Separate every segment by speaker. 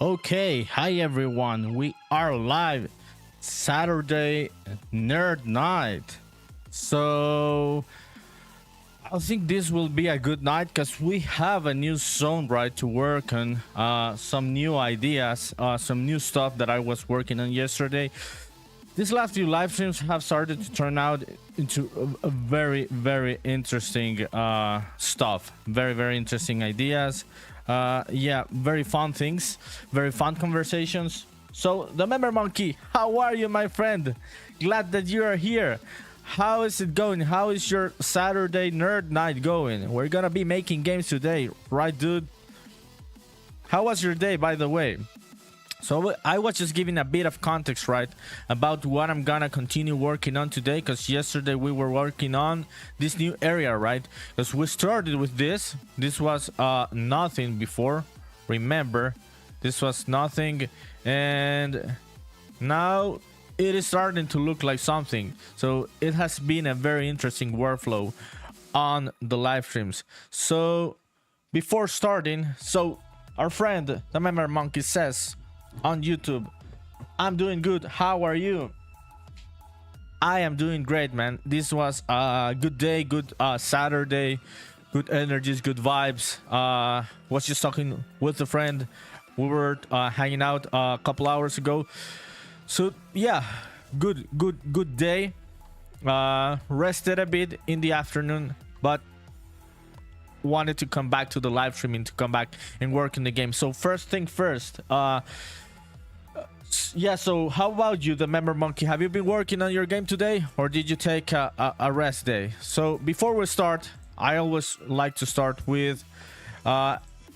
Speaker 1: Okay, hi everyone. We are live Saturday Nerd Night. So I think this will be a good night because we have a new zone right to work on, some new ideas, some new stuff that I was working on yesterday. These last few live streams have started to turn out into a very interesting stuff. Very interesting ideas. Yeah, very fun things, very fun conversations. So the member monkey, how are you, my friend? Glad that you are here. How is it going? How is your Saturday nerd night going? We're gonna be making games today, right, dude? How was your day, by the way? So I was just giving a bit of context, right, about what I'm gonna continue working on today, because yesterday we were working on this new area, right? Because we started with this. This was nothing before. Remember, this was nothing, and now it is starting to look like something. So it has been a very interesting workflow on the live streams. So before starting, so our friend the member monkey says on YouTube, I'm doing good. How are you? I am doing great, man. This was a good day, good Saturday, good energies, good vibes. Was just talking with a friend. We were hanging out a couple hours ago. So yeah, good day. Rested a bit in the afternoon, but wanted to come back to the live streaming, to come back and work in the game. So first thing first, yeah, so how about you, the member monkey? Have you been working on your game today, or did you take a rest day? So before we start, I always like to start with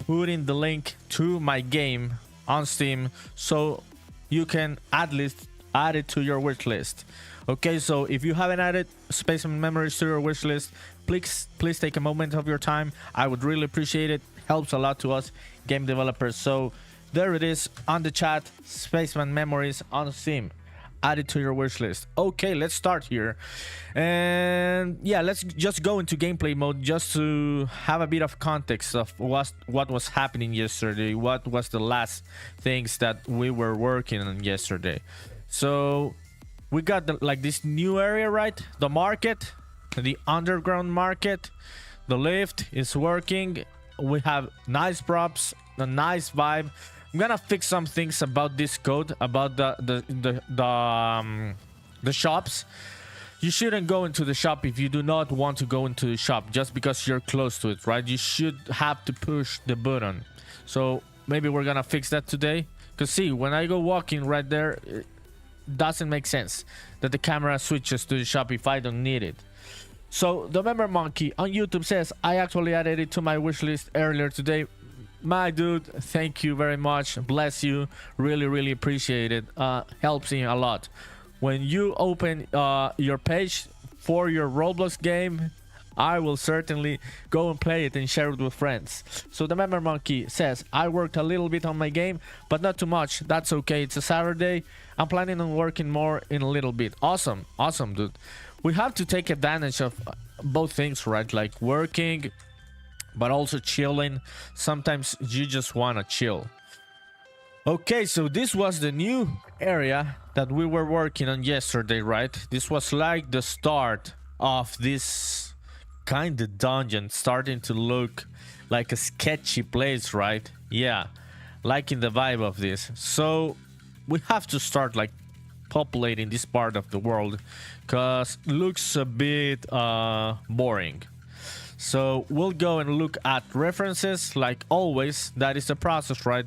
Speaker 1: putting the link to my game on Steam, so you can at least add it to your wish list. Okay, so if you haven't added Spaceman Memories to your wish list, please take a moment of your time. I would really appreciate it. Helps a lot to us game developers. So there it is on the chat, Spaceman Memories on Steam. Add it to your wish list. Okay, let's start here. And yeah, let's just go into gameplay mode just to have a bit of context of what was happening yesterday. What was the last things that we were working on yesterday. So we got this new area, right? The market, the underground market. The lift is working. We have nice props, a nice vibe. I'm gonna fix some things about this code, about the shops. You shouldn't go into the shop if you do not want to go into the shop just because you're close to it, right? You should have to push the button. So maybe we're gonna fix that today. Because see, when I go walking right there, it doesn't make sense that the camera switches to the shop if I don't need it. So the member monkey on YouTube says, I actually added it to my wish list earlier today. My dude, thank you very much. Bless you. Really appreciate it. Helps me a lot. When you open your page for your Roblox game, I will certainly go and play it and share it with friends. So the member monkey says, I worked a little bit on my game, but not too much. That's okay. It's a Saturday. I'm planning on working more in a little bit. Awesome, dude. We have to take advantage of both things, right? Like working, but also chilling. Sometimes you just want to chill. Okay, so this was the new area that we were working on yesterday, right? This was like the start of this kind of dungeon, starting to look like a sketchy place, right? Yeah, liking the vibe of this. So we have to start like populating this part of the world because it looks a bit boring. So we'll go and look at references like always. That is the process, right?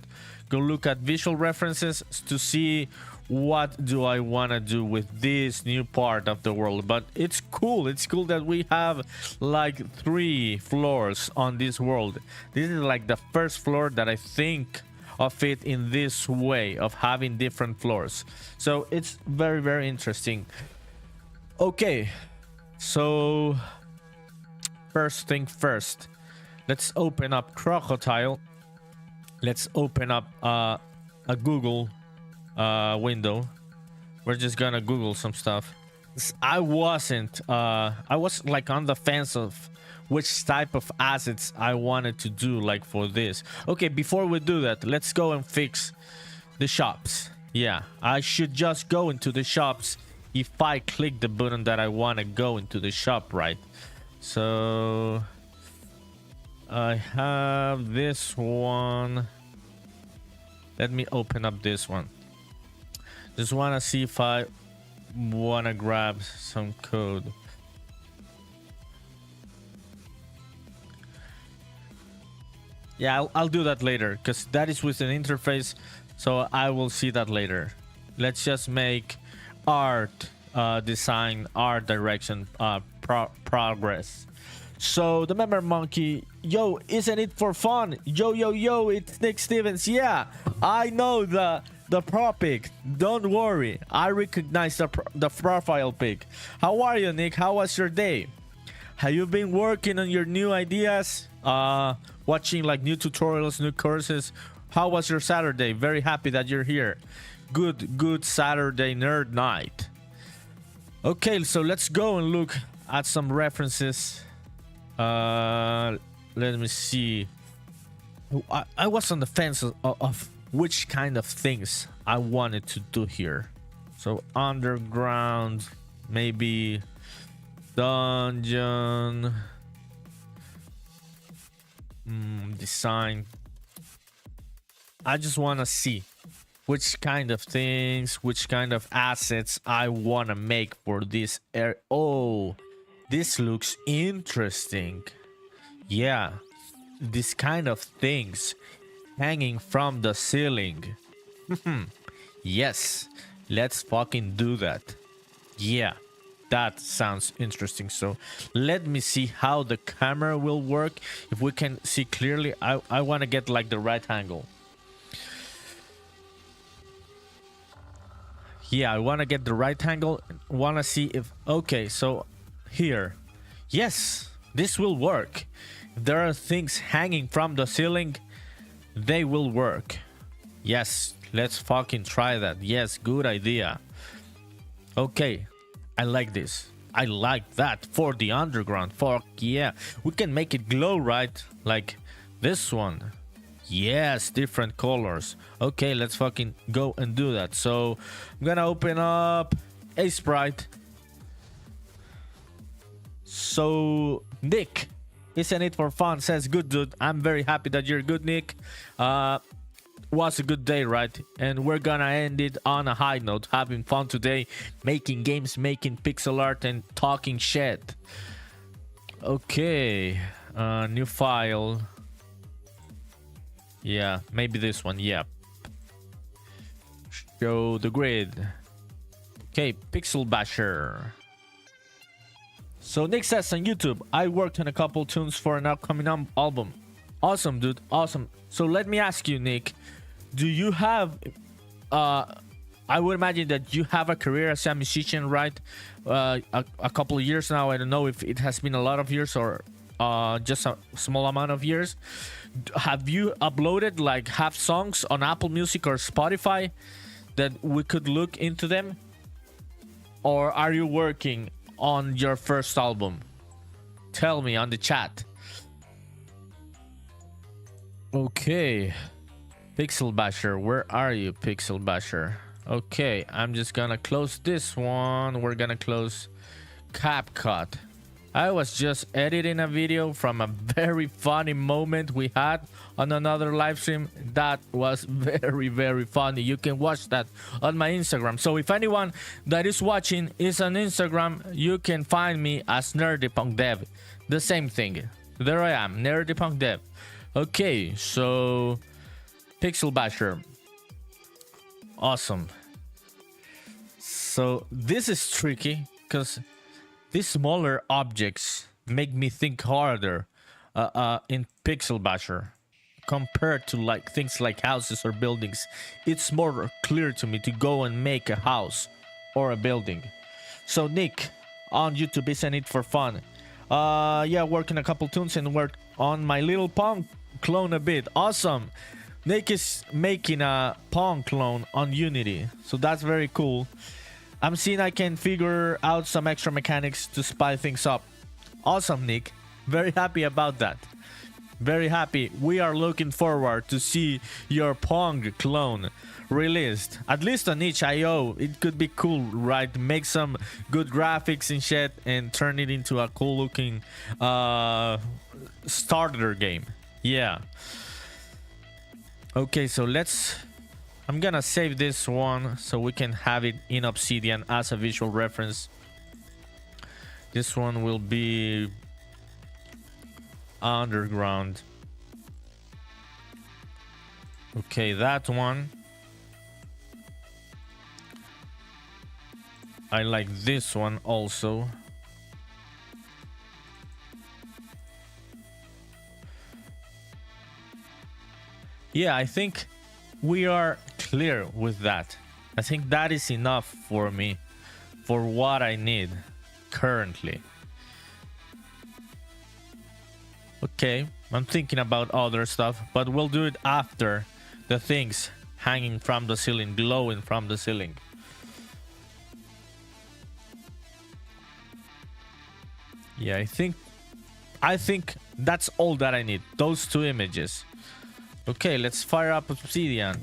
Speaker 1: Go look at visual references to see what do I want to do with this new part of the world. But it's cool. It's cool that we have like 3 floors on this world. This is like the first floor that I think of it in this way of having different floors. So it's very interesting. Okay, so first thing first, let's open up Crocotile. Let's open up a Google window. We're just gonna Google some stuff. I wasn't. I was like on the fence of which type of assets I wanted to do, like for this. Okay, before we do that, let's go and fix the shops. Yeah, I should just go into the shops if I click the button that I want to go into the shop, right? So I have this one. Let me open up this one. Just want to see if I want to grab some code. Yeah, I'll do that later because that is with an interface, so I will see that later. Let's just make art design, art direction, progress. So the member monkey, yo, isn't it for fun? Yo, it's Nick Stevens. Yeah, I know the pro pic. Don't worry, I recognize the profile pic. How are you, Nick? How was your day? Have you been working on your new ideas? Watching like new tutorials, new courses? How was your Saturday? Very happy that you're here. Good Saturday nerd night. Okay, so let's go and look at some references. Let me see. I was on the fence of which kind of things I wanted to do here. So underground, maybe dungeon, design. I just want to see which kind of things, which kind of assets I want to make for this area. Oh, this looks interesting. Yeah, this kind of things hanging from the ceiling. Yes, let's fucking do that. Yeah, that sounds interesting. So let me see how the camera will work. If we can see clearly, I want to get like the right angle. Yeah, I want to get the right angle. Want to see if... Okay, so here. Yes, this will work. If there are things hanging from the ceiling, they will work. Yes, let's fucking try that. Yes, good idea. Okay, I like this. I like that for the underground. Fuck yeah. We can make it glow, right? Like this one. Yes, different colors. Okay, let's fucking go and do that. So I'm gonna open up Aseprite. So Nick, isn't it for fun? Says good dude. I'm very happy that you're good, Nick. Was a good day, right? And we're gonna end it on a high note. Having fun today, making games, making pixel art, and talking shit. Okay, new file. Yeah, maybe this one. Yeah. Show the grid. Okay, Pixel Basher. So Nick says on YouTube, I worked on a couple tunes for an upcoming album. Awesome, dude. Awesome. So let me ask you, Nick, do you have... I would imagine that you have a career as a musician, right? A couple of years now. I don't know if it has been a lot of years or just a small amount of years. Have you uploaded like half songs on Apple Music or Spotify that we could look into them? Or are you working on your first album? Tell me on the chat. Okay, Pixel Basher, where are you, Pixel Basher? Okay, I'm just gonna close this one. We're gonna close CapCut. I was just editing a video from a very funny moment we had on another live stream. That was very, very funny. You can watch that on my Instagram. So if anyone that is watching is on Instagram, you can find me as NerdyPunkDev. The same thing. There I am, NerdyPunkDev. Okay, so Pixel Basher. Awesome. So this is tricky because these smaller objects make me think harder in Pixel Basher compared to like things like houses or buildings. It's more clear to me to go and make a house or a building. So Nick on YouTube, isn't it for fun? Yeah, working a couple tunes and work on my little Pong clone a bit. Awesome. Nick is making a Pong clone on Unity, so that's very cool. I'm seeing I can figure out some extra mechanics to spice things up. Awesome, Nick. Very happy about that. Very happy. We are looking forward to see your Pong clone released. At least on itch.io. It could be cool, right? Make some good graphics and shit and turn it into a cool looking starter game. Yeah. Okay, so I'm gonna save this one so we can have it in Obsidian as a visual reference. This one will be underground. Okay, that one. I like this one also. Yeah, I think we are clear with that. I think that is enough for me, for what I need currently. Okay, I'm thinking about other stuff, but we'll do it after the things hanging from the ceiling, glowing from the ceiling. Yeah, I think that's all that I need. Those two images. Okay, let's fire up Obsidian.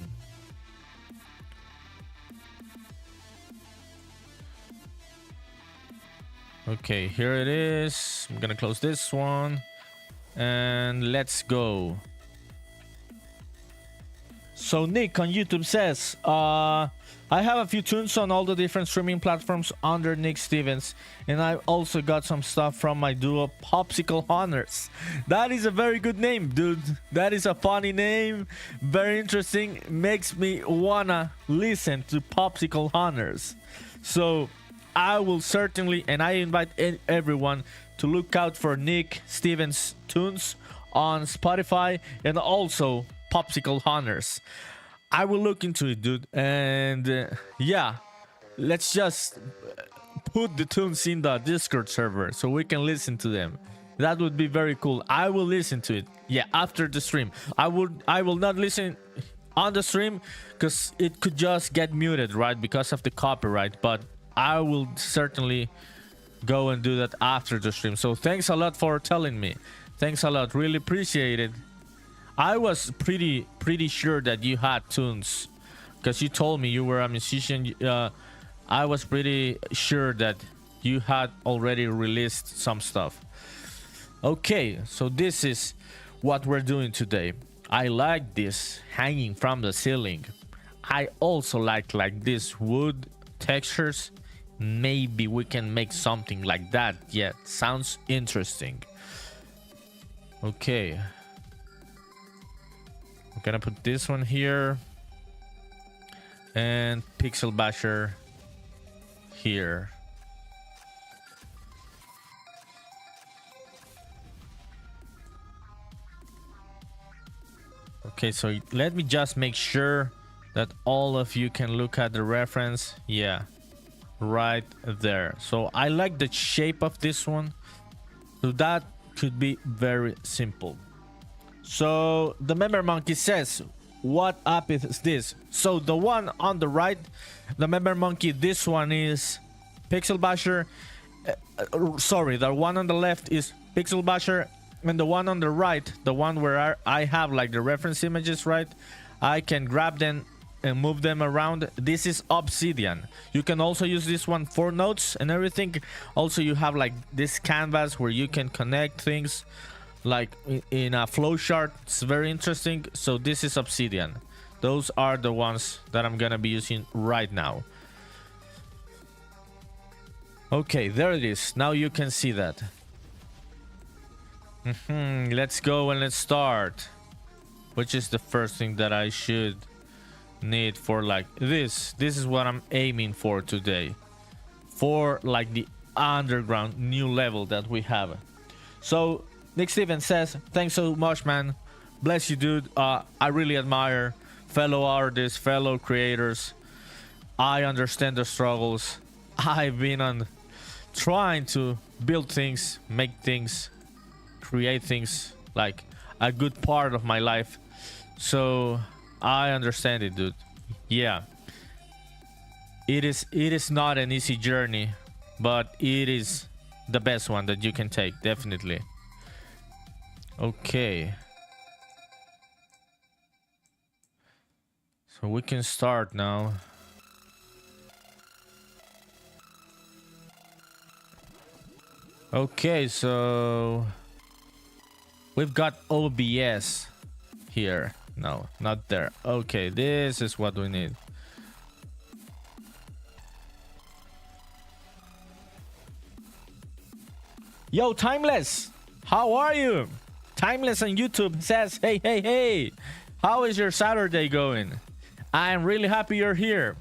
Speaker 1: Okay, here it is. I'm gonna close this one. And let's go. So Nick on YouTube says, I have a few tunes on all the different streaming platforms under Nick Stevens, and I also got some stuff from my duo Popsicle Honors. That is a very good name, dude. That is a funny name, very interesting, makes me wanna listen to Popsicle Honors. So I will certainly, and I invite everyone to look out for Nick Stevens tunes on Spotify and also Popsicle Honors. I will look into it, dude. And yeah, let's just put the tunes in the Discord server so we can listen to them. That would be very cool. I will listen to it. Yeah, after the stream. I will not listen on the stream because it could just get muted, right? Because of the copyright. But I will certainly go and do that after the stream. So thanks a lot for telling me. Thanks a lot. Really appreciate it. I was pretty sure that you had tunes because you told me you were a musician. I was pretty sure that you had already released some stuff. Okay, so this is what we're doing today. I like this hanging from the ceiling. I also like this wood textures. Maybe we can make something like that. Yeah, sounds interesting. Okay. I'm gonna put this one here and Pixel Basher here. Okay, so let me just make sure that all of you can look at the reference. Yeah, right there. So I like the shape of this one. So that could be very simple. So the member monkey says, what app is this? So the one on the right, the member monkey, this one is Pixel Basher. Sorry, the one on the left is Pixel Basher, and the one on the right, the one where I have like the reference images, right? I can grab them and move them around. This is Obsidian. You can also use this one for notes and everything. Also, you have like this canvas where you can connect things like in a flowchart. It's very interesting. So this is Obsidian. Those are the ones that I'm gonna be using right now. Okay, there it is. Now you can see that. Let's go and let's start. Which is the first thing that I should need for like this? This is what I'm aiming for today, for like the underground new level that we have. So Nick Stevens says, thanks so much, man. Bless you, dude. I really admire fellow artists, fellow creators. I understand the struggles. I've been on trying to build things, make things, create things like a good part of my life. So I understand it, dude. Yeah. It is not an easy journey, but it is the best one that you can take, definitely. Okay. So we can start now. Okay, so we've got OBS here. No, not there. Okay, this is what we need. Yo, Timeless, how are you? Timeless on YouTube says, hey, hey, hey, how is your Saturday going? I'm really happy you're here.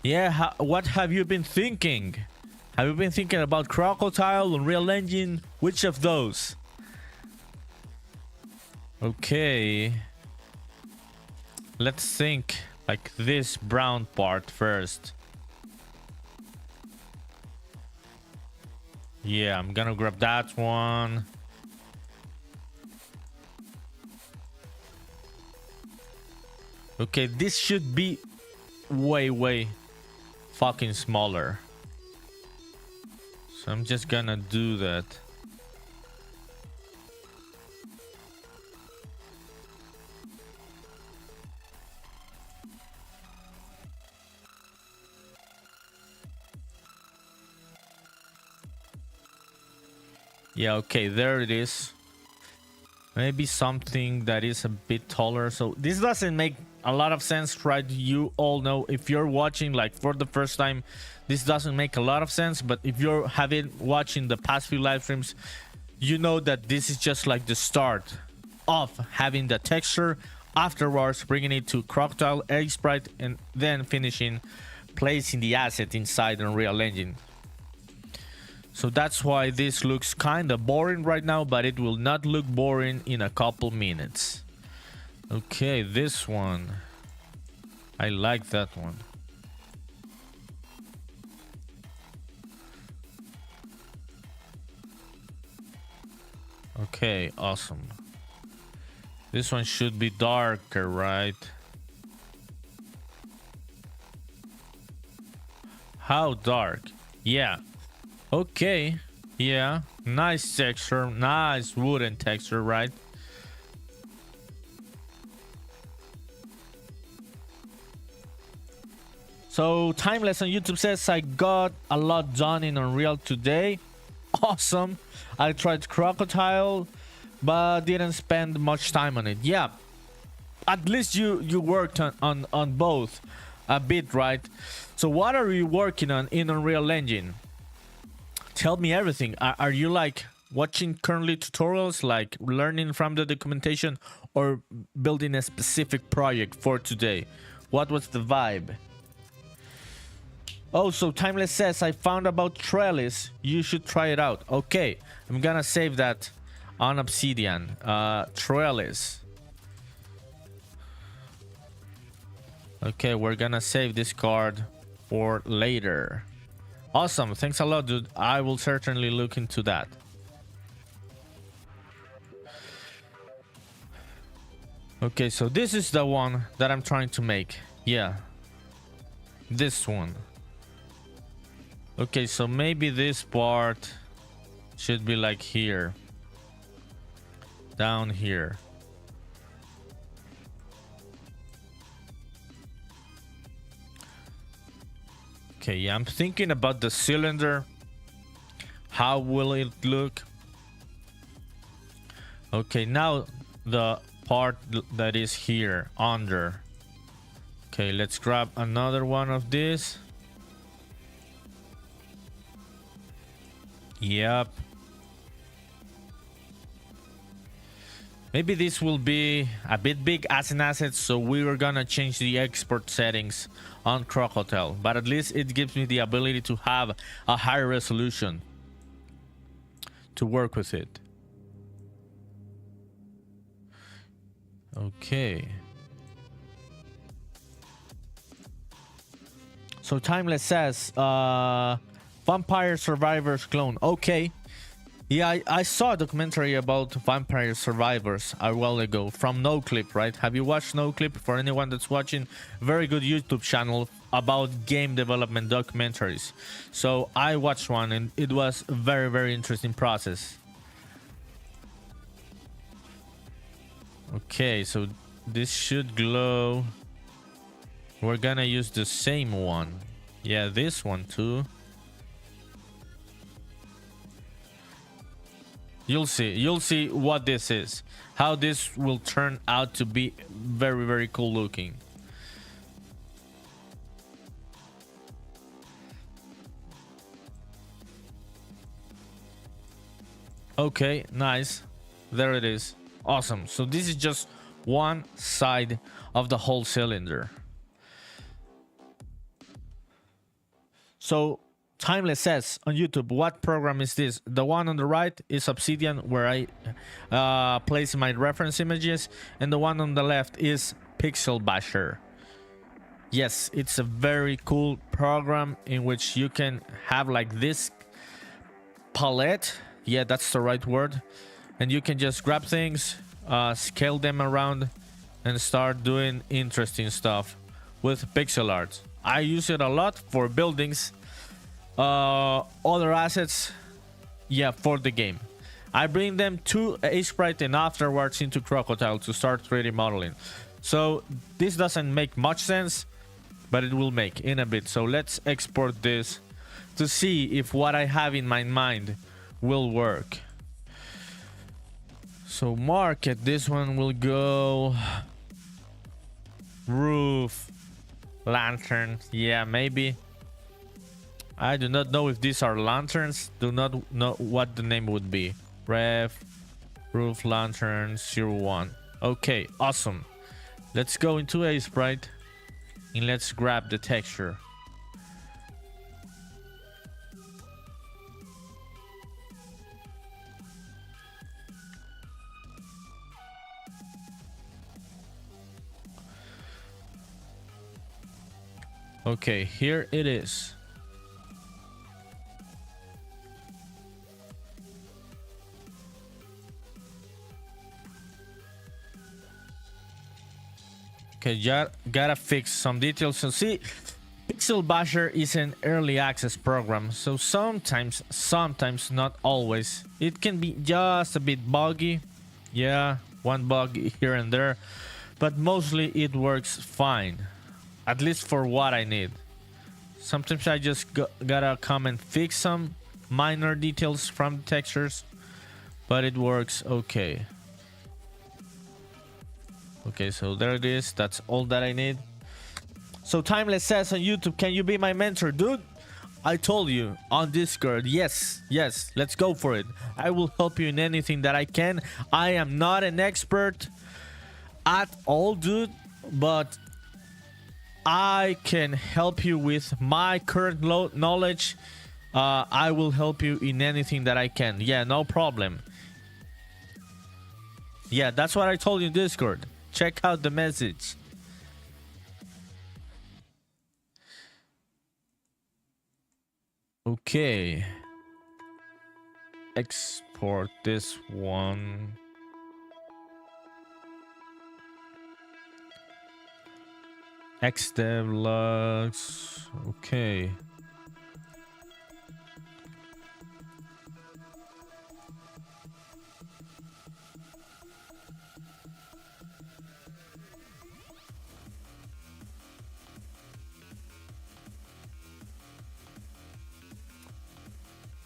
Speaker 1: Yeah, what have you been thinking? Have you been thinking about Crocotile, Unreal Engine? Which of those? Okay. Let's think like this brown part first. Yeah, I'm gonna grab that one. Okay, this should be way fucking smaller. So I'm just gonna do that. Yeah, okay, there it is. Maybe something that is a bit taller. So this doesn't make a lot of sense, right? You all know, if you're watching like for the first time, this doesn't make a lot of sense. But if you're watching the past few live streams, you know that this is just like the start of having the texture, afterwards bringing it to Crocotile, Aseprite, and then finishing placing the asset inside Unreal Engine. So that's why this looks kind of boring right now, but it will not look boring in a couple minutes. Okay, this one. I like that one. Okay, awesome. This one should be darker, right? How dark? Yeah. Okay, yeah, nice texture, nice wooden texture, right? So Timeless on YouTube says, I got a lot done in Unreal today. Awesome. I tried Crocotile, but didn't spend much time on it. Yeah, at least you worked on both a bit, right? So what are you working on in Unreal Engine? Tell me everything. Are you like watching currently tutorials, like learning from the documentation, or building a specific project for today? What was the vibe? Oh, so Timeless says, I found about Trellis. You should try it out. Okay, I'm gonna save that on Obsidian. Trellis. Okay, we're gonna save this card for later. Awesome, thanks a lot, dude. I will certainly look into that. Okay, so this is the one that I'm trying to make. Yeah, this one. Okay, so maybe this part should be like here, down here. Okay, yeah, I'm thinking about the cylinder. How will it look? Okay, now the part that is here under. Okay, let's grab another one of this. Yep. Maybe this will be a bit big as an asset, so we're gonna change the export settings on Crocotile, but at least it gives me the ability to have a higher resolution to work with it. Okay. So Timeless says, Vampire Survivors clone. Okay. Yeah, I saw a documentary about vampire survivors a while ago from NoClip, right? Have you watched NoClip? For anyone that's watching, very good YouTube channel about game development documentaries. So I watched one and it was a very, very interesting process. Okay, so this should glow. We're gonna use the same one. Yeah, this one too. You'll see what this is, how this will turn out to be very, very cool looking. Okay, nice. There it is. Awesome. So this is just one side of the whole cylinder. So Timeless says on YouTube, what program is this? The one on the right is Obsidian, where I place my reference images, and the one on the left is Pixel Basher. Yes, it's a very cool program in which you can have like this palette. Yeah, that's the right word. And you can just grab things, scale them around, and start doing interesting stuff with pixel art. I use it a lot for buildings, other assets, yeah, for the game. I bring them to Aseprite and afterwards into Crocotile to start 3D modeling. So this doesn't make much sense, but it will make in a bit. So let's export this to see if what I have in my mind will work. So market, this one will go roof, lantern, yeah, maybe. I do not know if these are lanterns, do not know what the name would be. Ref, roof lantern 01. Okay, awesome. Let's go into Aseprite and let's grab the texture. Okay, here it is. Okay, gotta fix some details. So see, Pixel Basher is an early access program, so sometimes, not always, it can be just a bit buggy. Yeah, one bug here and there, but mostly it works fine, at least for what I need. Sometimes I just gotta come and fix some minor details from the textures, but it works okay. Okay, so there it is. That's all that I need. So Timeless says on YouTube, can you be my mentor? Dude, I told you on Discord, yes, let's go for it. I will help you in anything that I can. I am not an expert at all, dude, but I can help you with my current knowledge. I will help you in anything that I can. Yeah, no problem. Yeah, that's what I told you in Discord. Check out the message. Okay. Export this one. XDevLux. Okay.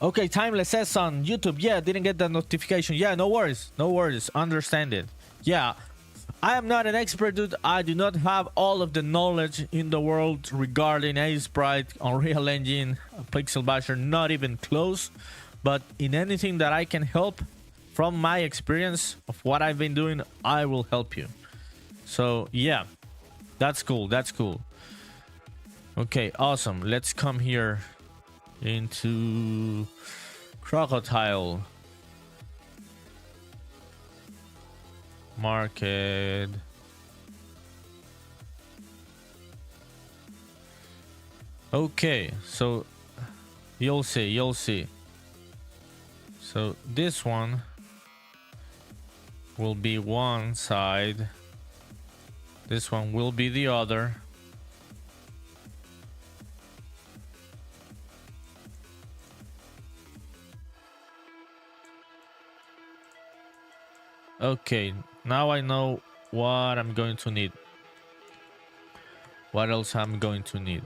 Speaker 1: Okay, Timeless says on YouTube, yeah, didn't get the notification. Yeah, no worries, understand it. Yeah, I am not an expert, dude. I do not have all of the knowledge in the world regarding Aseprite, Unreal Engine, Pixel Basher, not even close. But in anything that I can help from my experience of what I've been doing, I will help you. So yeah, that's cool, Okay, awesome. Let's come here into Crocotile. Market. Okay, so you'll see. So this one will be one side. This one will be the other. Okay, now I know what I'm going to need. What else I'm going to need?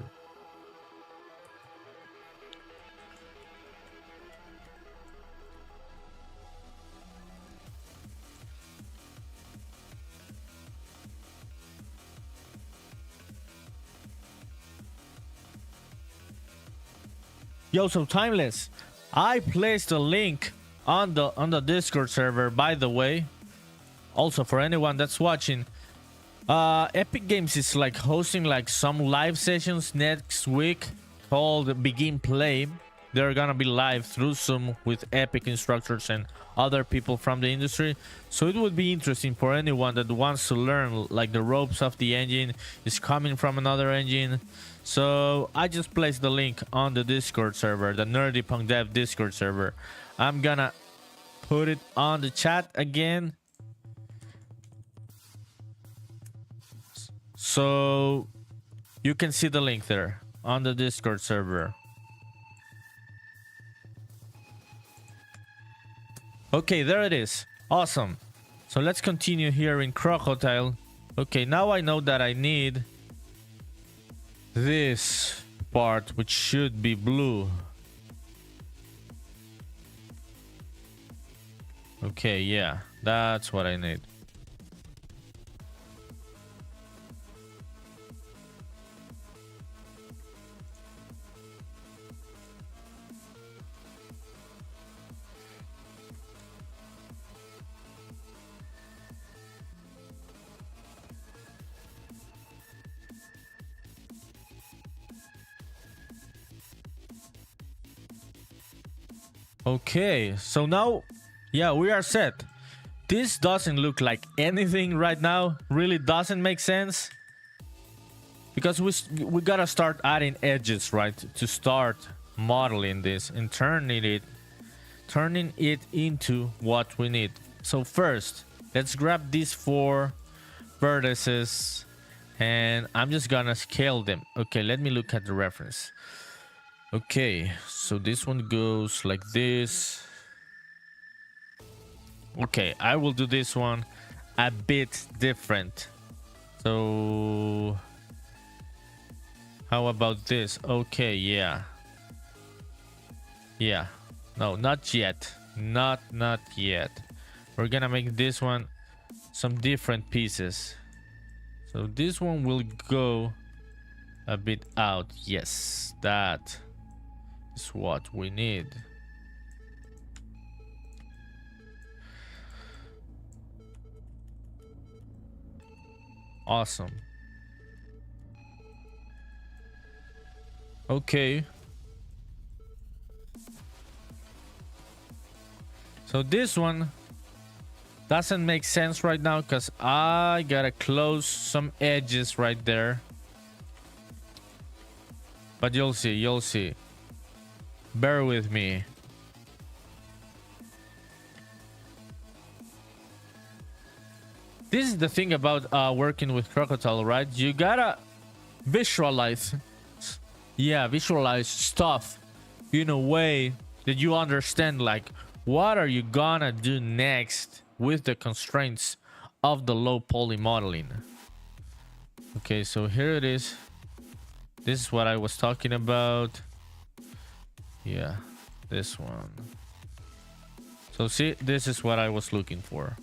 Speaker 1: Yo, so Timeless, I placed a link on the Discord server, by the way. Also, for anyone that's watching, Epic Games is like hosting like some live sessions next week called Begin Play. They're gonna be live through Zoom with Epic instructors and other people from the industry. So it would be interesting for anyone that wants to learn like the ropes of the engine, is coming from another engine. So I just placed the link on the Discord server, the NerdyPunkDev Discord server. I'm gonna put it on the chat again, so you can see the link there on the Discord server. Okay, there it is. Awesome. So let's continue here in Crocotile. Okay, now I know that I need this part, which should be blue. Okay, yeah, that's what I need. Okay, so now, yeah, we are set. This doesn't look like anything right now. Really doesn't make sense. Because we gotta start adding edges, right? To start modeling this and turning it into what we need. So first, let's grab these 4 vertices and I'm just gonna scale them. Okay, let me look at the reference. Okay, so this one goes like this. Okay, I will do this one a bit different. So how about this? Okay, yeah. Yeah. No, not yet. Not yet. We're gonna make this one some different pieces. So this one will go a bit out. Yes, that is what we need. Awesome. Okay. So this one doesn't make sense right now because I gotta close some edges right there. But you'll see. Bear with me. This is the thing about working with Crocotile, right? You gotta visualize. Yeah, visualize stuff in a way that you understand, like, what are you gonna do next with the constraints of the low poly modeling. Okay, so here it is. This is what I was talking about. Yeah, this one. So see, this is what I was looking for.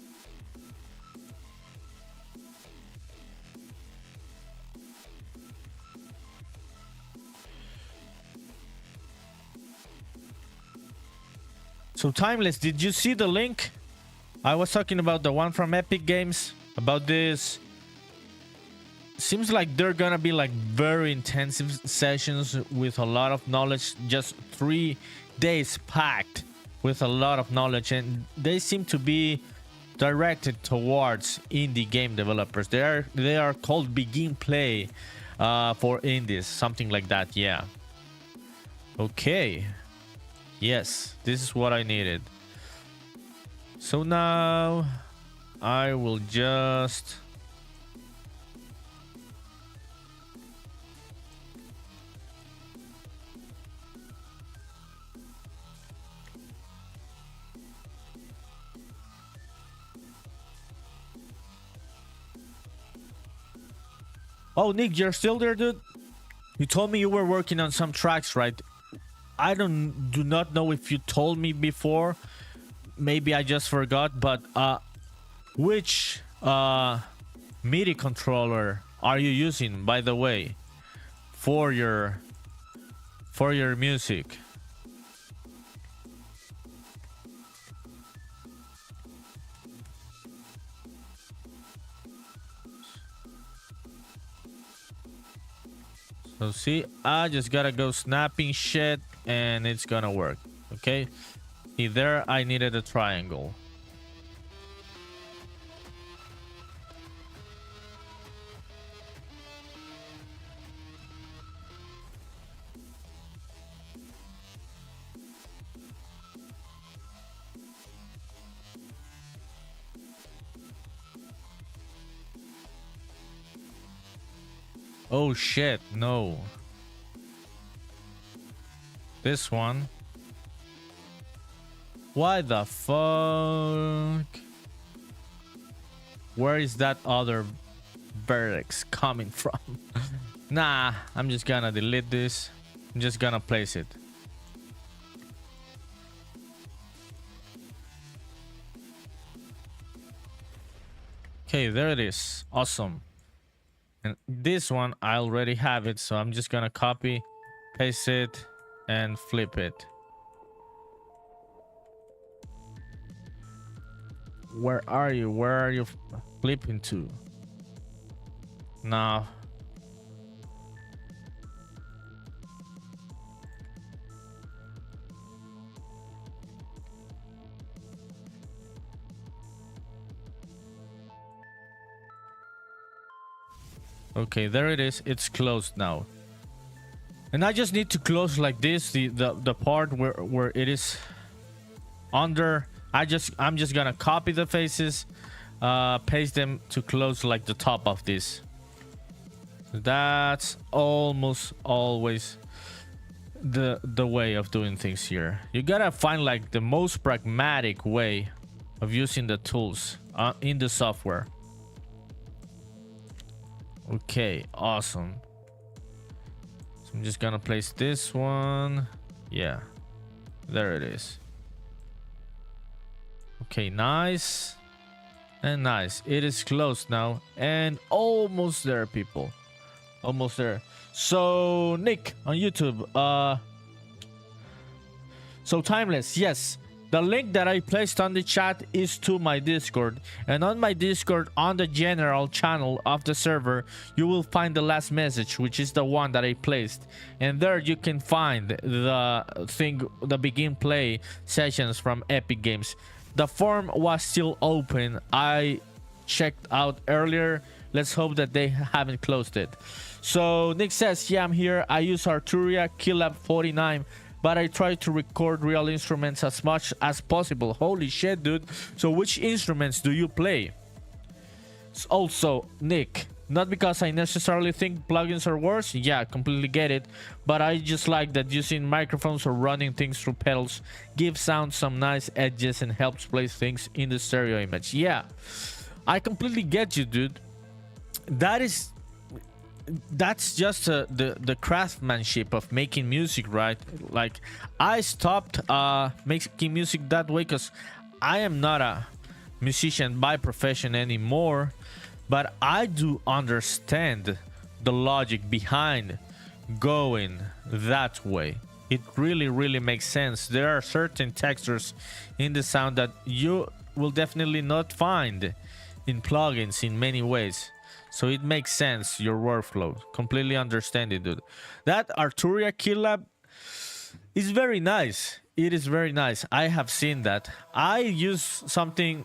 Speaker 1: So Timeless, did you see the link? I was talking about the one from Epic Games, about this. Seems like they're gonna be like very intensive sessions with a lot of knowledge, just 3 days packed with a lot of knowledge, and they seem to be directed towards indie game developers. They are called Begin Play for indies, something like that. Yeah. Okay. Yes, this is what I needed. So now I will just Oh, Nick, you're still there, dude? You told me you were working on some tracks, right? I do not know if you told me before. Maybe I just forgot, but which MIDI controller are you using, by the way, for your music? So see, I just gotta go snapping shit and it's gonna work. Okay, see there, I needed a triangle. Oh shit, no. This one. Why the fuck? Where is that other vertex coming from? Nah, I'm just gonna delete this. I'm just gonna place it. Okay, there it is. Awesome. And this one, I already have it, so I'm just gonna copy, paste it, and flip it. Where are you? Where are you flipping to? Now. Okay, there it is. It's closed now. And I just need to close like this, the part where it is under. I'm just gonna copy the faces, paste them to close like the top of this. That's almost always the way of doing things here. You gotta find like the most pragmatic way of using the tools in the software. Okay, awesome. So I'm just gonna place this one. Yeah, there it is. Okay, nice and nice. It is closed now and almost there, people. Almost there. So Nick on YouTube, so Timeless, yes, the link that I placed on the chat is to my Discord, and on my Discord, on the general channel of the server, you will find the last message, which is the one that I placed, and there you can find the begin play sessions from Epic Games. The form was still open. I checked out earlier. Let's hope that they haven't closed it. So Nick says, yeah, I'm here. I use Arturia Keylab 49, but I try to record real instruments as much as possible. Holy shit, dude. So which instruments do you play? Also, Nick, not because I necessarily think plugins are worse. Yeah, completely get it. But I just like that using microphones or running things through pedals gives sound some nice edges and helps place things in the stereo image. Yeah, I completely get you, dude. That's just the craftsmanship of making music, right? Like, I stopped making music that way because I am not a musician by profession anymore, but I do understand the logic behind going that way. It really makes sense. There are certain textures in the sound that you will definitely not find in plugins in many ways. So it makes sense, your workflow. Completely understand it, dude. That Arturia Keylab is very nice. It is very nice. I have seen that. I use something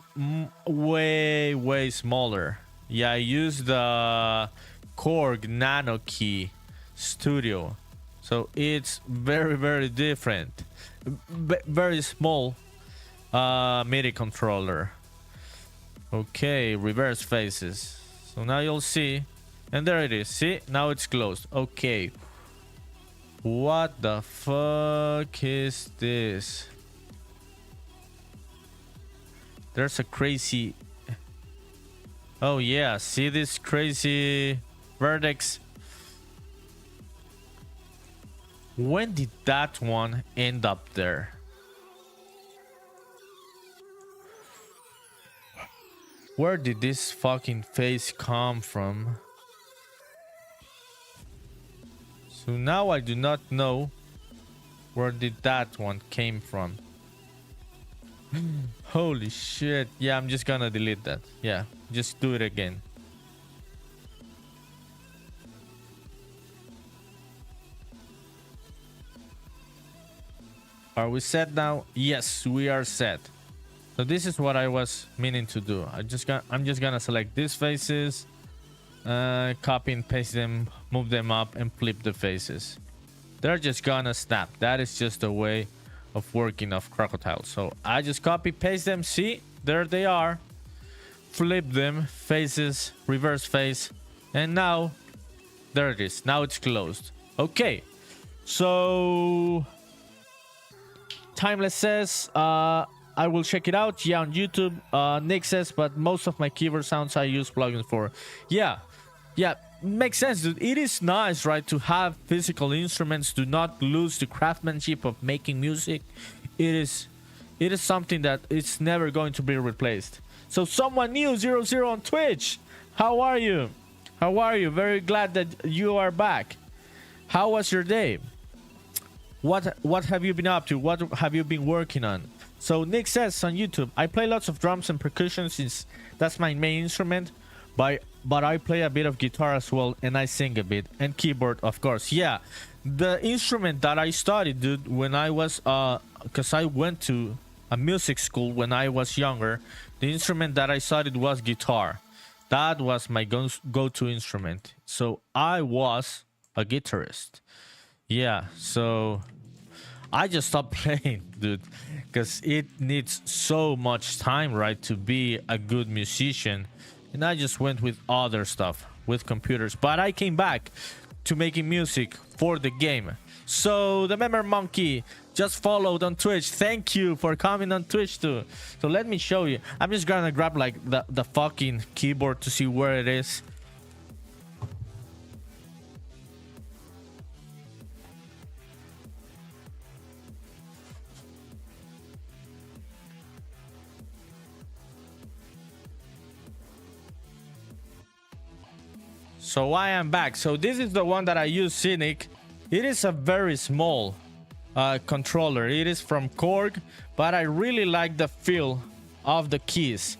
Speaker 1: way smaller. Yeah, I use the Korg Nano Key Studio. So it's very different. Very small. MIDI controller. Okay, reverse faces. So now you'll see, and there it is. See, now it's closed. Okay, what the fuck is this? There's a crazy... Oh yeah, see this crazy vertex? When did that one end up there? Where did this fucking face come from? So now I do not know where did that one came from. Holy shit. Yeah, I'm just gonna delete that. Yeah, just do it again. Are we set now? Yes, we are set. So this is what I was meaning to do. I'm just gonna select these faces, copy and paste them, move them up, and flip the faces. They're just gonna snap. That is just a way of working of Crocotile. So I just copy paste them. See, there they are. Flip them, faces, reverse face, and now there it is. Now it's closed. Okay, so Timeless says I will check it out. Yeah, on YouTube. Nick says, but most of my keyboard sounds I use plugins for. Yeah, makes sense, dude. It is nice, right, to have physical instruments. Do not lose the craftsmanship of making music. It is something that it's never going to be replaced. So someone new, 00 on Twitch. How are you? How are you? Very glad that you are back. How was your day? What have you been up to? What have you been working on? So Nick says on YouTube, I play lots of drums and percussion since that's my main instrument, but I play a bit of guitar as well, and I sing a bit, and keyboard, of course. Yeah, the instrument that I studied, dude, when I was because I went to a music school when I was younger. The instrument that I studied was guitar. That was my go-to instrument. So I was a guitarist. Yeah, so I just stopped playing, dude, because it needs so much time, right, to be a good musician. And I just went with other stuff, with computers. But I came back to making music for the game. So the Member Monkey just followed on Twitch. Thank you for coming on Twitch too. So let me show you. I'm just gonna grab like the fucking keyboard to see where it is. So I am back. So this is the one that I use, Cynic. It is a very small controller. It is from Korg, but I really like the feel of the keys.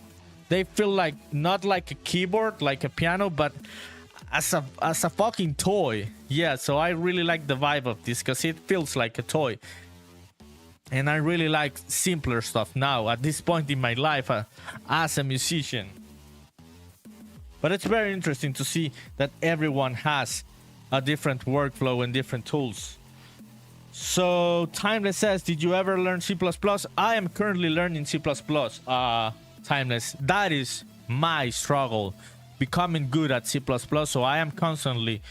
Speaker 1: They feel like not like a keyboard, like a piano, but as a fucking toy. Yeah, so I really like the vibe of this because it feels like a toy. And I really like simpler stuff now at this point in my life as a musician. But it's very interesting to see that everyone has a different workflow and different tools. So Timeless says, did you ever learn C++? I am currently learning C++. Timeless, that is my struggle, becoming good at C++. So I am constantly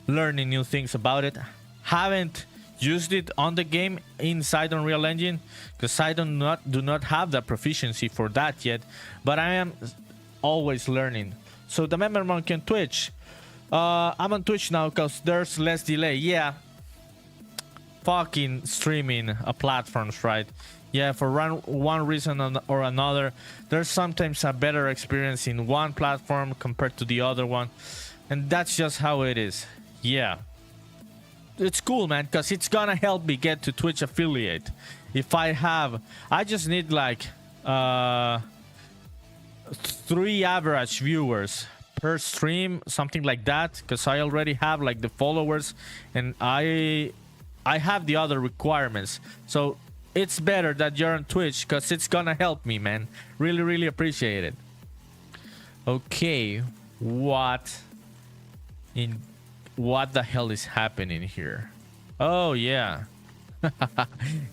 Speaker 1: learning new things about it. Haven't used it on the game inside Unreal Engine because I do not have the proficiency for that yet. But I am always learning. So the Member Monkey on Twitch. I'm on Twitch now because there's less delay. Yeah. Fucking streaming platforms, right? Yeah, for one reason or another, there's sometimes a better experience in one platform compared to the other one. And that's just how it is. Yeah. It's cool, man, because it's gonna help me get to Twitch affiliate. If I just need like 3 average viewers per stream, something like that, because I already have like the followers and I have the other requirements. So it's better that you're on Twitch because it's gonna help me, man. Really appreciate it. Okay, what the hell is happening here? Oh yeah.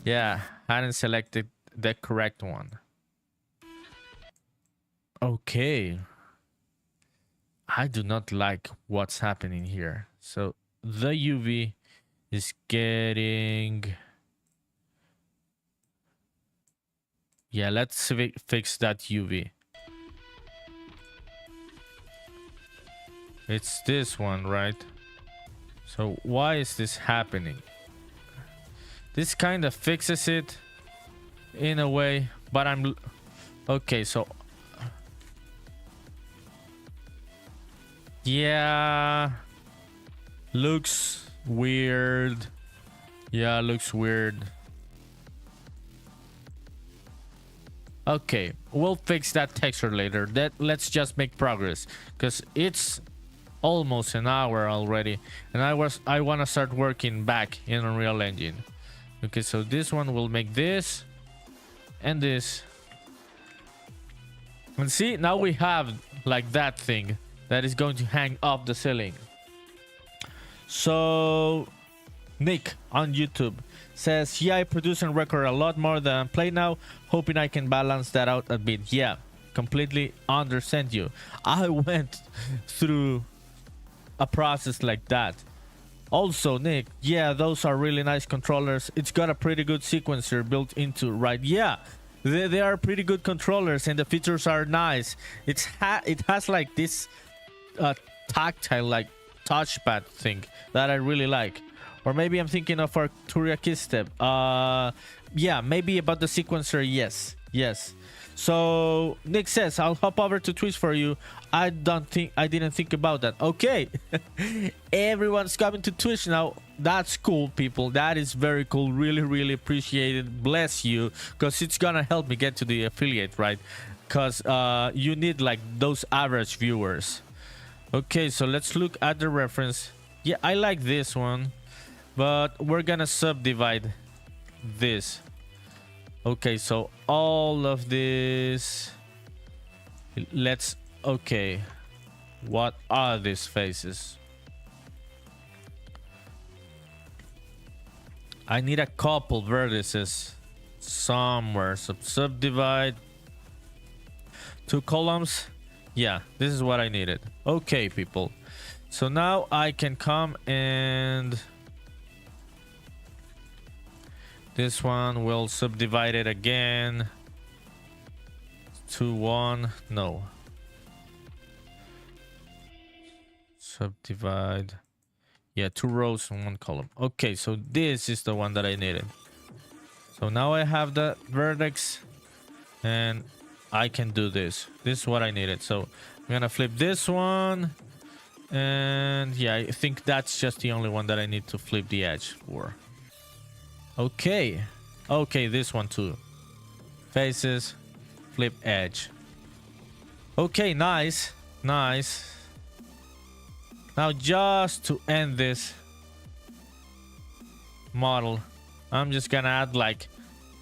Speaker 1: Yeah, hadn't selected the correct one. Okay. I do not like what's happening here. So the UV is getting... Yeah, let's fix that UV. It's this one, right? So why is this happening? This kind of fixes it in a way, but I'm... Okay, so... Yeah... Looks weird. Yeah, looks weird. Okay, we'll fix that texture later. Let's just make progress, because it's almost an hour already, and I want to start working back in Unreal Engine. Okay, so this one will make this and this, and see, now we have like that thing that is going to hang off the ceiling. So Nick on YouTube says, yeah, I produce and record a lot more than play now, hoping I can balance that out a bit. Yeah, completely understand you. I went through a process like that. Also, Nick, yeah, those are really nice controllers. It's got a pretty good sequencer built into, right? Yeah, they are pretty good controllers, and the features are nice. It has like this tactile, like touchpad thing that I really like. Or maybe I'm thinking of our Tulio AKA. Yeah, maybe about the sequencer. Yes. So Nick says, I'll hop over to Twitch for you. I didn't think about that. Okay. Everyone's coming to Twitch now. That's cool, people. That is very cool. Really appreciate it. Bless you, because it's gonna help me get to the affiliate, right? Because you need like those average viewers. Okay, so let's look at the reference. Yeah, I like this one, but we're gonna subdivide this. Okay, so all of this, let's... Okay, what are these faces? I need a couple vertices somewhere. So subdivide 2 columns. Yeah, this is what I needed. Okay, people. So now I can come and... This one will subdivide it again to 1. No. Subdivide. Yeah, 2 rows and 1 column. Okay, so this is the one that I needed. So now I have the vertex and I can do this. This is what I needed. So I'm gonna flip this one. And yeah, I think that's just the only one that I need to flip the edge for. Okay, this one too. Faces, flip edge. Okay, nice. Now just to end this model, I'm just gonna add like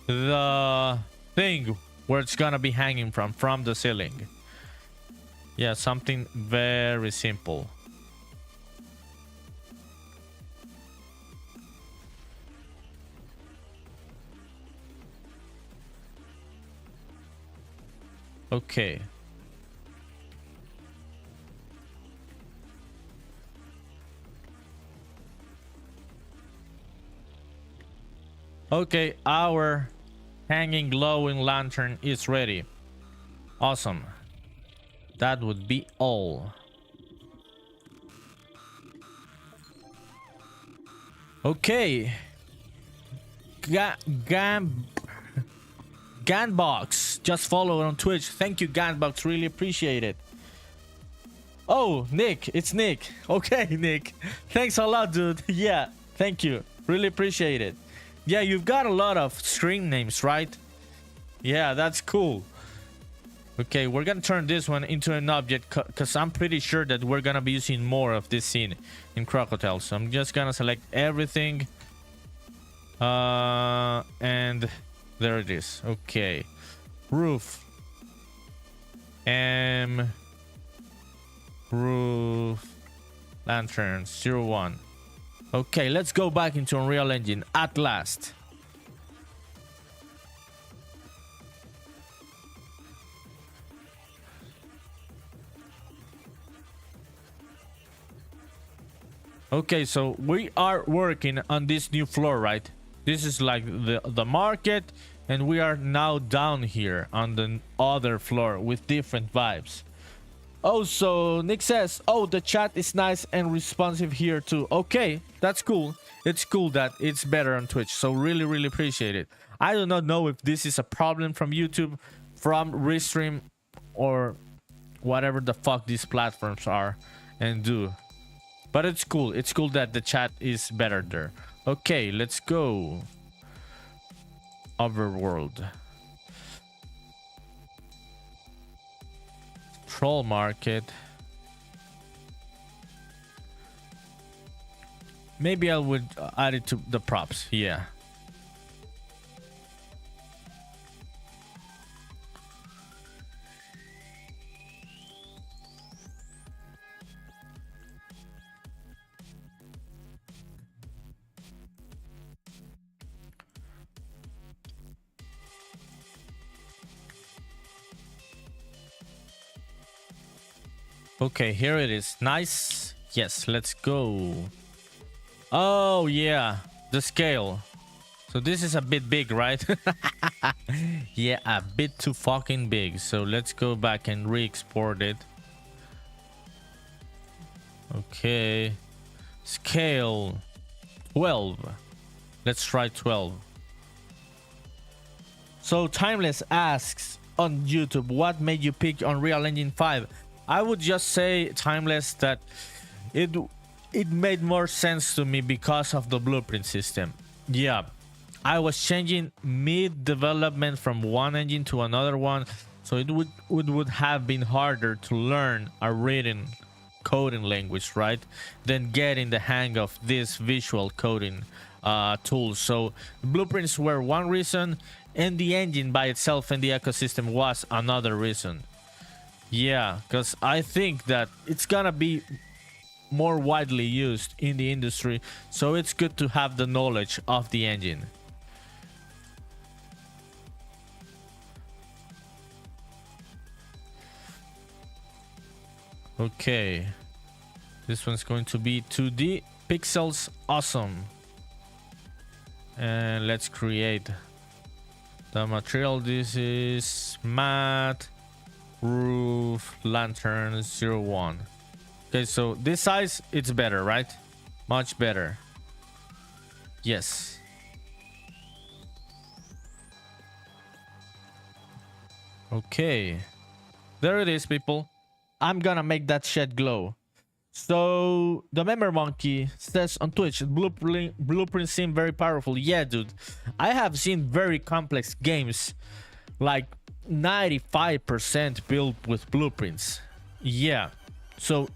Speaker 1: the thing where it's gonna be hanging from the ceiling. Yeah, something very simple. Okay. Okay, our hanging glowing lantern is ready. Awesome. That would be all. Okay. Ganbox just followed on Twitch. Thank you, Ganbox. Really appreciate it. Oh, Nick. It's Nick. Okay, Nick. Thanks a lot, dude. Yeah, thank you. Really appreciate it. Yeah, you've got a lot of stream names, right? Yeah, that's cool. Okay, we're gonna turn this one into an object because I'm pretty sure that we're gonna be using more of this scene in Crocotile. So I'm just gonna select everything. And there it is. Okay. Roof. Roof. Lantern 01. Okay, let's go back into Unreal Engine at last. Okay, so we are working on this new floor, right? This is like the market, and we are now down here on the other floor with different vibes. Oh, so Nick says, oh, the chat is nice and responsive here too. Okay, that's cool. It's cool that it's better on Twitch, so really, really appreciate it. I do not know if this is a problem from YouTube, from Restream, or whatever the fuck these platforms are and do. But it's cool. It's cool that the chat is better there. Okay, let's go. Overworld. Troll market. Maybe I would add it to the props. Yeah. Okay, here it is. Nice. Yes, let's go. Oh, yeah. The scale. So this is a bit big, right? Yeah, a bit too fucking big. So let's go back and re-export it. Okay. Scale 12. Let's try 12. So Timeless asks on YouTube, what made you pick Unreal Engine 5? I would just say, Timeless, that it made more sense to me because of the blueprint system. Yeah, I was changing mid-development from one engine to another one, so it would have been harder to learn a written coding language, right, than getting the hang of this visual coding tools. So blueprints were one reason, and the engine by itself and the ecosystem was another reason. Yeah, because I think that it's gonna be more widely used in the industry, so it's good to have the knowledge of the engine. Okay, this one's going to be 2D pixels. Awesome. And let's create the material. This is matte roof lantern 01. Okay, so this size, it's better, right? Much better. Yes. Okay, there it is, people. I'm gonna make that shed glow. So the Member Monkey says on Twitch, blueprints seem very powerful. Yeah, dude, I have seen very complex games like 95% built with blueprints. Yeah, so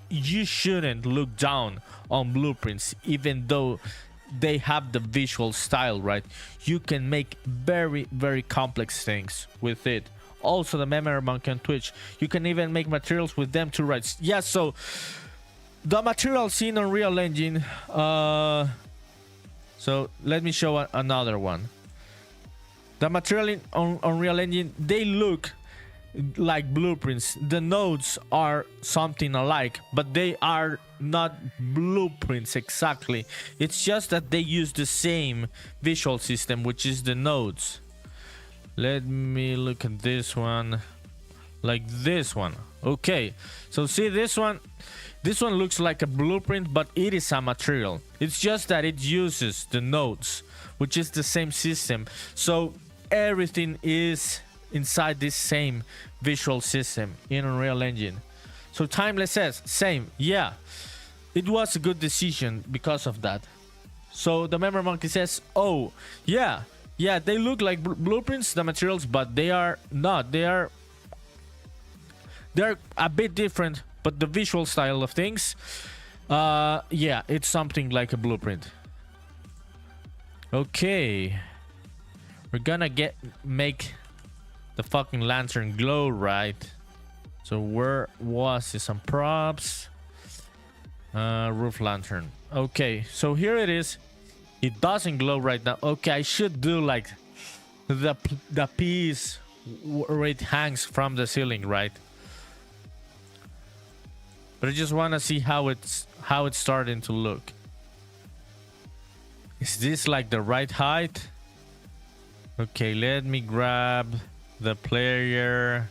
Speaker 1: you shouldn't look down on blueprints, even though they have the visual style, right? You can make very, very complex things with it. Also, the Memory Monkey on Twitch, you can even make materials with them too, right? Yeah, so the material seen on Unreal Engine, so let me show another one. The material on Unreal Engine, they look like blueprints. The nodes are something alike, but they are not blueprints exactly. It's just that they use the same visual system, which is the nodes. Let me look at this one, like this one. Okay, so see this one looks like a blueprint, but it is a material. It's just that it uses the nodes, which is the same system. So everything is inside this same visual system in Unreal Engine. So Timeless says, same. Yeah, it was a good decision because of that. So the Member Monkey says, oh, yeah, they look like blueprints, the materials, but they are not. They're a bit different, but the visual style of things, yeah, it's something like a blueprint. Okay, we're gonna make the fucking lantern glow, right? So where was it? Some props, roof lantern. Okay, so here it is. It doesn't glow right now. Okay, I should do like the piece where it hangs from the ceiling, right? but I just want to see how it's starting to look. Is this like the right height? Okay, let me grab the player.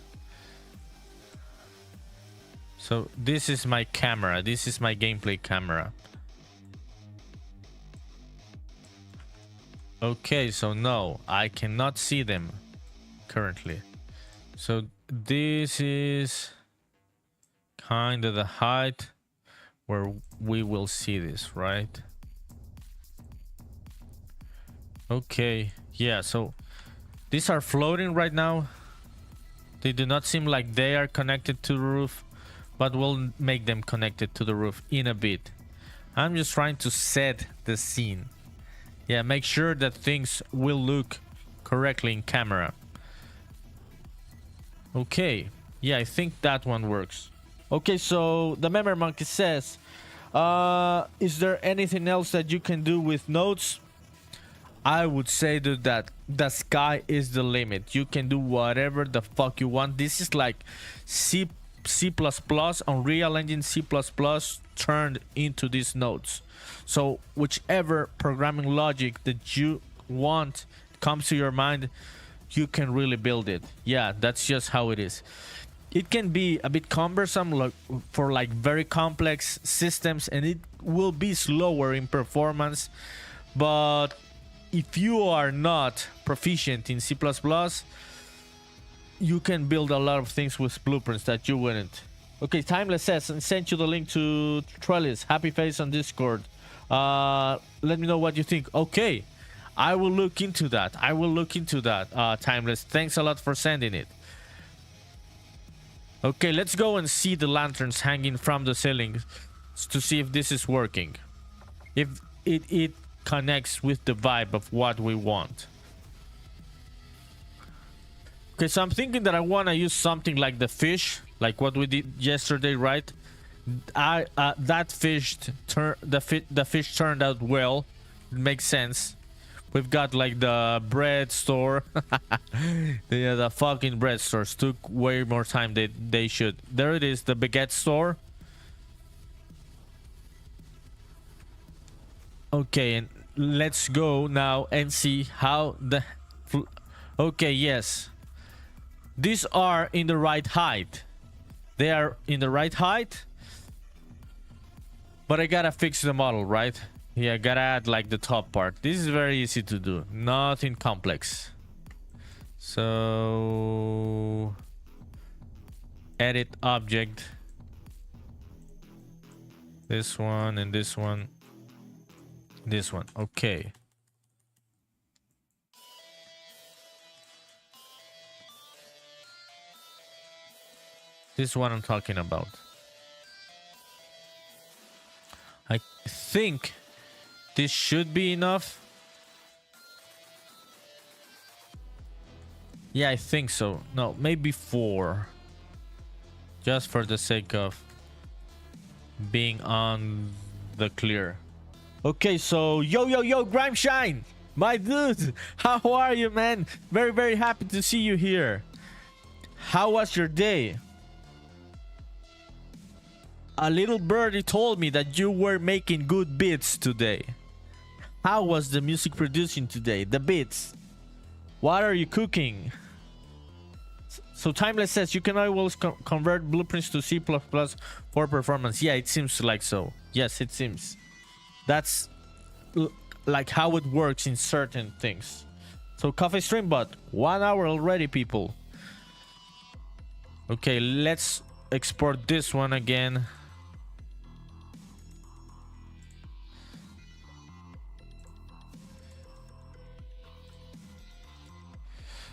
Speaker 1: So this is my camera. This is my gameplay camera. Okay, so no, I cannot see them currently. So this is kind of the height where we will see this, right? Okay, yeah, so these are floating right now. They do not seem like they are connected to the roof, but we'll make them connected to the roof in a bit. I'm just trying to set the scene. Yeah, make sure that things will look correctly in camera. Okay, yeah, I think that one works. Okay, so the Memory Monkey says, is there anything else that you can do with nodes? I would say that the sky is the limit. You can do whatever the fuck you want. This is like C++, Unreal Engine C++ turned into these nodes. So whichever programming logic that you want comes to your mind, you can really build it. Yeah, that's just how it is. It can be a bit cumbersome for like very complex systems, and it will be slower in performance, but if you are not proficient in C++, you can build a lot of things with blueprints that you wouldn't. Okay, Timeless says, and sent you the link to Trellis. Happy face on Discord. Let me know what you think. Okay, I will look into that. Timeless. Thanks a lot for sending it. Okay, let's go and see the lanterns hanging from the ceiling to see if this is working. If it connects with the vibe of what we want. Okay, so I'm thinking that I want to use something like the fish, like what we did yesterday, right? That fish the fish turned out well. It makes sense. We've got like the bread store. Yeah, the fucking bread stores took way more time than they should. There it is, the baguette store. Okay, and let's go now and see how the... Okay, yes. These are in the right height. They are in the right height. But I gotta fix the model, right? Yeah, I gotta add like the top part. This is very easy to do. Nothing complex. So... edit object. This one and this one. This one. Okay. This is what I'm talking about. I think this should be enough. Yeah, I think so. No, maybe 4. Just for the sake of being on the clear. Okay, so yo, Grimeshine, my dude, how are you, man? Very, very happy to see you here. How was your day? A little birdie told me that you were making good beats today. How was the music producing today? The beats. What are you cooking? So Timeless says you can always convert blueprints to C++ for performance. Yeah, it seems like so. Yes, it seems. That's like how it works in certain things. So Coffee Streambot, 1 hour already, people. Okay, let's export this one again.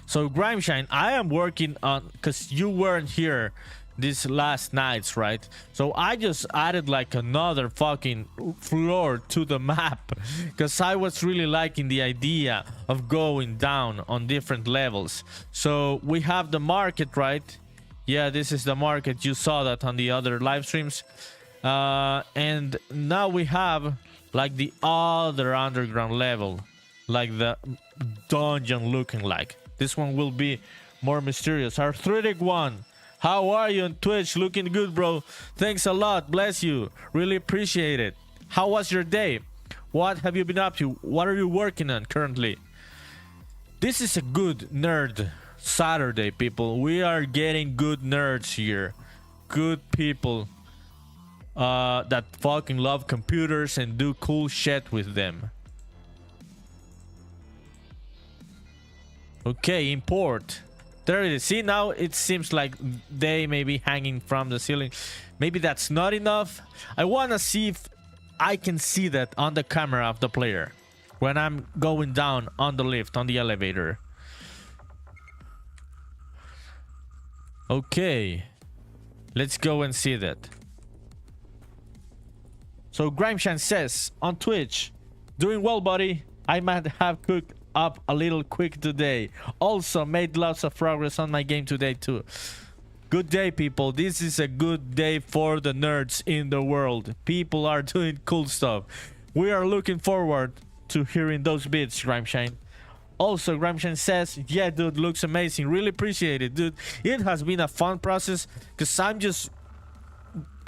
Speaker 1: So Grimeshine, I am working on, because you weren't here these last nights, right? So I just added like another fucking floor to the map because I was really liking the idea of going down on different levels. So we have the market, right? Yeah, this is the market. You saw that on the other live streams. And now we have like the other underground level, like the dungeon looking like. This one will be more mysterious. Arthritic one, How are you on Twitch? Looking good, bro. Thanks a lot. Bless you. Really appreciate it. How was your day? What have you been up to? What are you working on currently? This is a good nerd Saturday, people. We are getting good nerds here. Good people that fucking love computers and do cool shit with them. Okay, import. There it is. See, now it seems like they may be hanging from the ceiling. Maybe that's not enough. I want to see if I can see that on the camera of the player when I'm going down on the lift, on the elevator. Okay, let's go and see that. So Grimeshan says on Twitch, doing well, buddy. I might have cooked up a little quick today. Also made lots of progress on my game today too. Good day, people. This is a good day for the nerds in the world. People are doing cool stuff. We are looking forward to hearing those bits, Grimeshine. Also, Grimeshine says, yeah, dude, looks amazing. Really appreciate it, dude. It has been a fun process because I'm just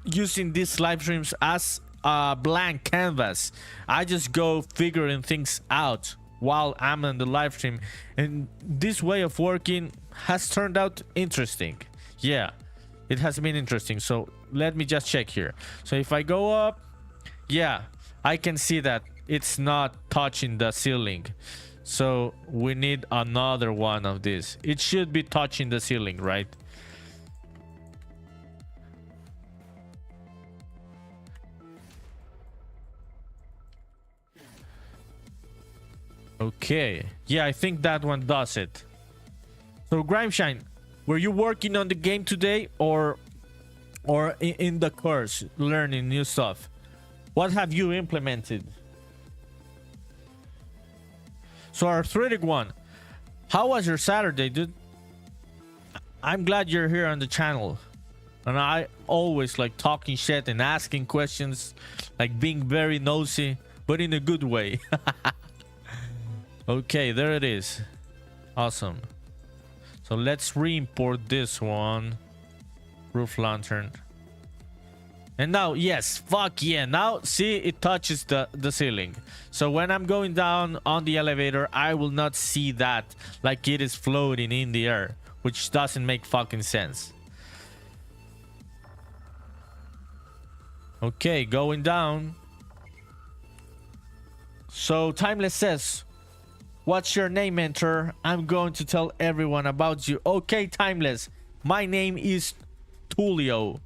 Speaker 1: using these live streams as a blank canvas. I just go figuring things out while I'm on the live stream. And this way of working has turned out interesting. Yeah, it has been interesting. So let me just check here. So if I go up, yeah, I can see that it's not touching the ceiling. So we need another one of this. It should be touching the ceiling, right? Okay, yeah, I think that one does it. So Grimeshine, were you working on the game today or in the course learning new stuff? What have you implemented? So Arthritic One, how was your Saturday, dude? I'm glad you're here on the channel. And I always like talking shit and asking questions, like being very nosy, but in a good way. Okay, there it is. Awesome. So let's re-import this one. Roof lantern. And now, yes, fuck yeah. Now, see, it touches the ceiling. So when I'm going down on the elevator, I will not see that like it is floating in the air, which doesn't make fucking sense. Okay, going down. So Timeless says, what's your name, mentor? I'm going to tell everyone about you. Okay, Timeless. My name is Tulio.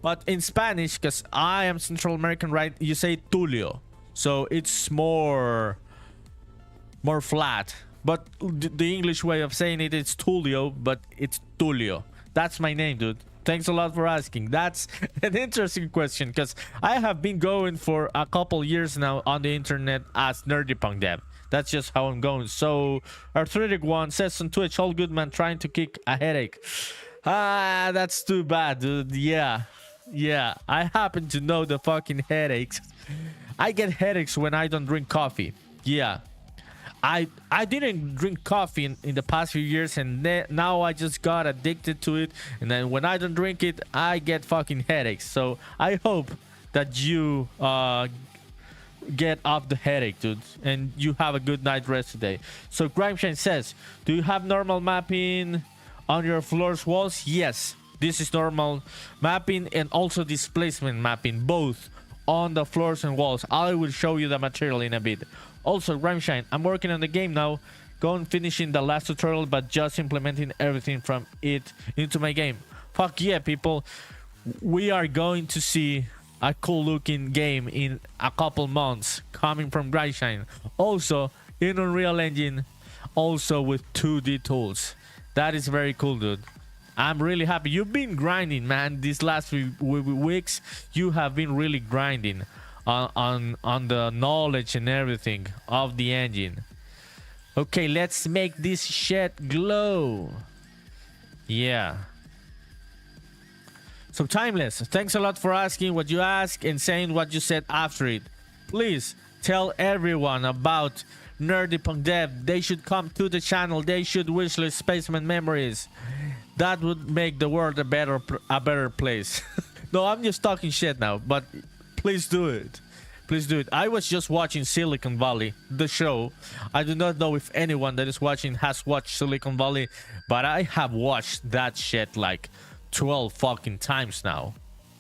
Speaker 1: But in Spanish, because I am Central American, right? You say Tulio. So it's more flat. But the English way of saying it is Tulio, but it's Tulio. That's my name, dude. Thanks a lot for asking. That's an interesting question because I have been going for a couple years now on the internet as NerdyPunkDev. That's just how I'm going. So Arthritic One says on Twitch, all good, man, trying to kick a headache. Ah, that's too bad, dude. Yeah, I happen to know the fucking headaches. I get headaches when I don't drink coffee. Yeah, I didn't drink coffee in the past few years, and now I just got addicted to it. And then when I don't drink it, I get fucking headaches. So I hope that you get off the headache, dude, and you have a good night rest today. So Grimeshine says, do you have normal mapping on your floors walls? Yes, this is normal mapping and also displacement mapping, both on the floors and walls. I will show you the material in a bit. Also, Grimeshine, I'm working on the game now, going finishing the last tutorial, but just implementing everything from it into my game. Fuck yeah, people. We are going to see a cool looking game in a couple months coming from Grimeshine. Also in Unreal Engine, also with 2D tools. That is very cool, dude. I'm really happy. You've been grinding, man. These last few weeks, you have been really grinding on the knowledge and everything of the engine. Okay, let's make this shit glow. Yeah. So Timeless, thanks a lot for asking what you asked and saying what you said after it. Please tell everyone about NerdyPunkDev. They should come to the channel. They should wishlist Spaceman Memories. that would make the world a better place. No, I'm just talking shit now, but please do it. Please do it. I was just watching Silicon Valley, the show. I do not know if anyone that is watching has watched Silicon Valley, but I have watched that shit like 12 fucking times now.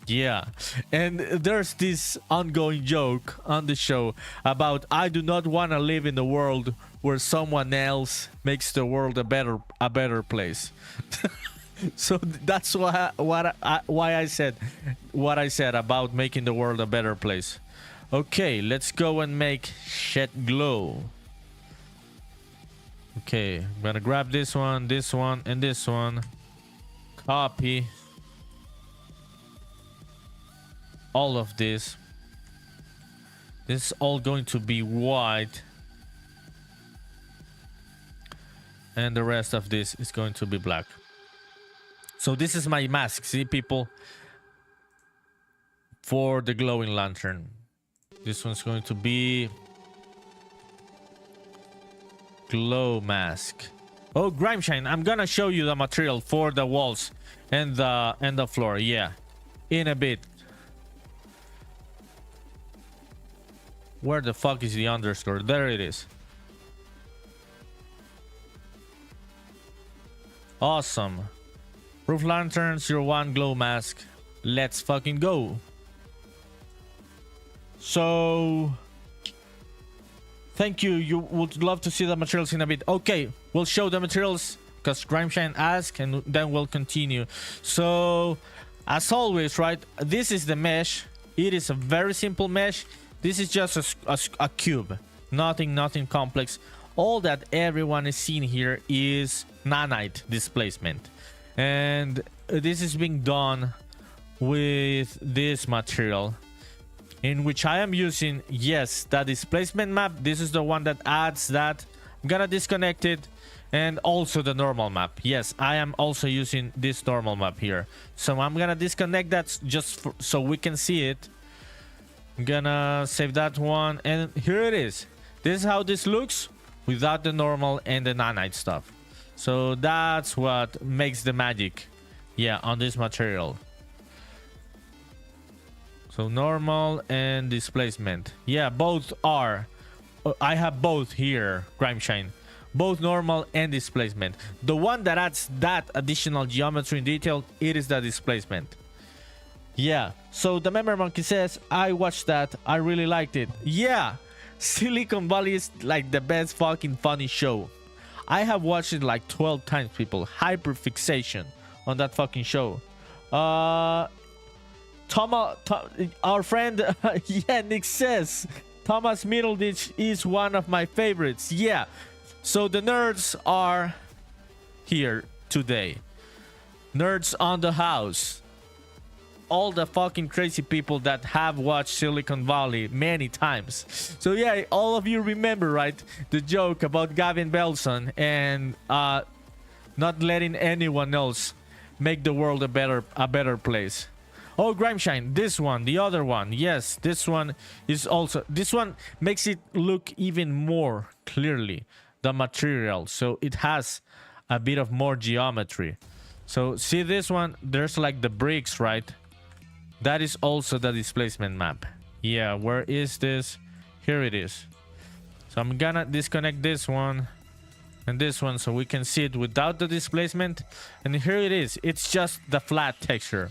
Speaker 1: Yeah. And there's this ongoing joke on the show about I do not want to live in a world where someone else makes the world a better place. So that's why I said what I said about making the world a better place. Okay, let's go and make shit glow. Okay, I'm gonna grab this one, and this one. Copy all of this. This is all going to be white. And the rest of this is going to be black. So this is my mask, see people? For the glowing lantern. This one's going to be glow mask. Oh, Grimeshine, I'm gonna show you the material for the walls and the floor. Yeah, in a bit. Where the fuck is the underscore? There it is. Awesome. Roof lanterns, your one glow mask. Let's fucking go. So, thank you. You would love to see the materials in a bit. Okay, we'll show the materials because Grimeshine asked, and then we'll continue. So, as always, right? This is the mesh. It is a very simple mesh. This is just a cube. Nothing complex. All that everyone is seeing here is nanite displacement, and this is being done with this material, in which I am using, yes, that displacement map. This is the one that adds that. I'm gonna disconnect it, and also the normal map. Yes, I am also using this normal map here. So I'm gonna disconnect that just so we can see it. I'm gonna save that one, and here it is. This is how this looks without the normal and the nanite stuff. So that's what makes the magic, yeah, on this material. So normal and displacement. Yeah, both are. I have both here, Grimeshine. Both normal and displacement. The one that adds that additional geometry and detail, it is the displacement. Yeah, so the Memory Monkey says, I watched that. I really liked it. Yeah, Silicon Valley is like the best fucking funny show. I have watched it like 12 times, people. Hyperfixation on that fucking show. Our friend yeah, Nick says Thomas Middleditch is one of my favorites. Yeah, so the nerds are here today. Nerds on the house. All the fucking crazy people that have watched Silicon Valley many times. So yeah, all of you remember, right, the joke about Gavin Belson and not letting anyone else make the world a better place. Oh, Grimeshine, this one, the other one. Yes, this one is also... This one makes it look even more clearly, the material. So it has a bit of more geometry. So see this one? There's like the bricks, right? That is also the displacement map. Yeah, where is this? Here it is. So I'm gonna disconnect this one and this one so we can see it without the displacement. And here it is. It's just the flat texture.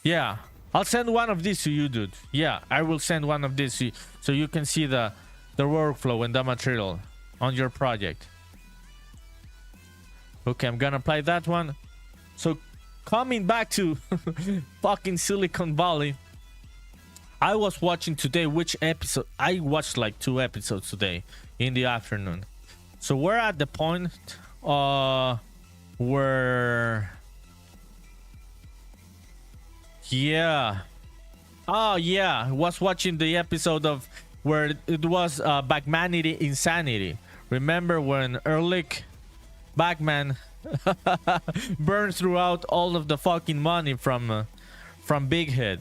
Speaker 1: Yeah, I'll send one of these to you, dude. Yeah, I will send one of these to you so you can see the workflow and the material on your project. Okay, I'm gonna apply that one. So coming back to fucking Silicon Valley, I was watching today which episode. I watched like 2 episodes today in the afternoon. So we're at the point where... Yeah. Oh, yeah. I was watching the episode of where it was Backmanity Insanity. Remember when Ehrlich Backman burned throughout all of the fucking money from Big Head?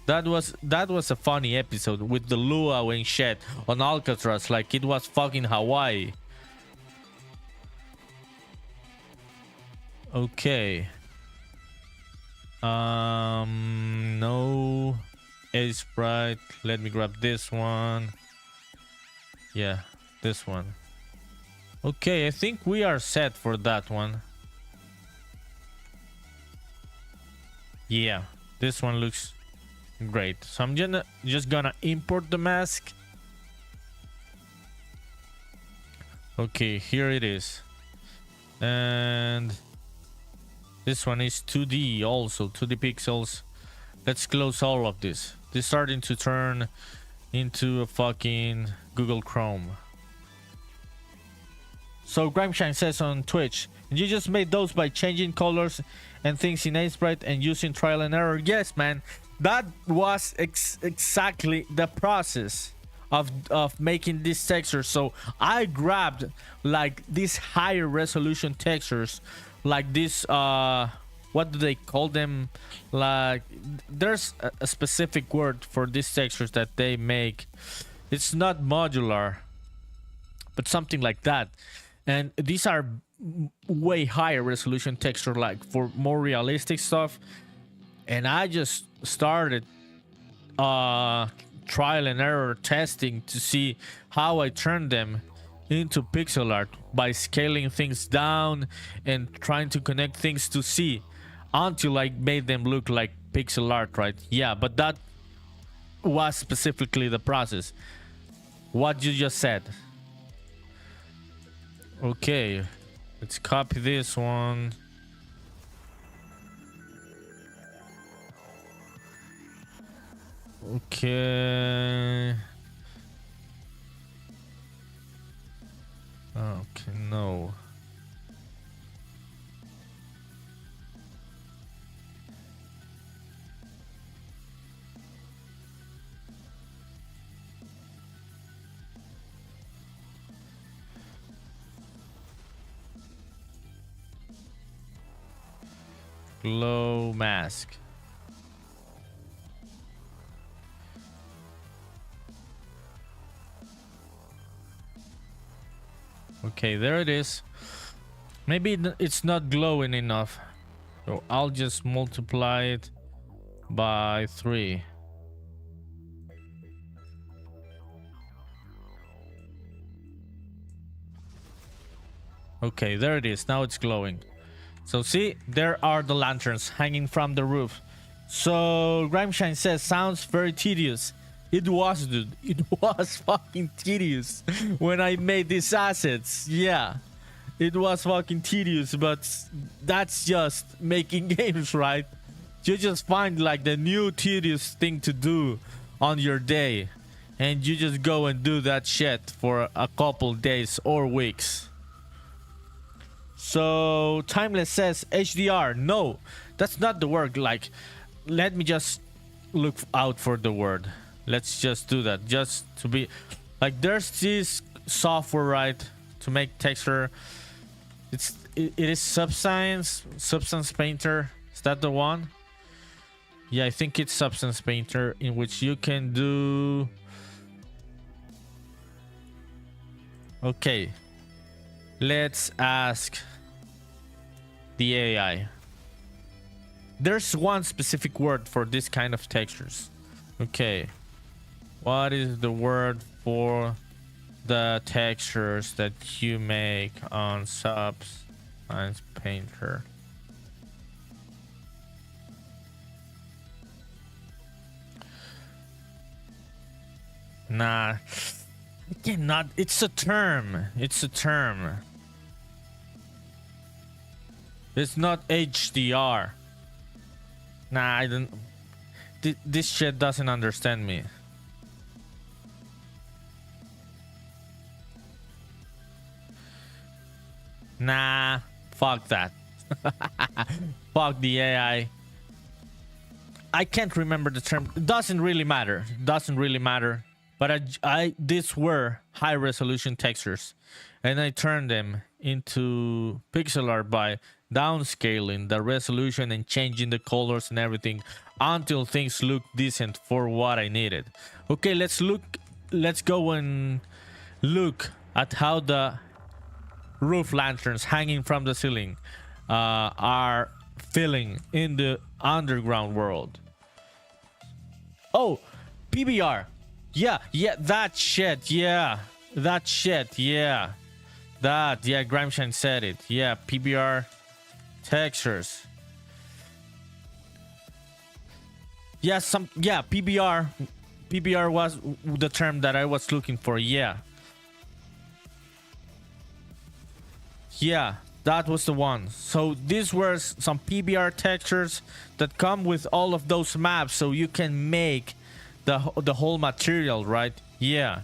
Speaker 1: That was a funny episode with the luau and shit on Alcatraz, like it was fucking Hawaii. Okay. No. Aseprite. Let me grab this one. Yeah, this one. Okay, I think we are set for that one. Yeah, this one looks great. So I'm just gonna import the mask. Okay, here it is. And this one is 2D also, 2D pixels. Let's close all of this. This is starting to turn into a fucking Google Chrome. So Grimeshine says on Twitch, you just made those by changing colors and things in Aseprite and using trial and error. Yes, man, that was exactly the process of making these textures. So I grabbed like these higher resolution textures, like this what do they call them, like there's a specific word for these textures that they make. It's not modular, but something like that. And these are way higher resolution texture, like for more realistic stuff. And I just started trial and error testing to see how I turn them into pixel art by scaling things down and trying to connect things to see until I made them look like pixel art, right? Yeah, but that was specifically the process. What you just said. Okay, let's copy this one. Okay. Okay, no. Glow mask. Okay, there it is. Maybe it's not glowing enough, so I'll just multiply it by 3. Okay, there it is. Now it's glowing. So see, there are the lanterns hanging from the roof. So Grimeshine says, sounds very tedious. It was, dude. It was fucking tedious when I made these assets. Yeah, it was fucking tedious, but that's just making games, right? You just find like the new tedious thing to do on your day, and you just go and do that shit for a couple days or weeks. So Timeless says HDR. No, that's not the word. Like, let me just look out for the word. Let's just do that, just to be like, there's this software, right, to make texture. It is Substance Painter. Is that the one? Yeah, I think it's Substance Painter, in which you can do. Okay, let's ask the AI. There's one specific word for this kind of textures. Okay, what is the word for the textures that you make on Substance Painter? Nah, I cannot. It's a term. It's a term. It's not HDR. Nah, I don't. This shit doesn't understand me. Nah, fuck that. Fuck the AI. I can't remember the term. It doesn't really matter. Doesn't really matter. But these were high resolution textures, and I turned them into pixel art by downscaling the resolution and changing the colors and everything until things look decent for what I needed. Okay, let's go and look at how the roof lanterns hanging from the ceiling are feeling in the underground world. Oh, PBR. Yeah, that shit. Yeah, that shit. Yeah, Grimeshine said it. Yeah, PBR textures. Yeah, PBR. PBR was the term that I was looking for. Yeah, that was the one. So these were some PBR textures that come with all of those maps, so you can make the whole material, right? Yeah,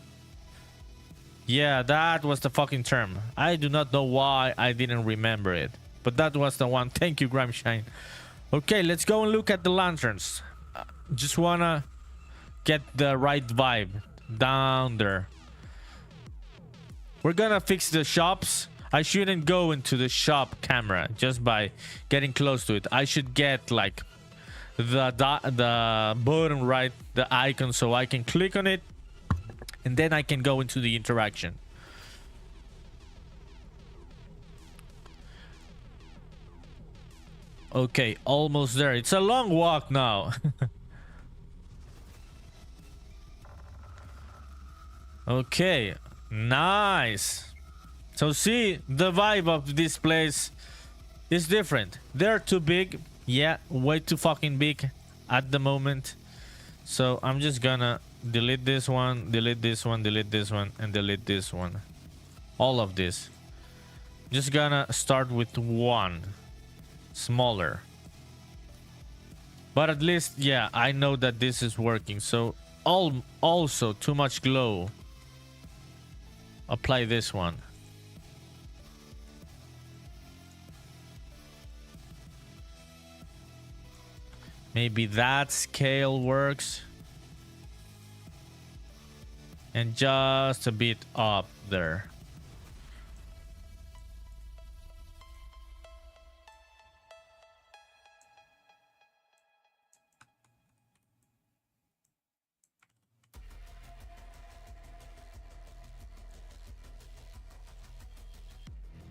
Speaker 1: that was the fucking term. I do not know why I didn't remember it, but that was the one. Thank you, Grimeshine. Okay, let's go and look at the lanterns. Just wanna get the right vibe down there. We're gonna fix the shops. I shouldn't go into the shop camera just by getting close to it. I should get like the button, right, the icon, so I can click on it and then I can go into the interaction. Okay, almost there. It's a long walk now. Okay, nice. So see, the vibe of this place is different. They're too big. Yeah, way too fucking big at the moment. So I'm just gonna delete this one, delete this one, delete this one, and delete this one. All of this. Just gonna start with one smaller. But at least, yeah, I know that this is working. So also too much glow. Apply this one. Maybe that scale works. And just a bit up there.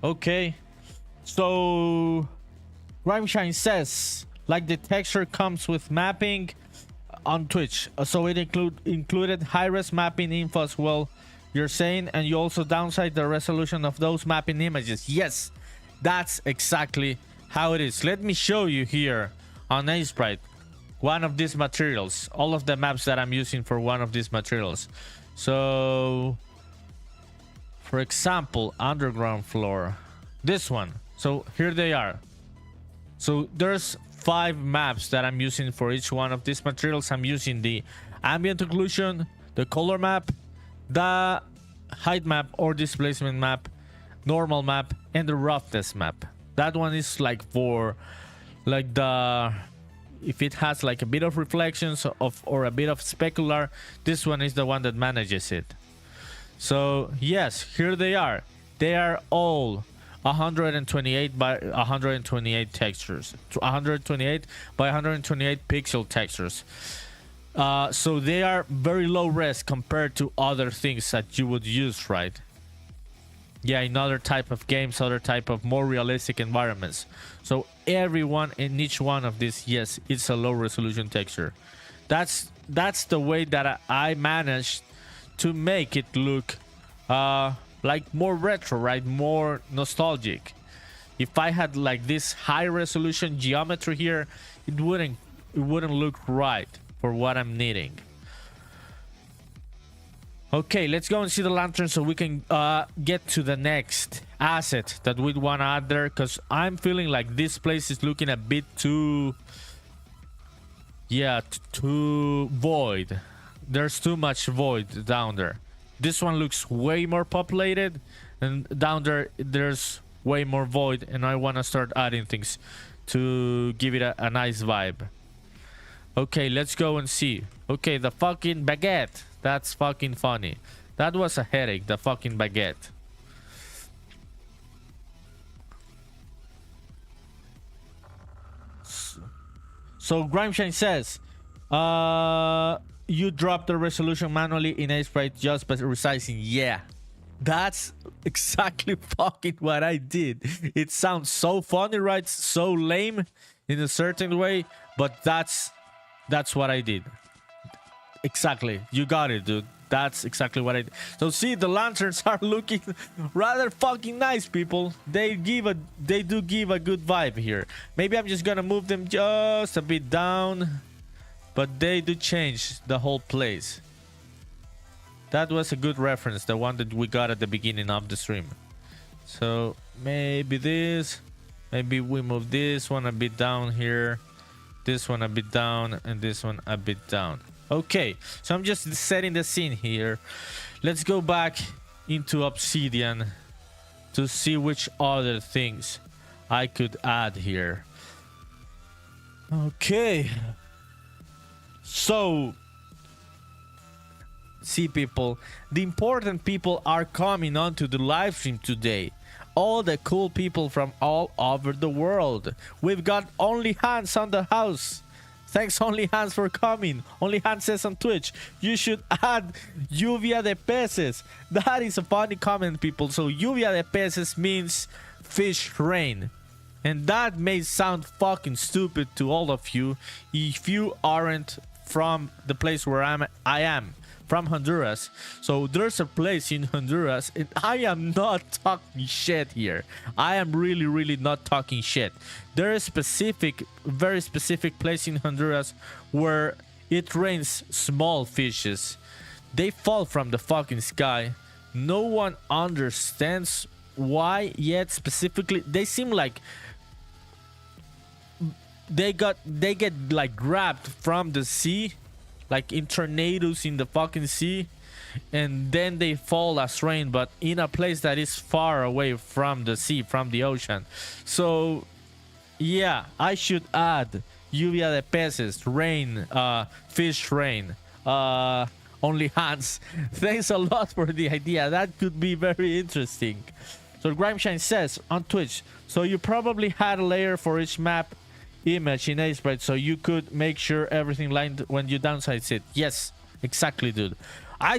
Speaker 1: Okay, so Grimeshine says, like the texture comes with mapping on Twitch, so it included high-res mapping info as well, you're saying, and you also downside the resolution of those mapping images. Yes, that's exactly how it is. Let me show you here on Aseprite one of these materials, all of the maps that I'm using for one of these materials. So for example, underground floor, this one. So here they are. So there's 5 maps that I'm using for each one of these materials. I'm using the ambient occlusion, the color map, the height map or displacement map, normal map, and the roughness map. That one is like for like the, if it has like a bit of reflections of or a bit of specular, this one is the one that manages it. So yes, here they are. They are all 128 by 128 textures, 128 by 128 pixel textures. So they are very low res compared to other things that you would use, right? Yeah, in other type of games, other type of more realistic environments. So everyone in each one of these, yes, it's a low resolution texture. That's the way that I managed to make it look like more retro, right? More nostalgic. If I had like this high resolution geometry here, it wouldn't look right for what I'm needing. Okay, let's go and see the lantern so we can get to the next asset that we'd want to add there, because I'm feeling like this place is looking a bit too, yeah, too void. There's too much void down there. This one looks way more populated, and down there there's way more void, and I want to start adding things to give it a nice vibe. Okay, let's go and see. Okay, the fucking baguette. That's fucking funny. That was a headache, the fucking baguette. So Grimeshine says, you dropped the resolution manually in Aseprite just by resizing. Yeah, That's exactly fucking what I did. It sounds so funny, right? So lame in a certain way, but that's what I did. Exactly. You got it, dude. That's exactly what I did. So see, the lanterns are looking rather fucking nice, people. They do give a good vibe here. Maybe I'm just gonna move them just a bit down, but they do change the whole place. That was a good reference, the one that we got at the beginning of the stream. So maybe this, maybe we move this one a bit down here, this one a bit down, and this one a bit down. Okay, so I'm just setting the scene here. Let's go back into Obsidian to see which other things I could add here. Okay, so see, people, the important people are coming onto the live stream today. All the cool people from all over the world. We've got Only Hands on the house. Thanks, Only Hands, for coming. Only Hands says on Twitch, you should add lluvia de peces. That is a funny comment, people. So lluvia de peces means fish rain. And that may sound fucking stupid to all of you if you aren't from the place where I am. From Honduras. So there's a place in Honduras, and I am not talking shit here. I am really not talking shit. There is very specific place in Honduras where it rains small fishes. They fall from the fucking sky. No one understands why yet. Specifically, they seem like they get like grabbed from the sea, like in tornadoes in the fucking sea, and then they fall as rain, but in a place that is far away from the sea, from the ocean. So yeah, I should add lluvia de peces, rain, fish rain. Only Hands, thanks a lot for the idea. That could be very interesting. So Grimeshine says on Twitch, so you probably had a layer for each map image in Aseprite, so you could make sure everything lined when you downsize it. Yes, exactly, dude. I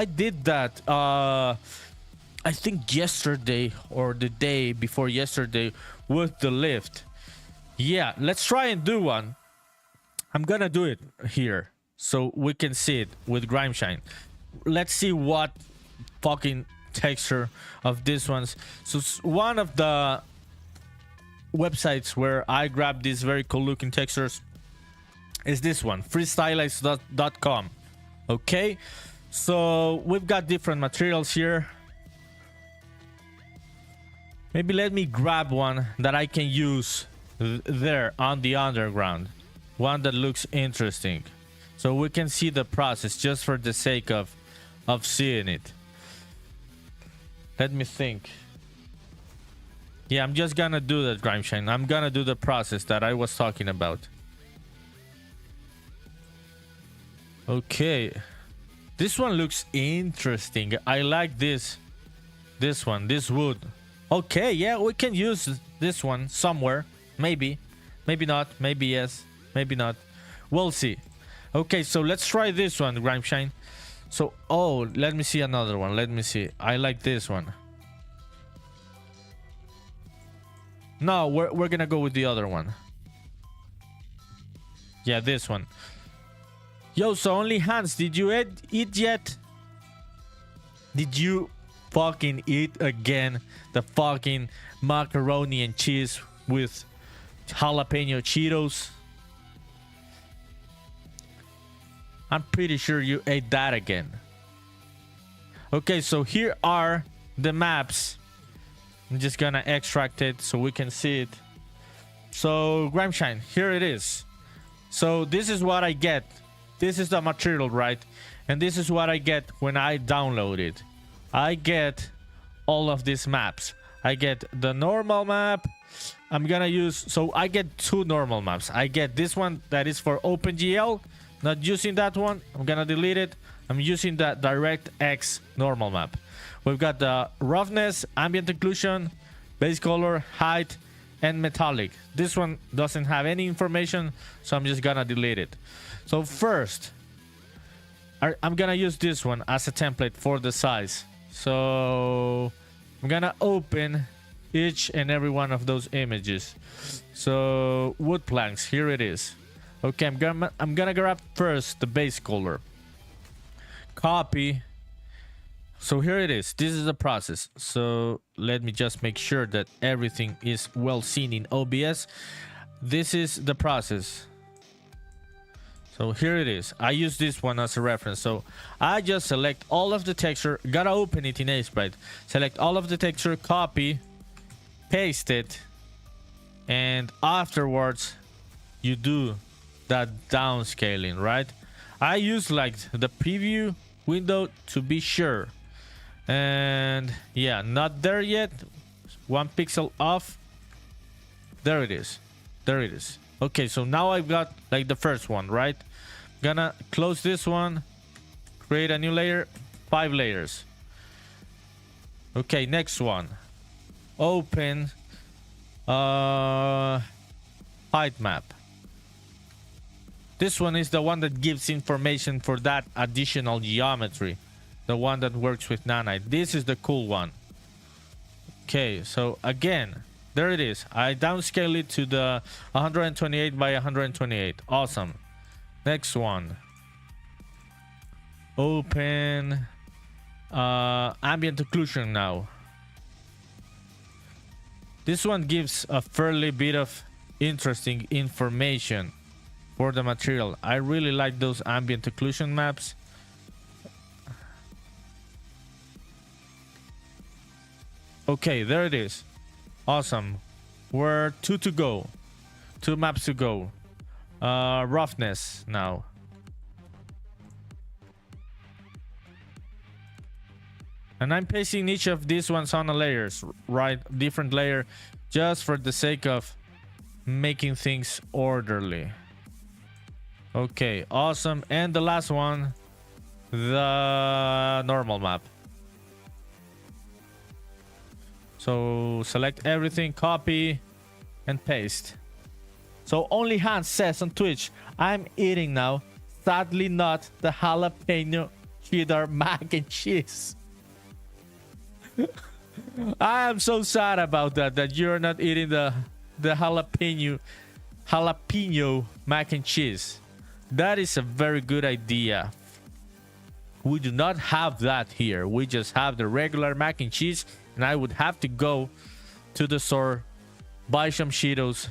Speaker 1: did that I think yesterday or the day before yesterday with the lift. Yeah, let's try and do one. I'm gonna do it here so we can see it with Grimeshine. Let's see what fucking texture of this one's. So one of the websites where I grabbed these very cool looking textures is this one, freestylize.com. Okay, so we've got different materials here. Maybe let me grab one that I can use there on the underground, one that looks interesting, so we can see the process just for the sake of seeing it. Let me think. Yeah, I'm just gonna do that, Grimeshine. I'm gonna do the process that I was talking about. Okay. This one looks interesting. I like this. This one, this wood. Okay, yeah, we can use this one somewhere. Maybe. Maybe not. Maybe yes. Maybe not. We'll see. Okay, so let's try this one, Grimeshine. So, oh, let me see another one. Let me see. I like this one. No, we're gonna go with the other one. Yeah, this one. Yo, so Only Hands, did you eat yet? Did you fucking eat again the fucking macaroni and cheese with jalapeno Cheetos? I'm pretty sure you ate that again. Okay, so here are the maps. I'm just gonna extract it so we can see it. So Grimeshine, here it is. So this is what I get. This is the material, right? And this is what I get when I download it. I get all of these maps. I get the normal map. I'm gonna use, so I get two normal maps. I get this one that is for OpenGL. Not using that one. I'm gonna delete it. I'm using the DirectX normal map. We've got the roughness, ambient occlusion, base color, height, and metallic. This one doesn't have any information, so I'm just gonna delete it. So first, I'm gonna use this one as a template for the size. So I'm gonna open each and every one of those images. So wood planks, here it is. Okay, I'm gonna grab first the base color. Copy. So here it is. This is the process. So let me just make sure that everything is well seen in OBS. This is the process. So here it is. I use this one as a reference. So I just select all of the texture. Gotta open it in Aseprite. Select all of the texture, copy, paste it, and afterwards you do that downscaling, right? I use like the preview window to be sure. And yeah, not there yet. 1 pixel off. There it is. There it is. Okay, so now I've got like the first one, right? Gonna close this one, create a new layer, 5 layers. Okay, next one. Open height map. This one is the one that gives information for that additional geometry. The one that works with nanite. This is the cool one. Okay, so again, there it is. I downscale it to the 128 by 128. Awesome. Next one. Open ambient occlusion now. This one gives a fairly bit of interesting information for the material. I really like those ambient occlusion maps. Okay, there it is. Awesome. We're 2 to go. 2 maps to go. Roughness now. And I'm pasting each of these ones on the layers, right? Different layer, just for the sake of making things orderly. Okay, awesome. And the last one, the normal map. So select everything, copy, and paste. So only Hans says on Twitch, I'm eating now. Sadly not the jalapeno cheddar mac and cheese. I am so sad about that you're not eating the jalapeno mac and cheese. That is a very good idea. We do not have that here. We just have the regular mac and cheese. And I would have to go to the store, buy some Cheetos,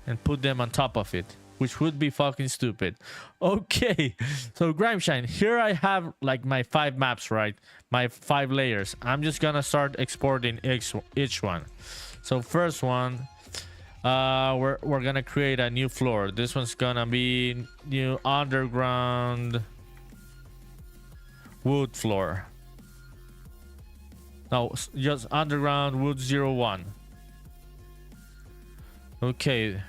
Speaker 1: and put them on top of it, which would be fucking stupid. Okay, so Grimeshine, here I have like my 5 maps, right? My 5 layers. I'm just gonna start exporting each one. So first one, we're gonna create a new floor. This one's gonna be new underground wood floor. No, just underground wood 01. Okay.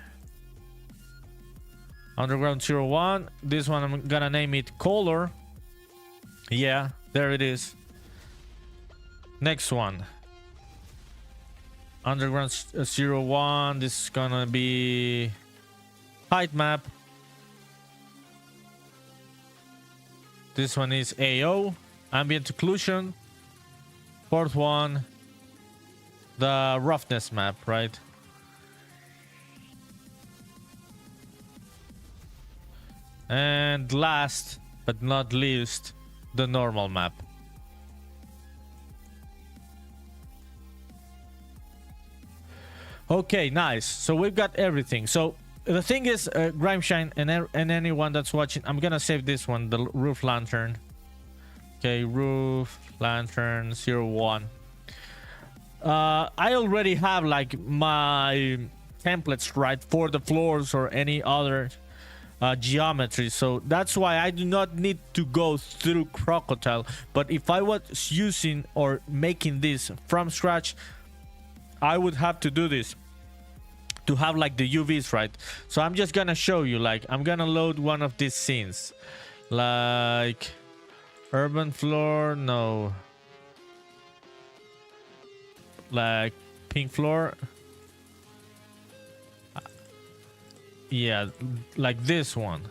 Speaker 1: Underground 01. This one I'm gonna name it color. Yeah, there it is. Next one. Underground 01. This is gonna be height map. This one is AO. Ambient occlusion. Fourth one, the roughness map, right? And last but not least, the normal map. Okay, nice. So we've got everything. So the thing is, Grimeshine and anyone that's watching, I'm gonna save this one, the roof lantern. Okay, roof lantern 01. I already have like my templates, right, for the floors or any other geometry, so that's why I do not need to go through Crocotile. But if I was using or making this from scratch, I would have to do this to have like the UVs, right? So I'm just gonna show you, like I'm gonna load one of these scenes, like urban floor, no, like pink floor, yeah, like this one.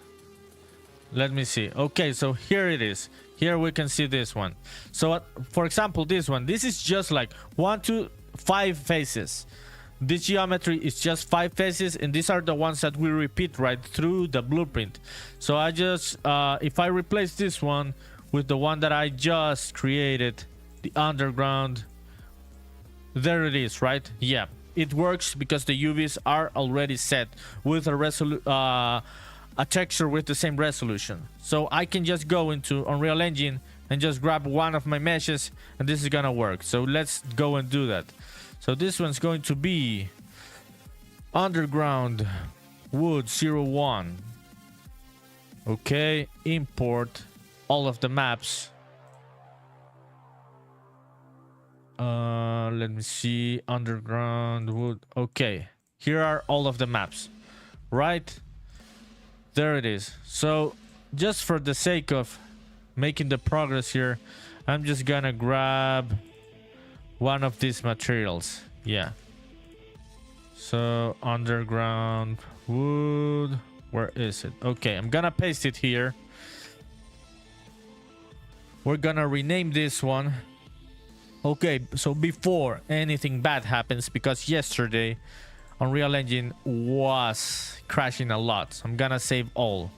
Speaker 1: Let me see. Okay, so here it is. Here we can see this one. So for example, this one, this is just like 1 2 5 faces. This geometry is just 5 faces, and these are the ones that we repeat right through the blueprint. So I just if I replace this one with the one that I just created, the underground, there it is, right? Yeah, it works because the UVs are already set with a texture with the same resolution. So I can just go into Unreal Engine and just grab one of my meshes, and this is gonna work. So let's go and do that. So this one's going to be underground wood 01. Okay, import all of the maps. Let me see, underground wood. Okay, here are all of the maps, right? There it is. So just for the sake of making the progress here, I'm just gonna grab one of these materials. Yeah, so underground wood, where is it? Okay, I'm gonna paste it here. We're gonna rename this one. Okay, so before anything bad happens, because yesterday Unreal Engine was crashing a lot, so I'm gonna save all.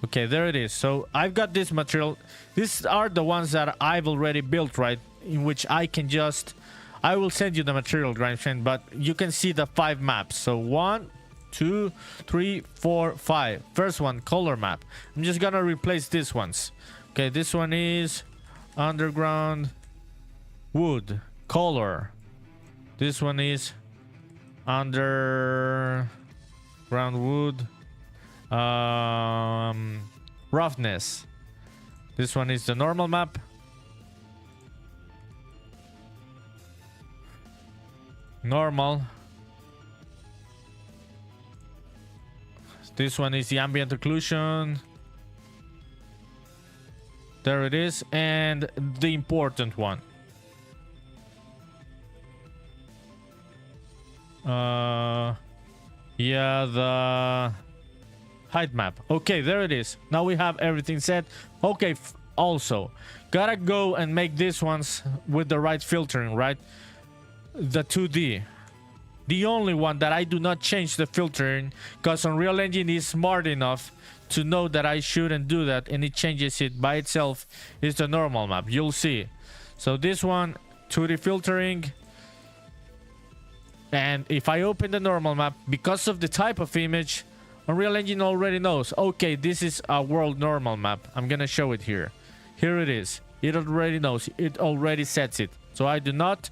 Speaker 1: Okay, there it is. So I've got this material. These are the ones that I've already built, right? In which I can just, I will send you the material, Grindfriend, but you can see the 5 maps. So 1 2 3 4 5. First one, color map. I'm just gonna replace these ones. Okay, this one is underground wood color. This one is underground wood roughness. This one is the normal map. Normal. This one is the ambient occlusion. There it is. And the important one. Yeah, the height map. Okay, there it is. Now we have everything set. Okay, also gotta go and make these ones with the right filtering, right? The 2D, the only one that I do not change the filtering, because Unreal Engine is smart enough to know that I shouldn't do that, and it changes it by itself, is the normal map. You'll see. So this one, 2D filtering. And if I open the normal map, because of the type of image, Unreal Engine already knows, okay, this is a world normal map. I'm gonna show it here. Here it is. It already knows. It already sets it. So I do not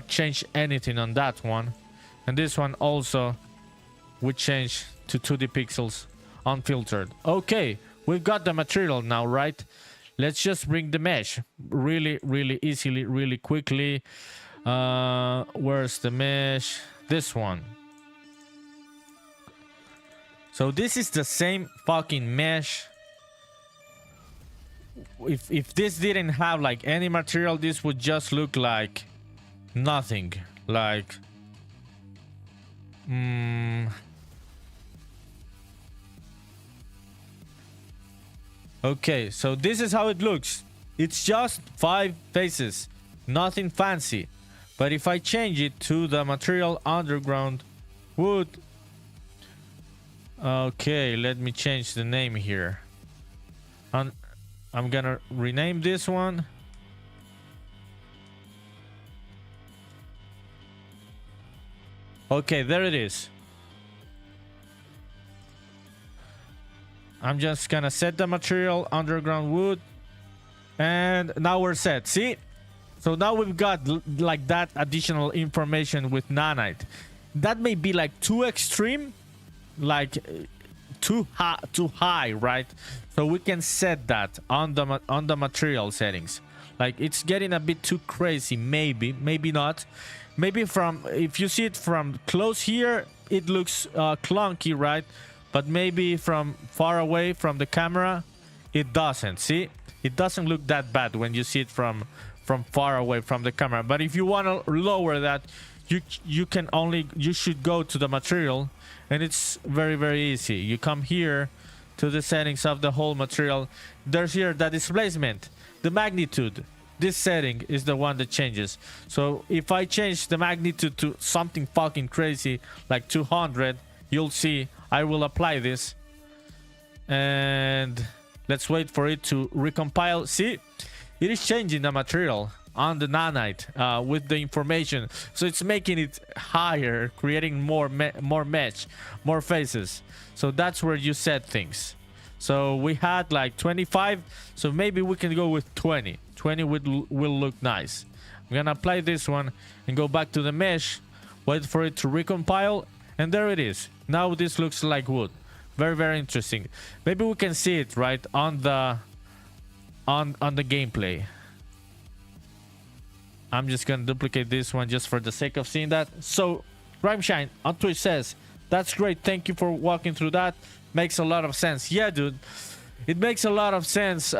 Speaker 1: change anything on that one. And this one also would change to 2D pixels unfiltered. Okay, we've got the material now, right? Let's just bring the mesh really easily, really quickly. Where's the mesh? This one. So this is the same fucking mesh. If this didn't have like any material, this would just look like nothing. Like okay, so this is how it looks. It's just 5 faces, nothing fancy. But if I change it to the material underground wood, okay, let me change the name here. I'm gonna rename this one. Okay, there it is. I'm just gonna set the material underground wood, and now we're set. See? So now we've got like that additional information with nanite. That may be like too extreme, like too high, right? So we can set that on the material settings. Like it's getting a bit too crazy, maybe not. Maybe from, if you see it from close here, it looks clunky, right? But maybe from far away from the camera, it doesn't. See, it doesn't look that bad when you see it from far away from the camera. But if you want to lower that, you should go to the material, and it's very easy. You come here to the settings of the whole material, there's here the displacement, the magnitude. This setting is the one that changes. So if I change the magnitude to something fucking crazy like 200, you'll see I will apply this. And let's wait for it to recompile. See, it is changing the material on the nanite with the information. So it's making it higher, creating more mesh, more faces. So that's where you set things. So we had like 25. So maybe we can go with 20. 20 will look nice. I'm gonna apply this one and go back to the mesh, wait for it to recompile, and there it is. Now this looks like wood. Very, very interesting. Maybe we can see it right on the gameplay. I'm just gonna duplicate this one just for the sake of seeing that. So Grimeshine on Twitch says, that's great, thank you for walking through that. Makes a lot of sense. Yeah, dude, it makes a lot of sense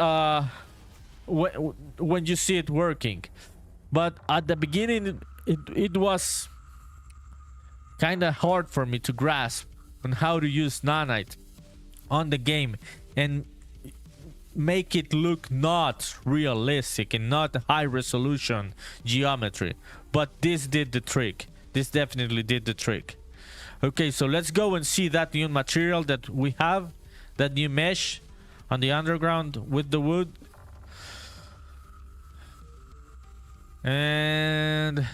Speaker 1: when you see it working. But at the beginning it was kind of hard for me to grasp on how to use nanite on the game and make it look not realistic and not high resolution geometry. But this did the trick. This definitely did the trick. Okay, so let's go and see that new material that we have, that new mesh on the underground with the wood. And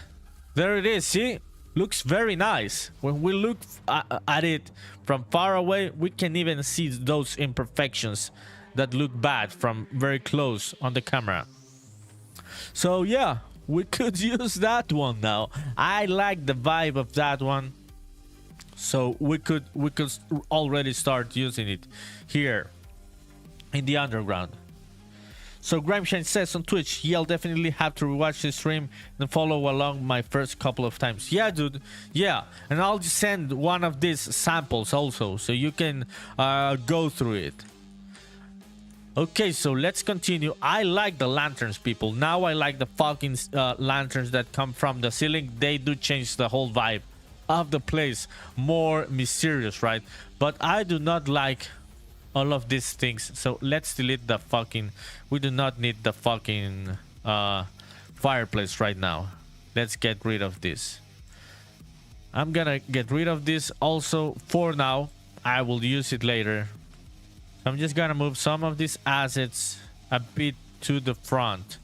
Speaker 1: there it is. See, looks very nice. When we look at it from far away, we can even see those imperfections that look bad from very close on the camera. So yeah, we could use that one now. I like the vibe of that one. So we could already start using it here in the underground. So Grimeshine says on Twitch, yeah, I'll definitely have to rewatch the stream and follow along my first couple of times. Yeah, dude. Yeah. And I'll just send one of these samples also, so you can go through it. Okay, so let's continue. I like the lanterns, people. Now I like the fucking lanterns that come from the ceiling. They do change the whole vibe of the place. More mysterious, right? But I do not like all of these things. So let's delete the fucking... We do not need the fucking fireplace right now. Let's get rid of this. I'm gonna get rid of this also for now. I will use it later. I'm just gonna move some of these assets a bit to the front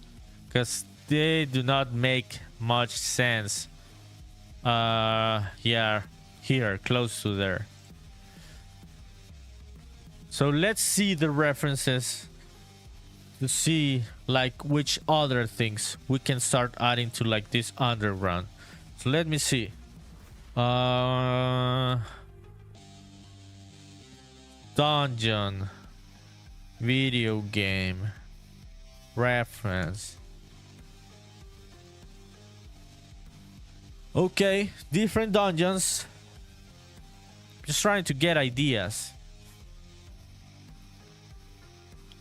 Speaker 1: because they do not make much sense. Yeah, here, close to there. So let's see the references to see like which other things we can start adding to like this underground. So let me see. Dungeon, video game, reference. Okay, different dungeons. Just trying to get ideas.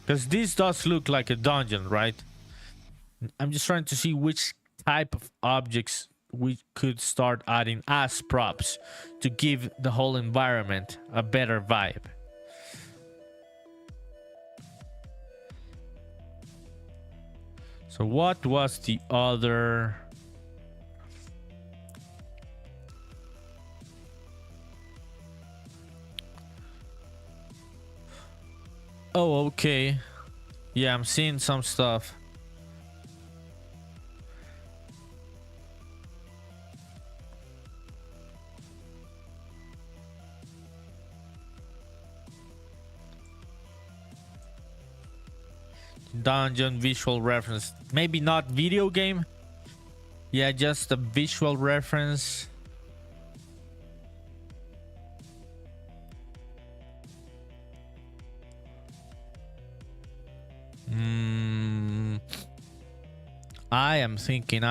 Speaker 1: Because this does look like a dungeon, right? I'm just trying to see which type of objects we could start adding as props to give the whole environment a better vibe. So what was the other... Oh, okay. Yeah, I'm seeing some stuff. Dungeon visual reference. Maybe not video game. Yeah, just a visual reference. I am thinking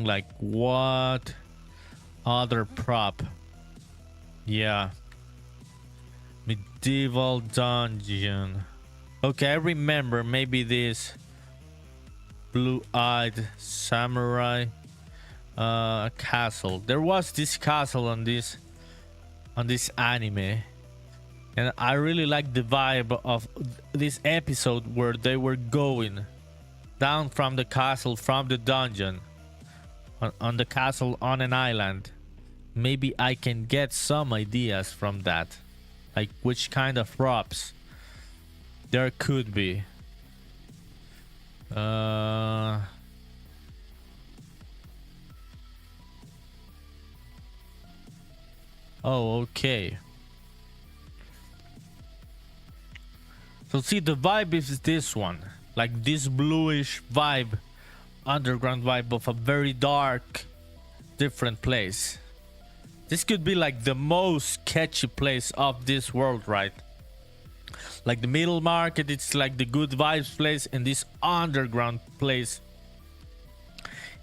Speaker 1: like what other prop? Yeah. Medieval dungeon. Okay, I remember maybe this blue-eyed samurai castle. There was this castle on this anime. And I really like the vibe of this episode where they were going down from the castle, from the dungeon, on the castle on an island. Maybe I can get some ideas from that, like which kind of props there could be. Oh, okay. So see, the vibe is this one, like this bluish vibe, underground vibe of a very dark, different place. This could be like the most sketchy place of this world, right? Like the middle market, it's like the good vibes place, and this underground place,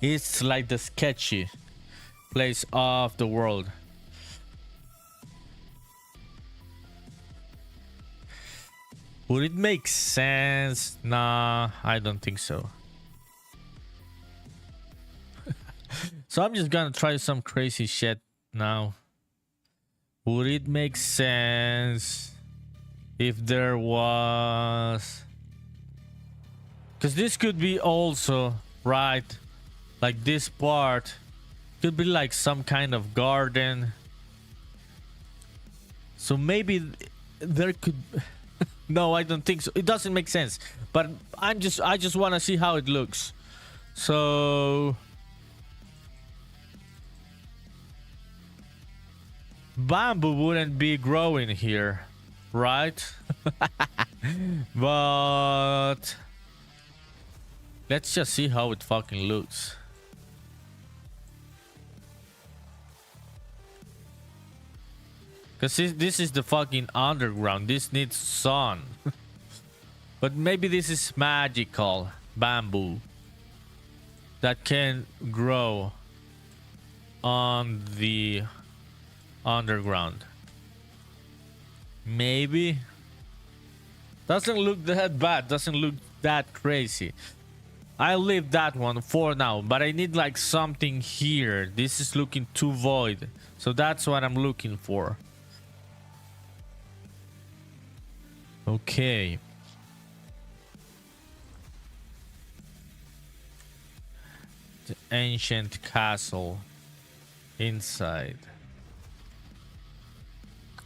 Speaker 1: it's like the sketchy place of the world. Would it make sense? Nah, I don't think so. So I'm just gonna try some crazy shit now. Would it make sense if there was... Because this could be also, right? Like this part could be like some kind of garden. So maybe there could... No, I don't think so. It doesn't make sense. But I just want to see how it looks. So... Bamboo wouldn't be growing here, right? But let's just see how it fucking looks. Because this is the fucking underground. This needs sun. But maybe this is magical bamboo that can grow on the underground. Maybe. Doesn't look that bad. Doesn't look that crazy. I'll leave that one for now. But I need like something here. This is looking too void. So that's what I'm looking for. Okay. The ancient castle inside.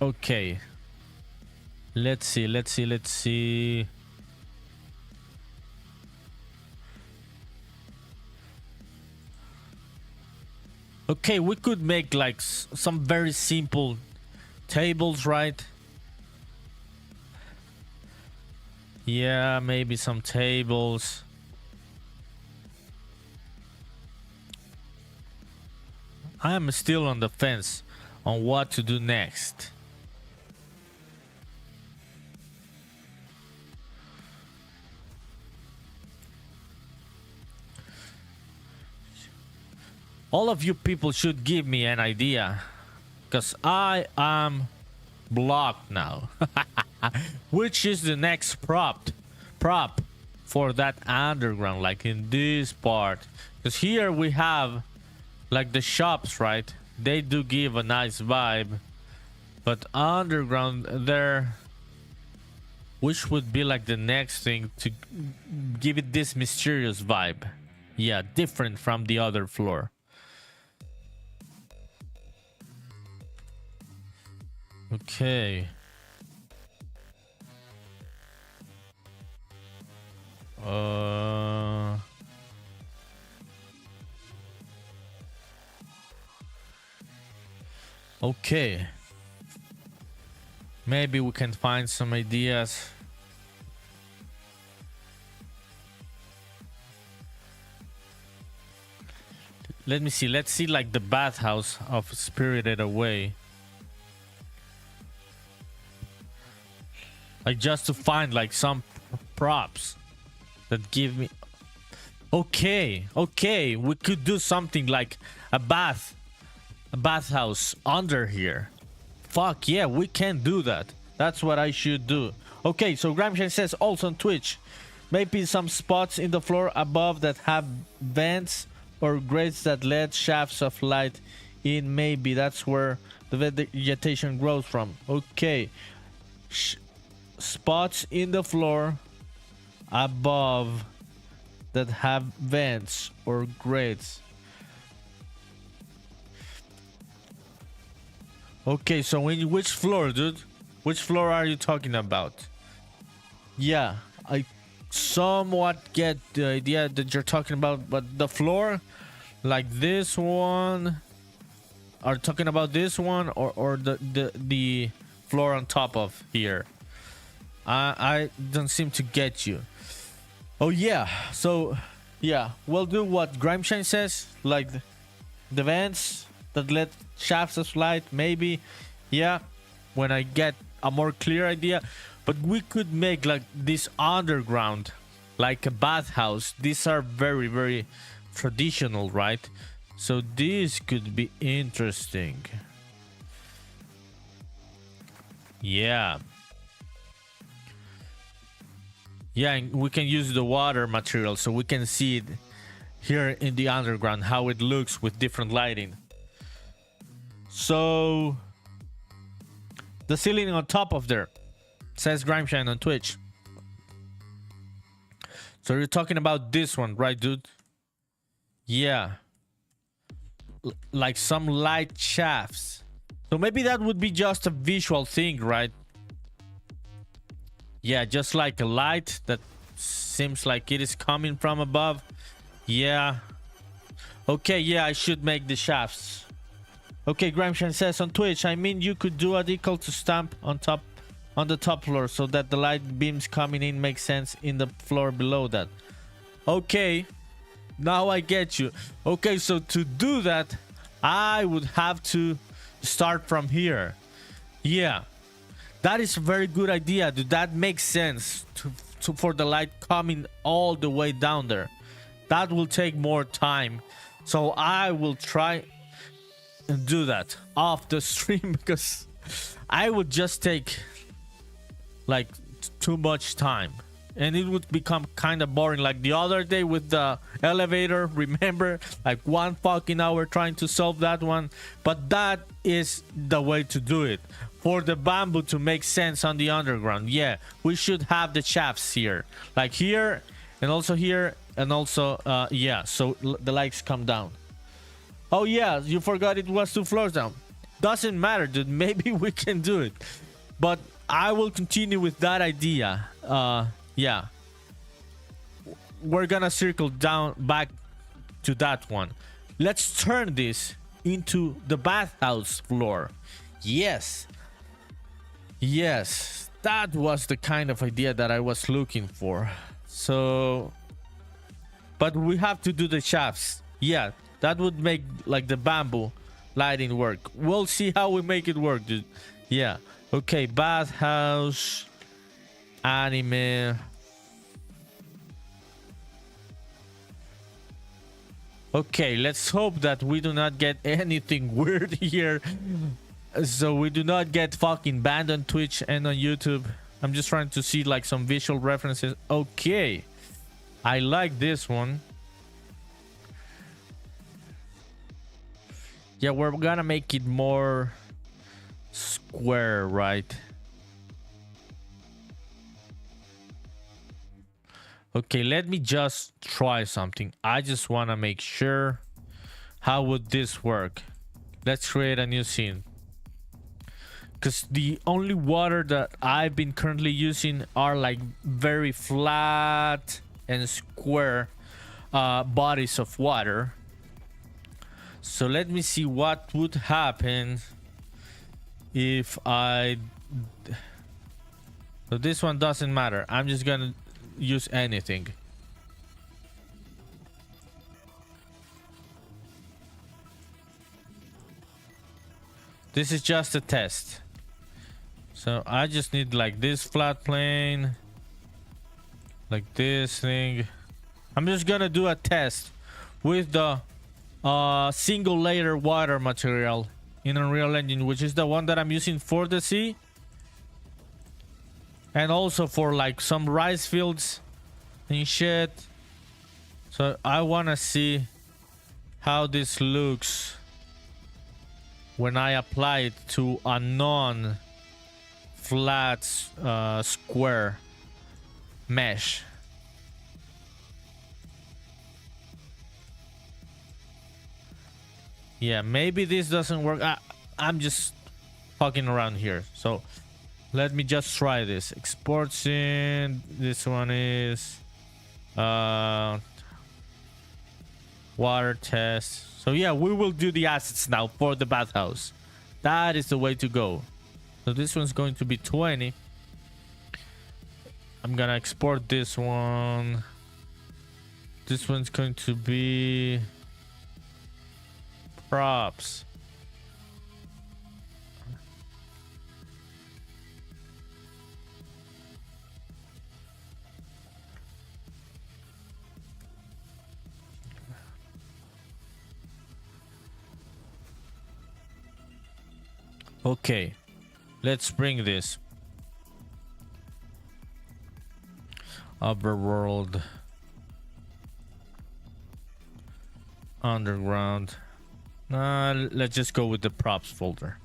Speaker 1: Okay. Let's see. Okay, we could make like some very simple tables, right? Yeah, maybe some tables. I am still on the fence on what to do next. All of you people should give me an idea, because I am blocked now. Which is the next prop for that underground, like in this part? Because here we have like the shops, right? They do give a nice vibe, but underground there, which would be like the next thing to give it this mysterious vibe? Yeah, different from the other floor. Okay. Okay. Maybe we can find some ideas. Let me see. Let's see like the bathhouse of Spirited Away. Like just to find like some props that give me... Okay, we could do something like a bathhouse under here. Fuck yeah, we can do that. That's what I should do. Okay, so Gramshan says also on Twitch, maybe some spots in the floor above that have vents or grates that let shafts of light in. Maybe that's where the vegetation grows from. Okay. spots in the floor above that have vents or grates. Okay, so which floor, dude? Which floor are you talking about? Yeah, I somewhat get the idea that you're talking about, but the floor, like this one, are talking about this one or the floor on top of here? I don't seem to get you. Oh yeah, so yeah, we'll do what Grimeshine says, like the vents that let shafts of light, maybe. Yeah, when I get a more clear idea. But we could make like this underground, like a bathhouse. These are very, very traditional, right? So this could be interesting. Yeah. Yeah, and we can use the water material so we can see it here in the underground, how it looks with different lighting. So the ceiling on top of there, says Grimeshine on Twitch. So you're talking about this one, right, dude? Yeah. Like some light shafts. So maybe that would be just a visual thing, right? Yeah, just like a light that seems like it is coming from above. Yeah. Okay, yeah, I should make the shafts. Okay, Grimeshine says on Twitch, I mean, you could do a decal to stamp on the top floor so that the light beams coming in make sense in the floor below that. Okay, now I get you. Okay, so to do that, I would have to start from here. Yeah, that is a very good idea, dude. That makes sense for the light coming all the way down there. That will take more time, so I will try and do that off the stream because I would just take like too much time and it would become kind of boring, like the other day with the elevator. Remember, like 1 fucking hour trying to solve that one. But that is the way to do it for the bamboo to make sense on the underground. Yeah, we should have the shafts here, like here and also here, and also yeah, so the lights come down. Oh yeah, you forgot it was 2 floors down. Doesn't matter, dude. Maybe we can do it, but I will continue with that idea. Yeah, we're gonna circle down back to that one. Let's turn this into the bathhouse floor. Yes, that was the kind of idea that I was looking for. So, but we have to do the shafts. Yeah, that would make like the bamboo lighting work. We'll see how we make it work, dude. Yeah. Okay, bathhouse, anime. Okay, let's hope that we do not get anything weird here. So we do not get fucking banned on Twitch and on YouTube. I'm just trying to see like some visual references. Okay, I like this one. Yeah, we're gonna make it more square, right? Okay, let me just try something. I just want to make sure. How would this work? Let's create a new scene. Because the only water that I've been currently using are like very flat and square bodies of water. So let me see what would happen if I... So this one doesn't matter. I'm just gonna use anything. This is just a test. So I just need like this flat plane, like this thing. I'm just gonna do a test with the single layer water material in Unreal Engine, which is the one that I'm using for the sea and also for like some rice fields and shit. So I want to see how this looks when I apply it to a non-flat flat square mesh. Yeah, maybe this doesn't work. I'm just fucking around here. So let me just try this. Exports in. This one is water test. So yeah, we will do the assets now for the bathhouse. That is the way to go. So this one's going to be 20. I'm gonna export this one. This one's going to be props. Okay, let's bring this overworld, underground. Let's just go with the props folder.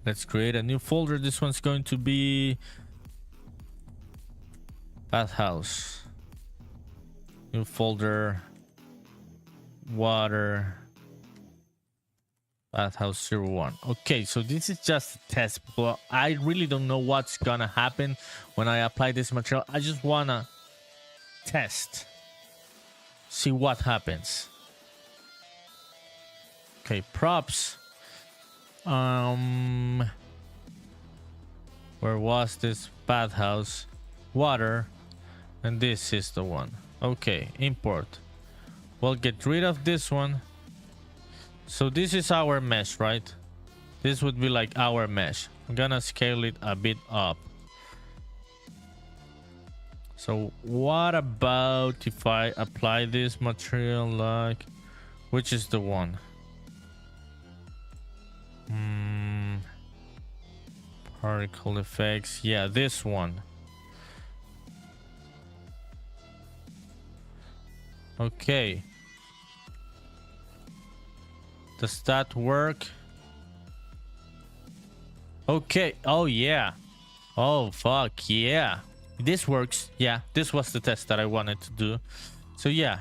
Speaker 1: Let's create a new folder. This one's going to be bathhouse. New folder, water, bathhouse 01. Okay, so this is just a test, but I really don't know what's gonna happen when I apply this material. I just wanna test, see what happens. Okay, props. Where was this? Bathhouse, water, and this is the one. Okay, import. We'll get rid of this one. So this is our mesh, right? This would be like our mesh. I'm gonna scale it a bit up. So what about if I apply this material, like, which is the one? Particle effects. Yeah, this one. Okay. Does that work? Okay. Oh, yeah. Oh, fuck. Yeah. This works. Yeah. This was the test that I wanted to do. So, yeah.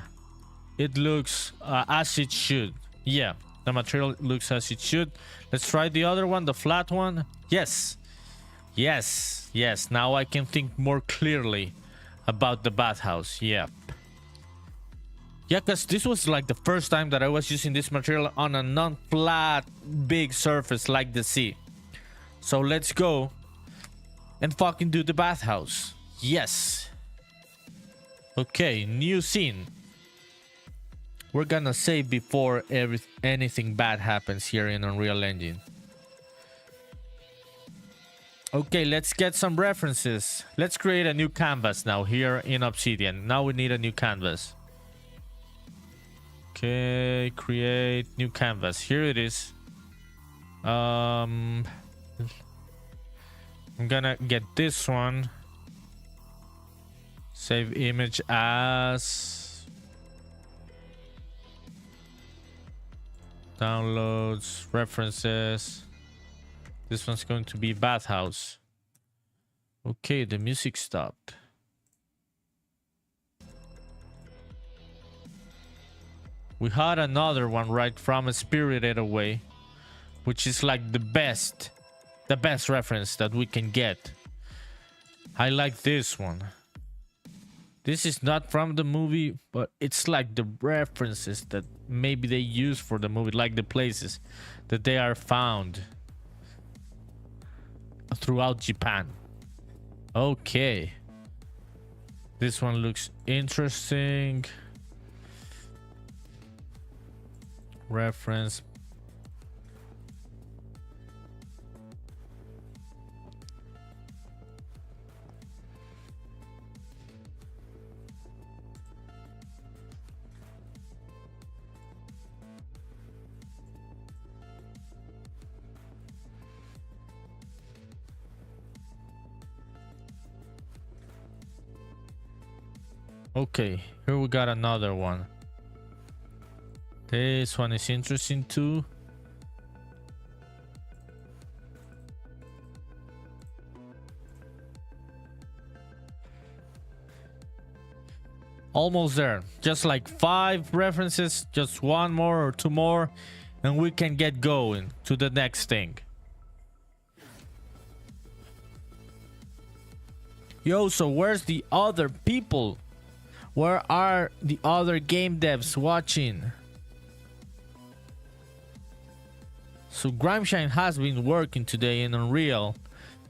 Speaker 1: It looks as it should. Yeah. The material looks as it should. Let's try the other one. The flat one. Yes. Yes. Yes. Now I can think more clearly about the bathhouse. Yeah. Yeah, because this was like the first time that I was using this material on a non-flat big surface like the sea. So let's go and fucking do the bathhouse. Yes. Okay, new scene. We're gonna save before anything bad happens here in Unreal Engine. Okay, let's get some references. Let's create a new canvas now here in Obsidian. Now we need a new canvas. Okay, create new canvas. Here it is. I'm gonna get this one. Save image as downloads, references. This one's going to be bathhouse. Okay, the music stopped. We had another one right from Spirited Away, which is like the best reference that we can get. I like this one. This is not from the movie, but it's like the references that maybe they use for the movie, like the places that they are found throughout Japan. Okay. This one looks interesting. Reference. Okay, here we got another one. This one is interesting too. Almost there. Just like 5 references, just 1 more or 2 more, and we can get going to the next thing. Yo, so where's the other people? Where are the other game devs watching? So Grimeshine has been working today in Unreal.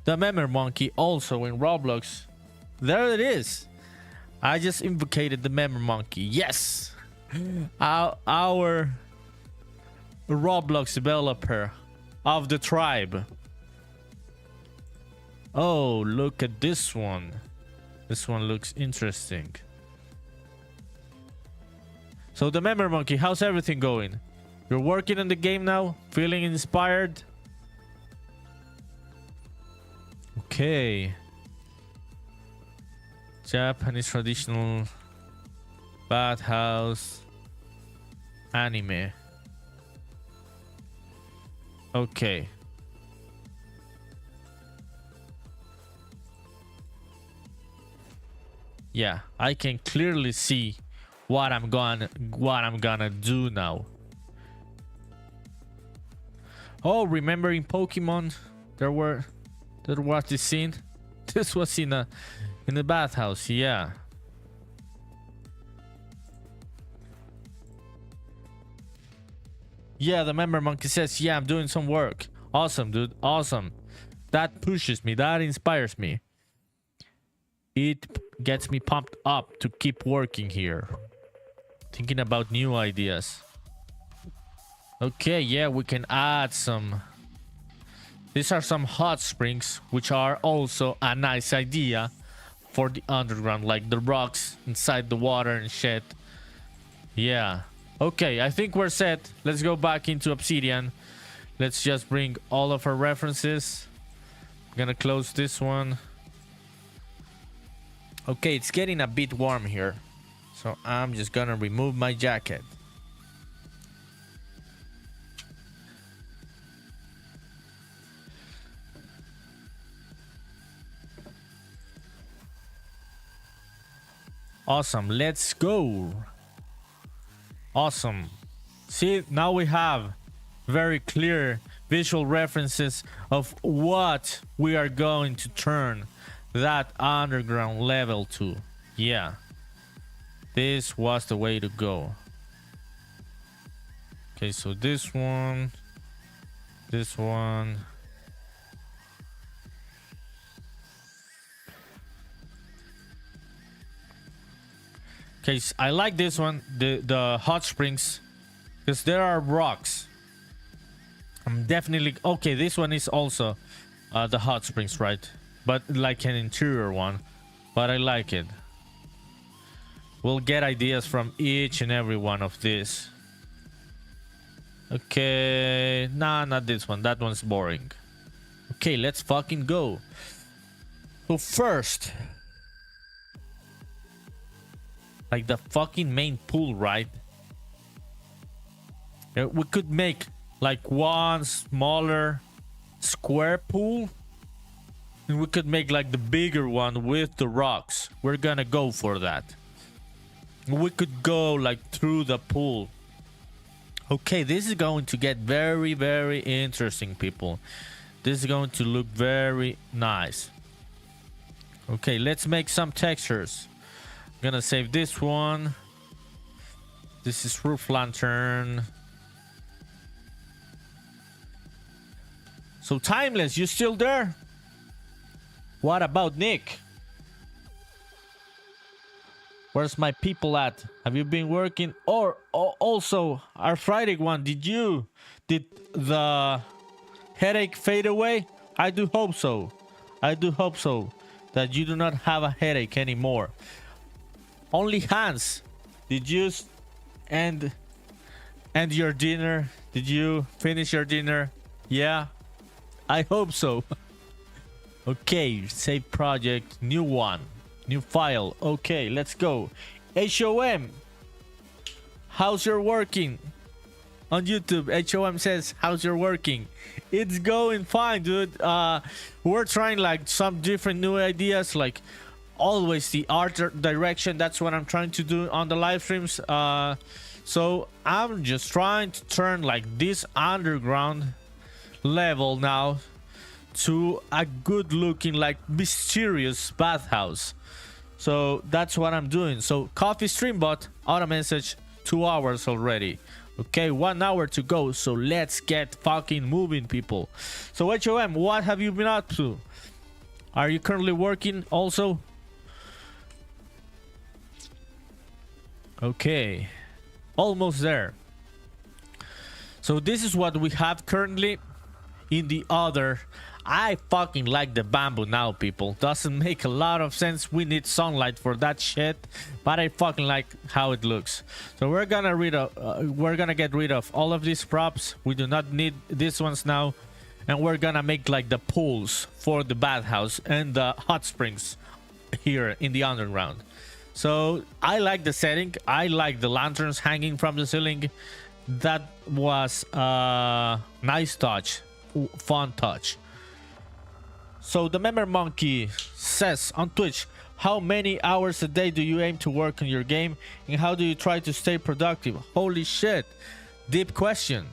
Speaker 1: The Memory Monkey also in Roblox. There it is. I just invocated the Memory Monkey. Yes! Our Roblox developer of the tribe. Oh, look at this one. This one looks interesting. So the Memory Monkey, how's everything going? You're working on the game now? Feeling inspired? Okay. Japanese traditional bathhouse anime. Okay. Yeah, I can clearly see what I'm gonna do now. Oh, remembering Pokemon? There was this scene. This was in the bathhouse, yeah. Yeah, the Memory Monkey says, yeah, I'm doing some work. Awesome, dude, awesome. That pushes me, that inspires me. It gets me pumped up to keep working here. Thinking about new ideas. Okay, yeah, we can add some. These are some hot springs, which are also a nice idea for the underground, like the rocks inside the water and shit. Yeah. Okay, I think we're set. Let's go back into Obsidian. Let's just bring all of our references. I'm gonna close this one. Okay, it's getting a bit warm here, so I'm just gonna remove my jacket. Awesome, let's go. Awesome. See, now we have very clear visual references of what we are going to turn that underground level to. Yeah, this was the way to go. Okay, so this one. Okay, so I like this one, the hot springs, because there are rocks. I'm definitely okay. This one is also the hot springs, right? But like an interior one, but I like it. We'll get ideas from each and every one of these. Okay, nah, not this one. That one's boring. Okay, let's fucking go. So first, like the fucking main pool, right? We could make like one smaller square pool, and we could make like the bigger one with the rocks. We're gonna go for that. We could go like through the pool. Okay, this is going to get very, very interesting, people. This is going to look very nice. Okay, let's make some textures. I'm gonna save this one. This is roof lantern. So Timeless, you still there? What about Nick? Where's my people at? Have you been working? Or also our Friday one, did the headache fade away? I do hope so. I do hope so, that you do not have a headache anymore. Only Hans, did you end your dinner? Did you finish your dinner? Yeah, I hope so. Okay, save project, new one, new file. Okay, let's go. HOM, how's your working? On YouTube, HOM says, how's your working? It's going fine, dude. We're trying like some different new ideas, like always the art direction. That's what I'm trying to do on the live streams. So I'm just trying to turn like this underground level now to a good looking, like mysterious bathhouse. So that's what I'm doing. So coffee stream bot, auto message, 2 hours already. Okay, 1 hour to go. So let's get fucking moving, people. So HOM, what have you been up to? Are you currently working also? Okay, almost there. So this is what we have currently in the other. I fucking like the bamboo now, people. Doesn't make a lot of sense. We need sunlight for that shit, but I fucking like how it looks. So we're gonna get rid of all of these props. We do not need these ones now, and we're gonna make like the pools for the bathhouse and the hot springs here in the underground. So I like the setting. I like the lanterns hanging from the ceiling. That was a nice touch, fun touch. So the member monkey says on Twitch, how many hours a day do you aim to work on your game, and how do you try to stay productive? Holy shit, deep question.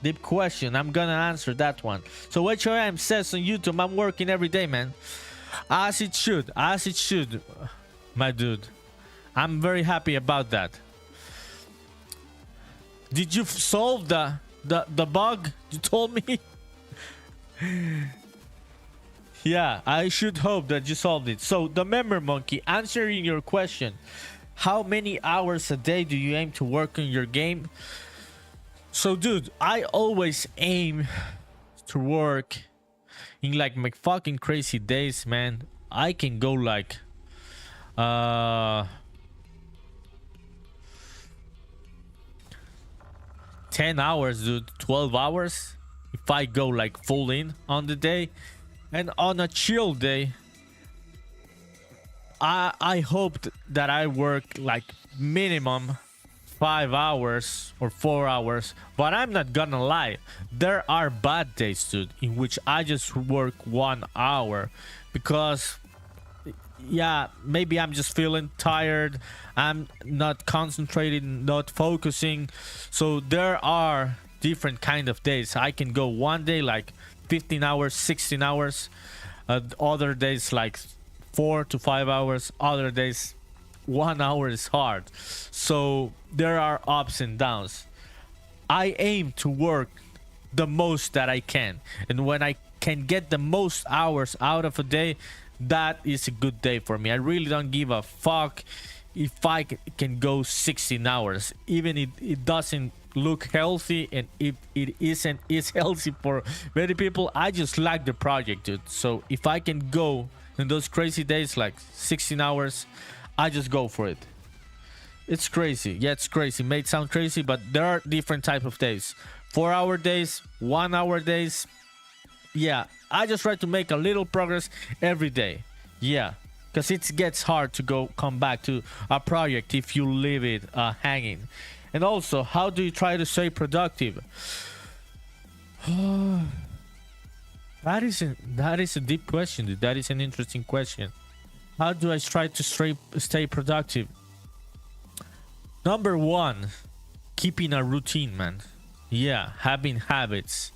Speaker 1: Deep question. I'm gonna answer that one. So HOM says on YouTube, I'm working every day, man. As it should, my dude. I'm very happy about that. Did you solve the bug you told me? Yeah, I should hope that you solved it. So the member monkey, answering your question, how many hours a day do you aim to work on your game? So dude, I always aim to work in like my fucking crazy days, man. I can go like 10 hours, dude, 12 hours if I go like full in on the day. And on a chill day, I hoped that I work like minimum 5 hours or 4 hours. But I'm not gonna lie, there are bad days, dude, in which I just work 1 hour because, yeah, maybe I'm just feeling tired. I'm not concentrated, not focusing. So there are different kind of days. I can go one day like 15 hours, 16 hours. Other days like 4 to 5 hours. Other days 1 hour is hard. So there are ups and downs. I aim to work the most that I can. And when I can get the most hours out of a day, that is a good day for me. I really don't give a fuck if I can go 16 hours. Even if it doesn't look healthy, and if it isn't is healthy for many people, I just like the project, dude. So if I can go in those crazy days like 16 hours, I just go for it. It's crazy. Yeah, it's crazy. It may sound crazy, but there are different type of days. 4-hour days, 1-hour days. Yeah, I just try to make a little progress every day. Yeah, because it gets hard to come back to a project if you leave it hanging. And also, how do you try to stay productive? That is a deep question, dude. That is an interesting question. How do I try to stay productive? Number one, keeping a routine, man. Yeah, having habits.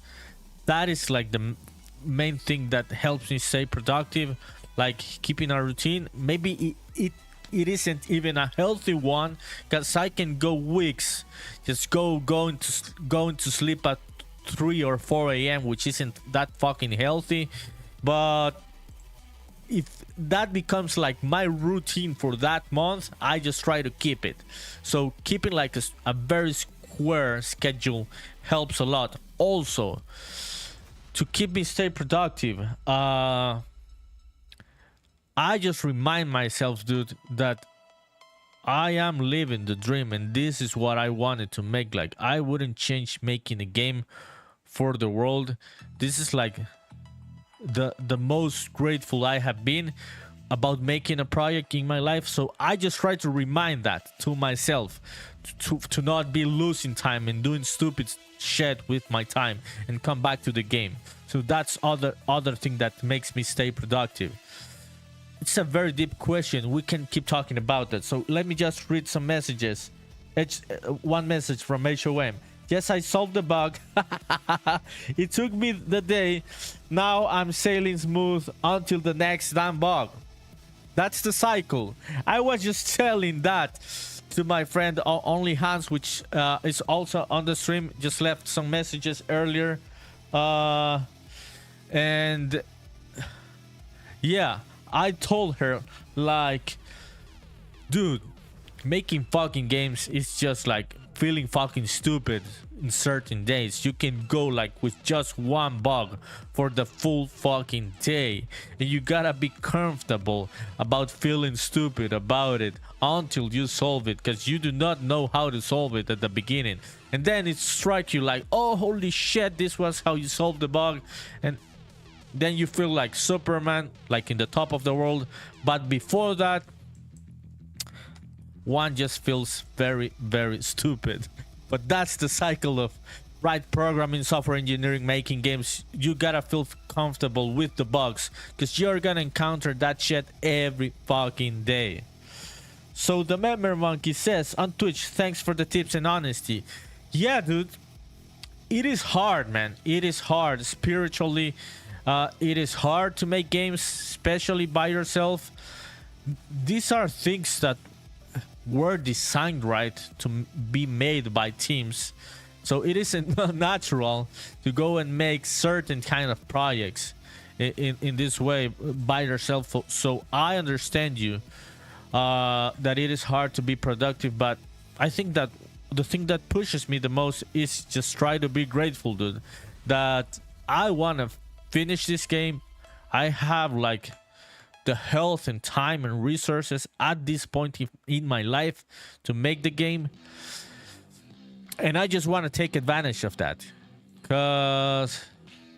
Speaker 1: That is like the main thing that helps me stay productive. Like keeping a routine. Maybe it isn't even a healthy one, because I can go weeks just going to sleep at 3 or 4 a.m., which isn't that fucking healthy. But if that becomes like my routine for that month, I just try to keep it. So keeping like a very square schedule helps a lot. Also, to keep me stay productive, I just remind myself, dude, that I am living the dream, and this is what I wanted to make. Like, I wouldn't change making a game for the world. This is like the most grateful I have been about making a project in my life. So I just try to remind that to myself, to not be losing time and doing stupid shit with my time and come back to the game. So that's other thing that makes me stay productive. it's a very deep question. We can keep talking about that. So let me just read some messages. One message from HOM. Yes, I solved the bug. It took me the day. Now I'm sailing smooth until the next damn bug. That's the cycle. I was just telling that to my friend Only Hans, which is also on the stream. Just left some messages earlier. And yeah, I told her, like, dude, making fucking games is just like feeling fucking stupid in certain days. You can go like with just one bug for the full fucking day, and you gotta be comfortable about feeling stupid about it until you solve it, because you do not know how to solve it at the beginning, and then it strikes you like, oh holy shit, this was how you solved the bug, and then you feel like Superman, like in the top of the world. But before that, one just feels very, very stupid. But that's the cycle of programming, software engineering, making games. You gotta feel comfortable with the bugs, because you're gonna encounter that shit every fucking day. So the Memory Monkey says on Twitch, thanks for the tips and honesty. Yeah, dude, it is hard, man. It is hard spiritually. It is hard to make games, especially by yourself. These are things that were designed to be made by teams, so it isn't natural to go and make certain kind of projects in this way by yourself. So I understand you that it is hard to be productive, but I think that the thing that pushes me the most is just try to be grateful, dude, that I want to finish this game. I have like the health and time and resources at this point in my life to make the game, and I just want to take advantage of that, because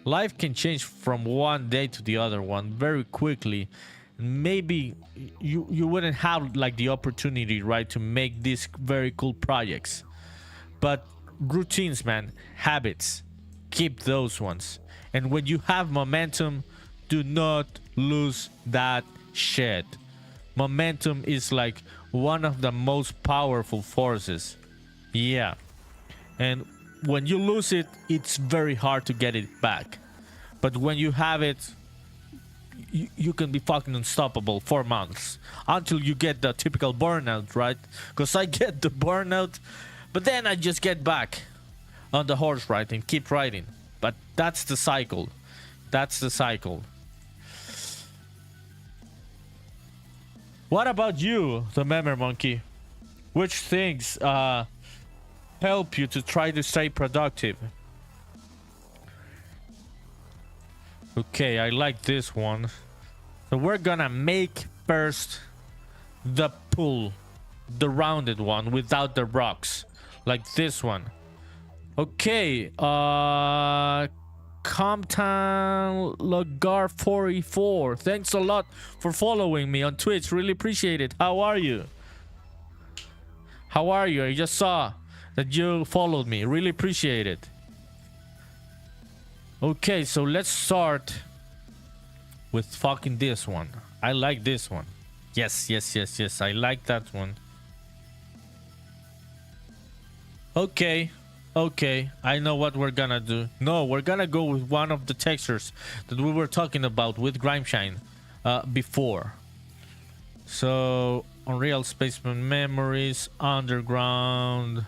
Speaker 1: life can change from one day to the other one very quickly. Maybe you wouldn't have like the opportunity to make these very cool projects, but routines, man, habits, keep those ones. And when you have momentum, do not lose that shit. Momentum is like one of the most powerful forces. Yeah. And when you lose it, it's very hard to get it back. But when you have it, you can be fucking unstoppable for months until you get the typical burnout, right? Because I get the burnout, but then I just get back on the horse, and keep riding. But that's the cycle. That's the cycle. What about you, the Memory Monkey? Which things help you to try to stay productive? Okay, I like this one. So we're gonna make first the pool, the rounded one without the rocks, like this one. Okay, Compton Lagar 44, thanks a lot for following me on Twitch, really appreciate it. How are you? How are you? I just saw that you followed me, really appreciate it. Okay, so let's start with fucking this one. I like this one. Yes, I like that one. Okay, I know what we're gonna do. No, we're gonna go with one of the textures that we were talking about with Grimeshine before. So Unreal Spaceman Memories, underground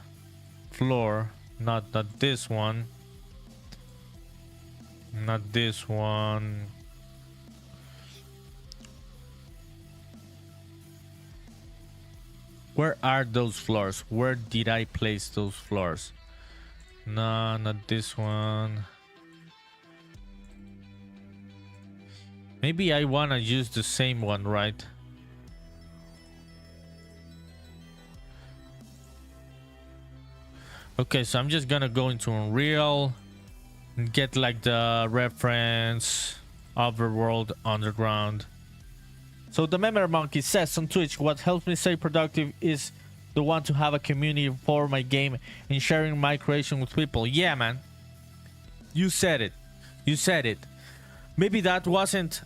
Speaker 1: floor, not this one, not this one. Where are those floors? Where did I place those floors? No, not this one. Maybe I wanna use the same one, right? Okay, so I'm just gonna go into Unreal and get like the reference overworld underground. So the Memory Monkey says on Twitch, what helps me stay productive is the one to have a community for my game and sharing my creation with people. Yeah, man. You said it. You said it. Maybe that wasn't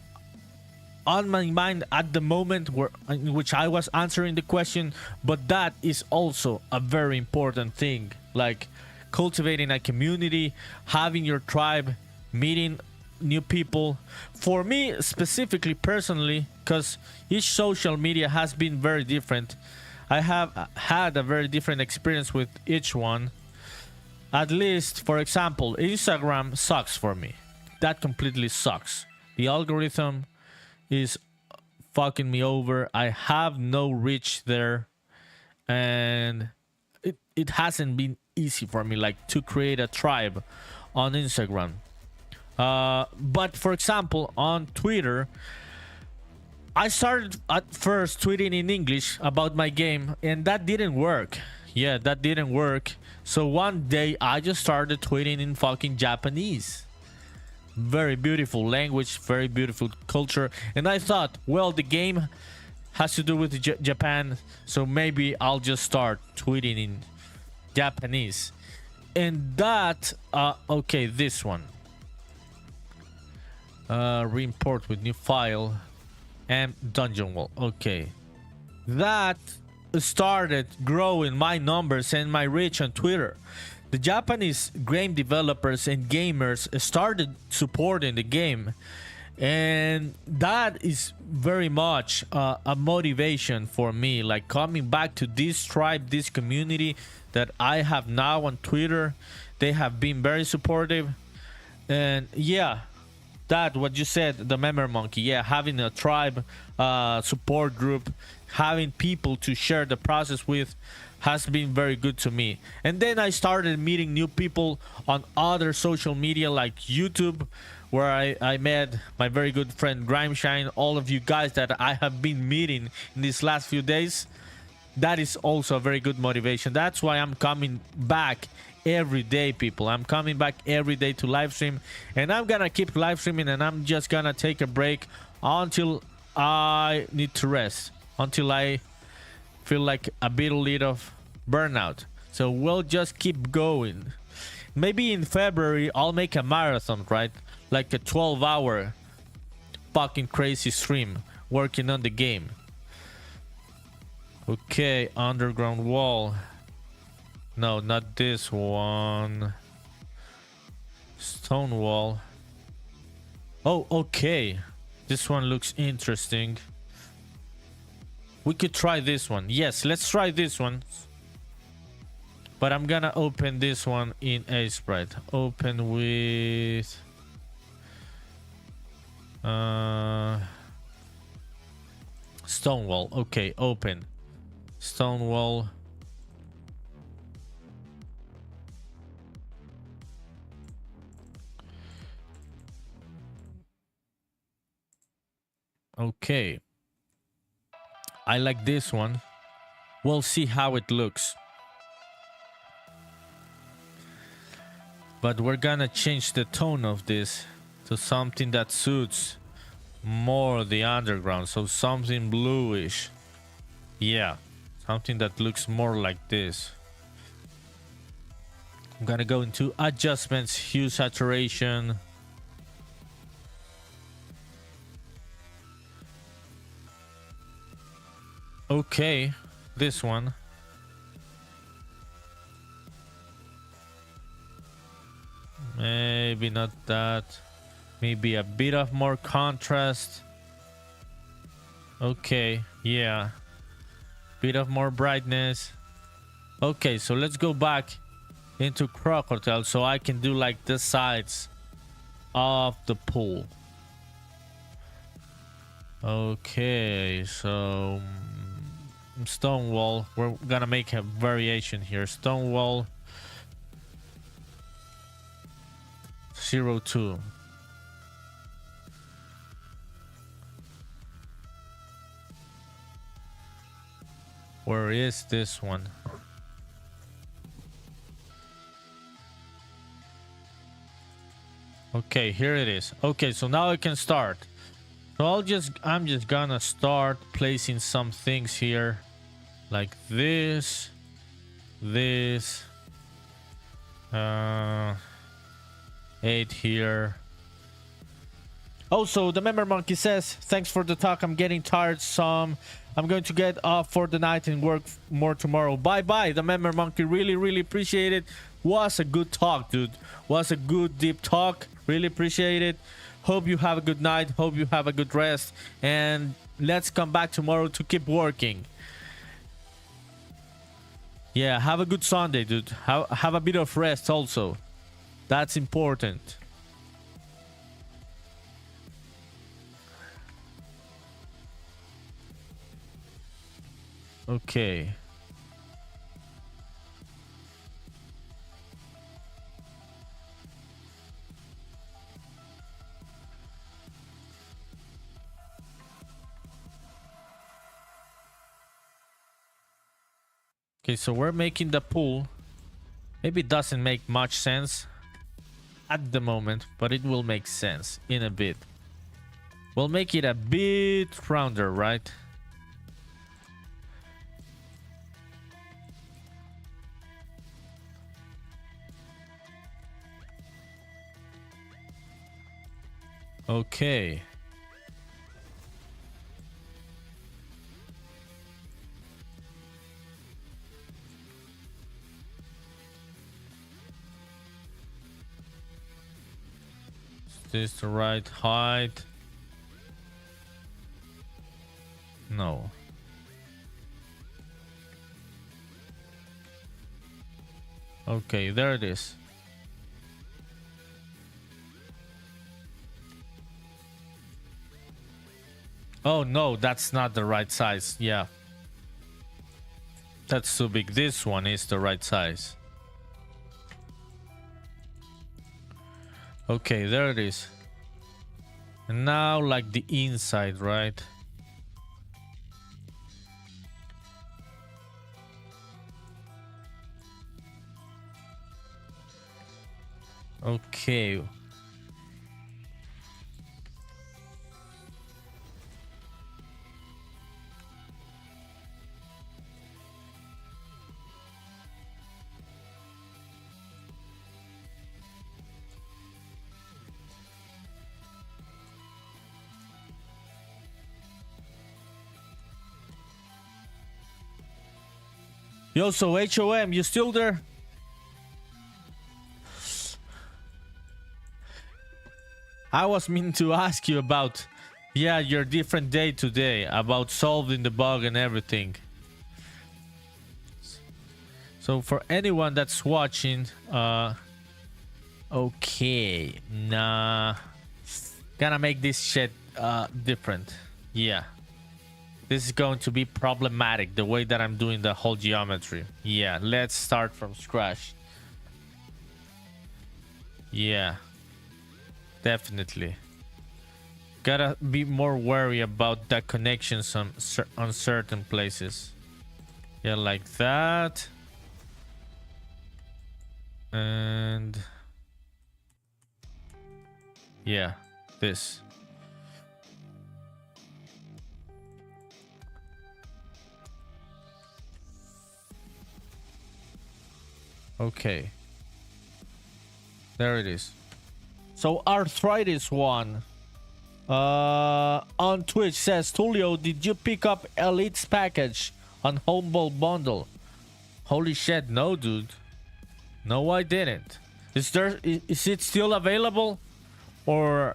Speaker 1: on my mind at the moment in which I was answering the question, but that is also a very important thing, like cultivating a community, having your tribe, meeting new people. For me specifically, personally, because each social media has been very different, I have had a very different experience with each one. At least, for example, Instagram sucks for me. That completely sucks. The algorithm is fucking me over. I have no reach there, and it hasn't been easy for me, like, to create a tribe on Instagram. But for example, on Twitter, I started at first tweeting in English about my game, and that didn't work. Yeah, that didn't work. So one day I just started tweeting in fucking Japanese. Very beautiful language, very beautiful culture. And I thought, well, the game has to do with Japan, so maybe I'll just start tweeting in Japanese. And that, okay, this one. Re-import with new file and dungeon wall. Okay. That started growing my numbers and my reach on Twitter. The Japanese game developers and gamers started supporting the game, and that is very much a motivation for me, like coming back to this tribe, this community that I have now on Twitter. They have been very supportive, and yeah, that what you said, the memory monkey, yeah, having a tribe, support group, having people to share the process with has been very good to me. And then I started meeting new people on other social media like YouTube, where I met my very good friend Grimeshine, all of you guys that I have been meeting in these last few days. That is also a very good motivation. That's why I'm coming back every day, people. I'm coming back every day to live stream, and I'm gonna keep live streaming, and I'm just gonna take a break until I need to rest, until I feel like a bit of burnout. So we'll just keep going. Maybe in February I'll make a marathon, right? Like a 12-hour fucking crazy stream working on the game. Okay, underground wall. No, not this one. Stone wall. Oh, okay. This one looks interesting. We could try this one. Yes, let's try this one. But I'm gonna open this one in Aseprite. Open with... Stonewall. Okay, open. Stonewall. Okay. I like this one. We'll see how it looks. But we're gonna change the tone of this to something that suits more the underground. So something bluish. Yeah. Something that looks more like this. I'm gonna go into adjustments, hue saturation. Okay, this one. Maybe not that. Maybe a bit of more contrast. Okay, yeah. Bit of more brightness. Okay, so let's go back into Crocotile so I can do like the sides of the pool. Okay, so stone wall. We're gonna make a variation here. Stone wall 02. Where is this one? Okay, here it is. Okay, so now I can start. So I'm just gonna start placing some things here, like this, 8 here, Also, the member monkey says, thanks for the talk. I'm getting tired some. I'm going to get off for the night and work more tomorrow. Bye bye, the member monkey. Really, really appreciate it. Was a good talk, dude. Was a good deep talk. Really appreciate it. Hope you have a good night. Hope you have a good rest. And let's come back tomorrow to keep working. Yeah, have a good Sunday, dude. Have a bit of rest also. That's important. Okay. Okay, so we're making the pool. Maybe it doesn't make much sense at the moment, but it will make sense in a bit. We'll make it a bit rounder, right? Okay. Is this the right height? No. Okay, there it is. Oh no, that's not the right size. Yeah. That's too big. This one is the right size. Okay, there it is. And now like the inside, right? Okay. Yo, so HOM, you still there? I was meaning to ask you about, yeah, your different day today, about solving the bug and everything. So for anyone that's watching, okay, nah, gonna make this shit different. Yeah. This is going to be problematic, the way that I'm doing the whole geometry. Yeah, let's start from scratch. Yeah, definitely. Gotta be more wary about the connections on certain places. Yeah, like that. And yeah, this. Okay, there it is. So Arthritis one on Twitch says, Tulio, did you pick up Elite's package on Humble Bundle? Holy shit, no, dude. No, I didn't. Is it still available, or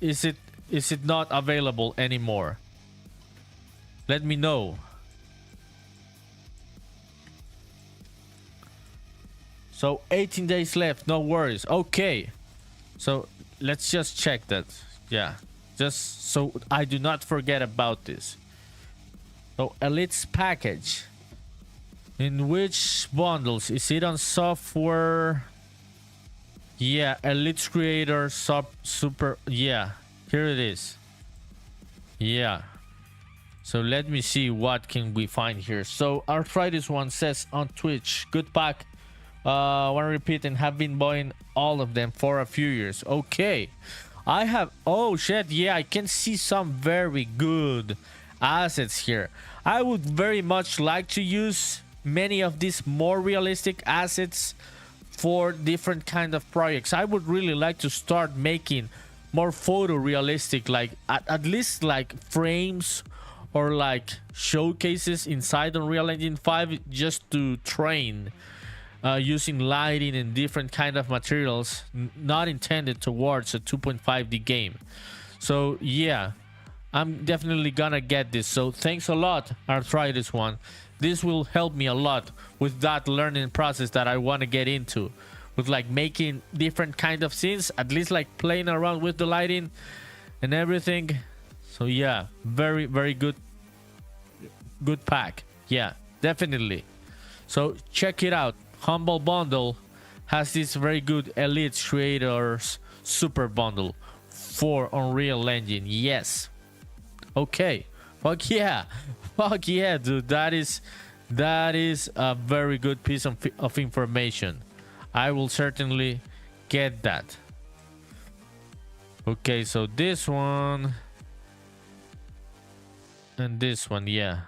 Speaker 1: is it not available anymore? Let me know. So 18 days left, no worries. Okay, so let's just check that. Yeah, just so I do not forget about this. So Elite's package, in which bundles? Is it on software? Yeah, Elite Creator Super. Yeah, here it is. Yeah, so let me see what can we find here. So Arthritis one says on Twitch, good pack. Want to repeat, and have been buying all of them for a few years. Okay, I have. Oh shit, yeah, I can see some very good assets here. I would very much like to use many of these more realistic assets for different kind of projects. I would really like to start making more photorealistic, like at least like frames or like showcases inside Unreal Engine 5 just to train using lighting and different kind of materials not intended towards a 2.5D game. So yeah, I'm definitely gonna get this. So thanks a lot, Arthritis One. This will help me a lot with that learning process that I want to get into, with like making different kind of scenes, at least like playing around with the lighting and everything. So yeah, very good pack. Yeah, definitely. So check it out. Humble Bundle has this very good Elite Creators Super Bundle for Unreal Engine. Yes. Okay. Fuck yeah. Fuck yeah, dude. That is a very good piece of information. I will certainly get that. Okay, so this one and this one, yeah.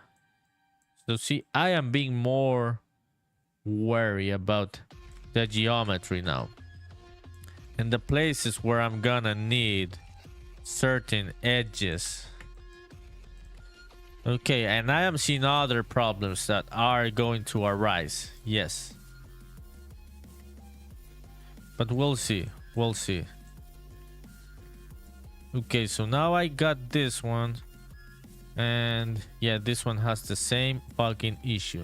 Speaker 1: So see, I am being more wary about the geometry now and the places where I'm gonna need certain edges. Okay, and I am seeing other problems that are going to arise. Yes, but we'll see. We'll see. Okay, so now I got this one, and yeah, this one has the same fucking issue.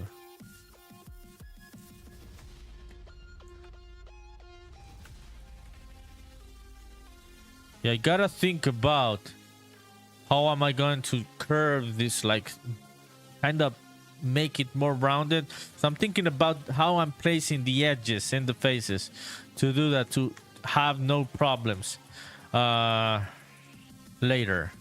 Speaker 1: Yeah, I gotta think about how am I going to curve this, like kind of make it more rounded. So I'm thinking about how I'm placing the edges and the faces to do that, to have no problems later.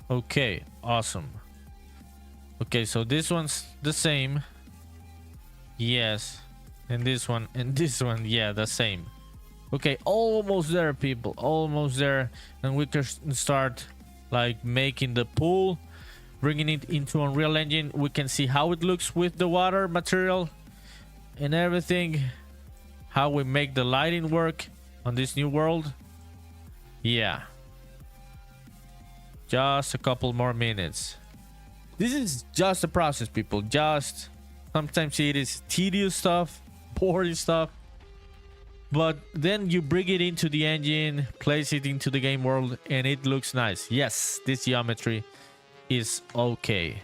Speaker 1: Okay, awesome. Okay, so this one's the same. Yes. And this one, yeah, the same. Okay, almost there, people. Almost there. And we can start like making the pool, bringing it into Unreal Engine. We can see how it looks with the water material and everything. How we make the lighting work on this new world. Yeah. Just a couple more minutes. This is just a process, people. Just sometimes it is tedious stuff, boring stuff, but then you bring it into the engine, place it into the game world, and it looks nice. Yes, this geometry is okay.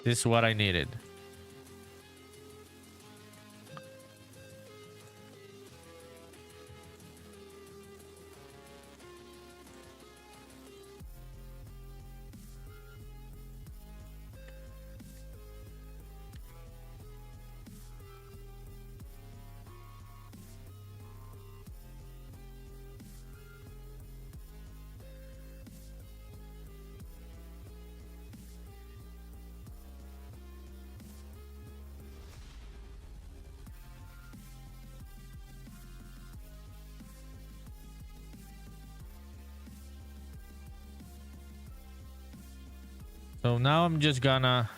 Speaker 1: This is what I needed. So now I'm just gonna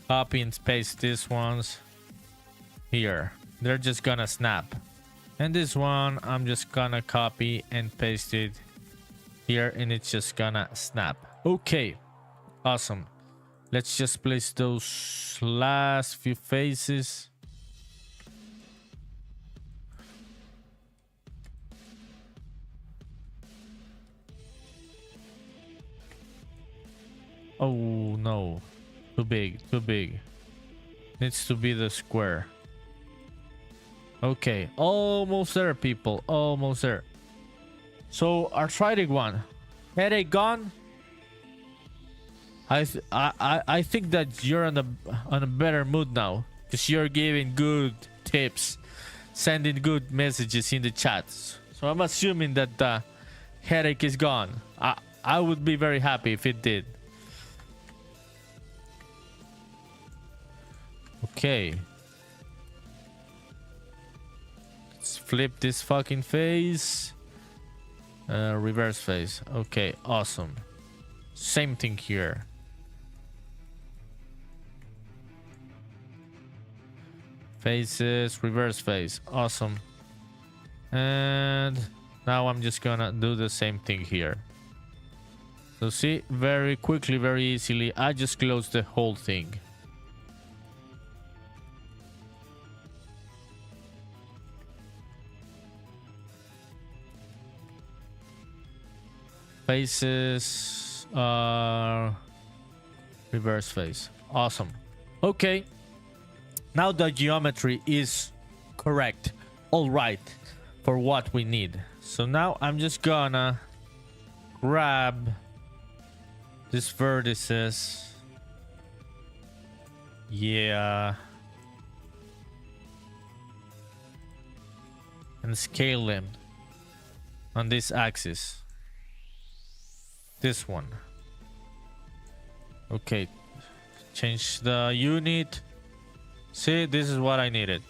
Speaker 1: copy and paste these ones here. They're just gonna snap. And this one, I'm just gonna copy and paste it here, and it's just gonna snap. Okay, awesome. Let's just place those last few faces. Oh no, too big, too big. Needs to be the square. Okay, almost there, people, almost there. So Arthritic One, headache gone. I think that you're on a better mood now, because you're giving good tips, sending good messages in the chat. So I'm assuming that the headache is gone. I would be very happy if it did. Okay. Let's flip this fucking face. Reverse face. Okay, awesome. Same thing here. Faces, reverse face. Awesome. And now I'm just gonna do the same thing here. So see, very quickly, very easily, I just closed the whole thing. Faces, reverse face. Awesome. Okay. Now the geometry is correct. All right. For what we need. So now I'm just gonna grab these vertices. Yeah. And scale them on this axis. This one. Okay. Change the unit. See, this is what I needed.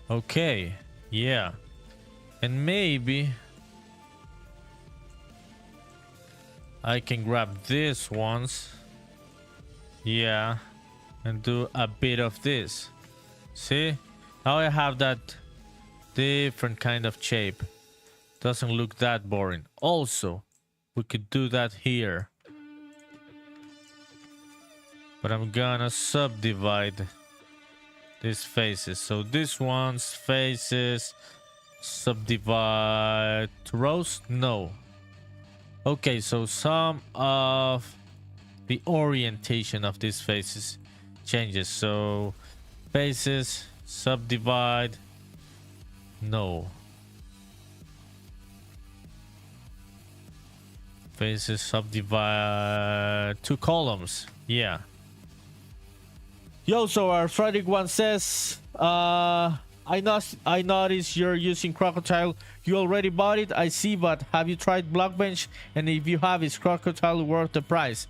Speaker 1: Okay. Yeah. And maybe I can grab this once. Yeah. And do a bit of this. See? Now I have that different kind of shape. Doesn't look that boring. Also, we could do that here. But I'm gonna subdivide these faces. So this one's faces subdivide to rows? No. Okay, so some of the orientation of these faces changes. So faces subdivide. No. Faces subdivide two columns. Yeah. Yo, so our Frederick one says, I noticed you're using Crocotile. You already bought it, I see, but have you tried Blockbench? And if you have, is Crocotile worth the price?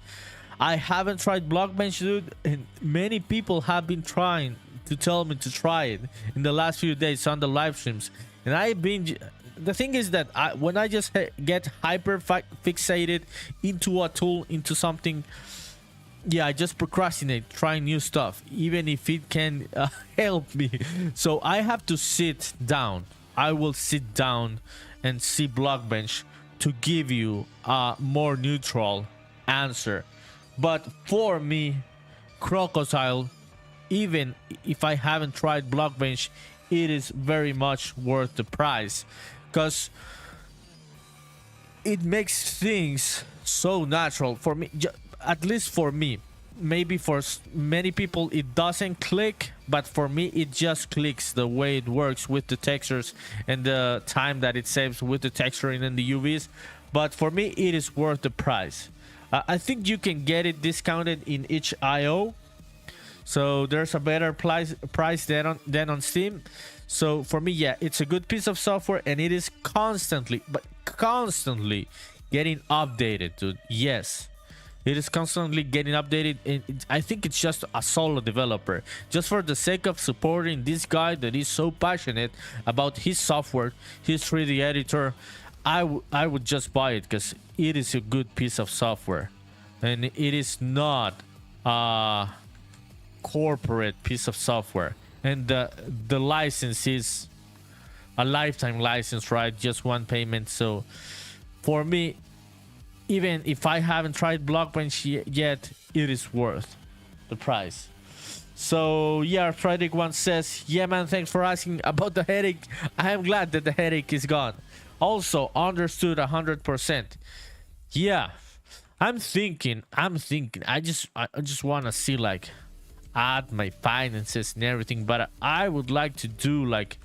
Speaker 1: I haven't tried Blockbench, dude, and many people have been trying to tell me to try it in the last few days on the live streams. And I've been... The thing is that when I just get hyper fixated into a tool, into something... Yeah, I just procrastinate trying new stuff, even if it can help me. So I have to sit down. I will sit down and see Blockbench to give you a more neutral answer. But for me, Crocotile, even if I haven't tried Blockbench, it is very much worth the price. Because it makes things so natural for me. At least for me. Maybe for many people it doesn't click, but for me it just clicks the way it works with the textures and the time that it saves with the texturing and the UVs. But for me it is worth the price. I think you can get it discounted in itch.io, so there's a better price than on Steam. So for me, yeah, it's a good piece of software, and it is constantly getting updated, dude. Yes, it is constantly getting updated. I think it's just a solo developer, just for the sake of supporting this guy that is so passionate about his software, his 3D editor. I would just buy it because it is a good piece of software, and it is not a corporate piece of software. And the license is a lifetime license, right? Just one payment. So for me, even if I haven't tried Blockbench yet, it is worth the price. So yeah, Frederick one says, yeah man, thanks for asking about the headache. I am glad that the headache is gone. Also understood 100%. Yeah, I'm thinking I just want to see, like, add my finances and everything, but I would like to do like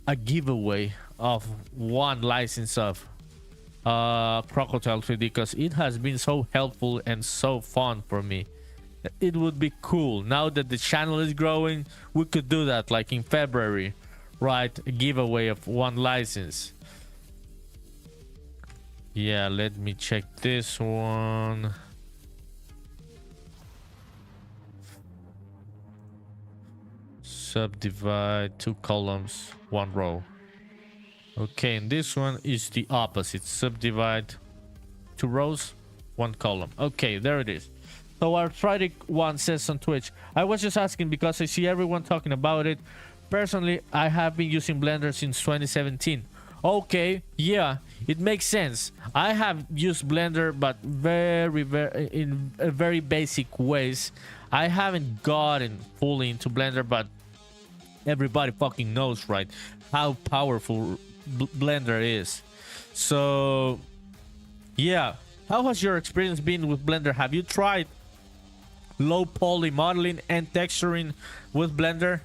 Speaker 1: a giveaway of one license of Crocotile3D, because it has been so helpful and so fun for me. It would be cool. Now that the channel is growing, we could do that like in February, right? A giveaway of one license. Yeah, let me check this one. Subdivide two columns, one row. Okay, and this one is the opposite. Subdivide two rows, one column. Okay, there it is. So Arthritic One says on Twitch, I was just asking because I see everyone talking about it. Personally, I have been using Blender since 2017. Okay, yeah, it makes sense. I have used Blender, but in very basic ways. I haven't gotten fully into Blender, but everybody fucking knows, right, how powerful Blender is. So, yeah. How has your experience been with Blender? Have you tried low poly modeling and texturing with Blender?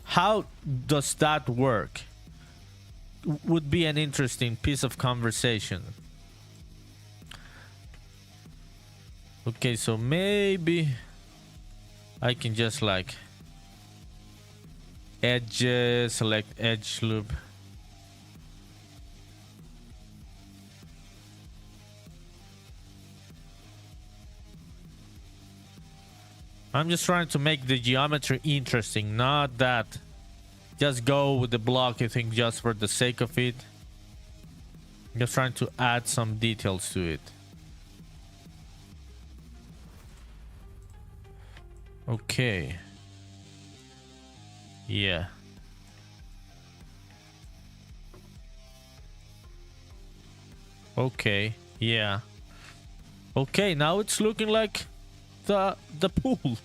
Speaker 1: How does that work? Would be an interesting piece of conversation. Okay, so maybe I can just like edges, select edge loop. I'm just trying to make the geometry interesting, not that just go with the block you think just for the sake of it. I'm just trying to add some details to it. Okay. Yeah. Okay. Yeah. Okay, now it's looking like the pool.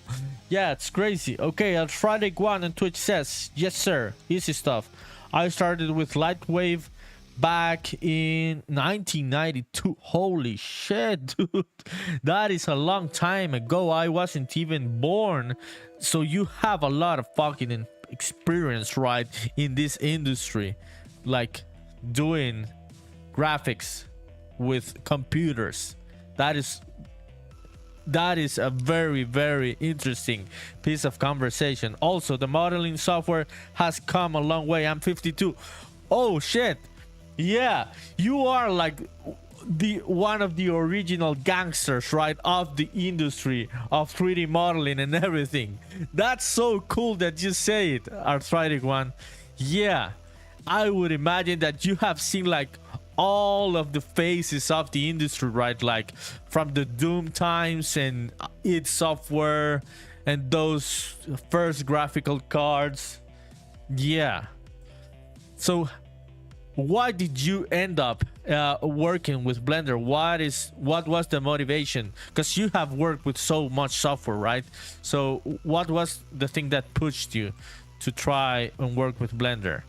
Speaker 1: Yeah, it's crazy. Okay, Arthritic One on Twitch says, yes sir, easy stuff. I started with Lightwave back in 1992. Holy shit, dude. That is a long time ago. I wasn't even born. So you have a lot of fucking experience, right, in this industry, like doing graphics with computers. That is a very, very interesting piece of conversation. Also, the modeling software has come a long way. I'm 52. Oh shit. Yeah, you are like the one of the original gangsters, right, of the industry of 3D modeling and everything. That's so cool that you say it, Arthritic One. Yeah, I would imagine that you have seen like all of the phases of the industry, right? Like from the Doom times and id Software and those first graphical cards. Yeah. So why did you end up working with Blender? What was the motivation? Because you have worked with so much software, right? So what was the thing that pushed you to try and work with Blender?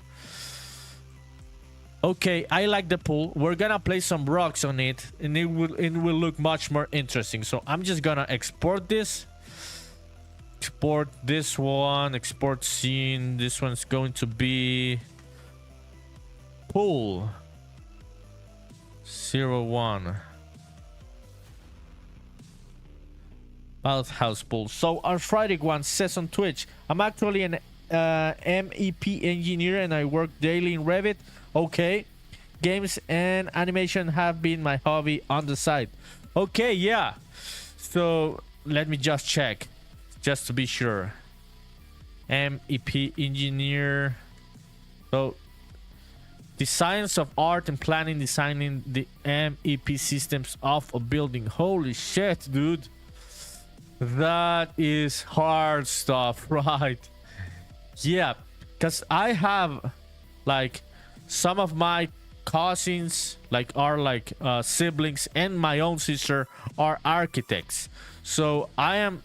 Speaker 1: Okay, I like the pool. We're gonna place some rocks on it, and it will look much more interesting. So I'm just gonna export this. Export this one. Export scene. This one's going to be pool 01. Bathhouse pool. So Arthritic One says on Twitch, I'm actually an MEP engineer and I work daily in Revit. Okay, games and animation have been my hobby on the side. Okay, yeah. So let me just check, just to be sure. MEP engineer. So the science of art and planning, designing the MEP systems of a building. Holy shit, dude. That is hard stuff, right? Yeah, because I have like some of my cousins like are like siblings, and my own sister are architects. So I am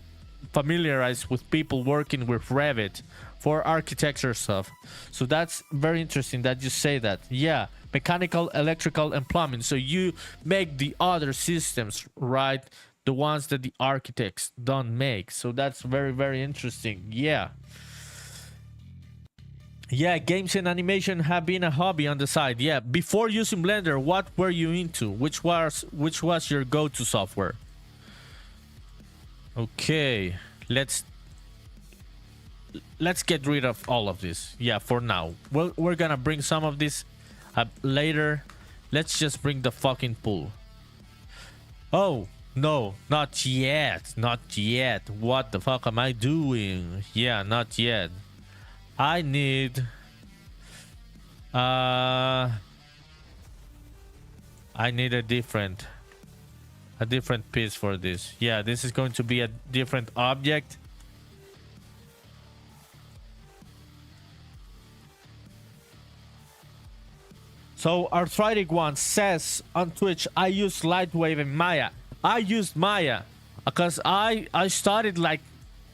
Speaker 1: familiarized with people working with Revit for architecture stuff. So that's very interesting that you say that. Yeah, mechanical, electrical, and plumbing. So you make the other systems, right? The ones that the architects don't make. So that's very, very interesting. Yeah. Yeah, games and animation have been a hobby on the side. Yeah, before using Blender, what were you into? Which was your go-to software? Okay, let's get rid of all of this. Yeah, for now. We're gonna bring some of this up later. Let's just bring the fucking pool. Oh, no, not yet. Not yet. What the fuck am I doing? Yeah, not yet. I need a a different piece for this. Yeah, this is going to be a different object. So Arthritic One says on Twitch, I use Lightwave and Maya. I used Maya because I started like,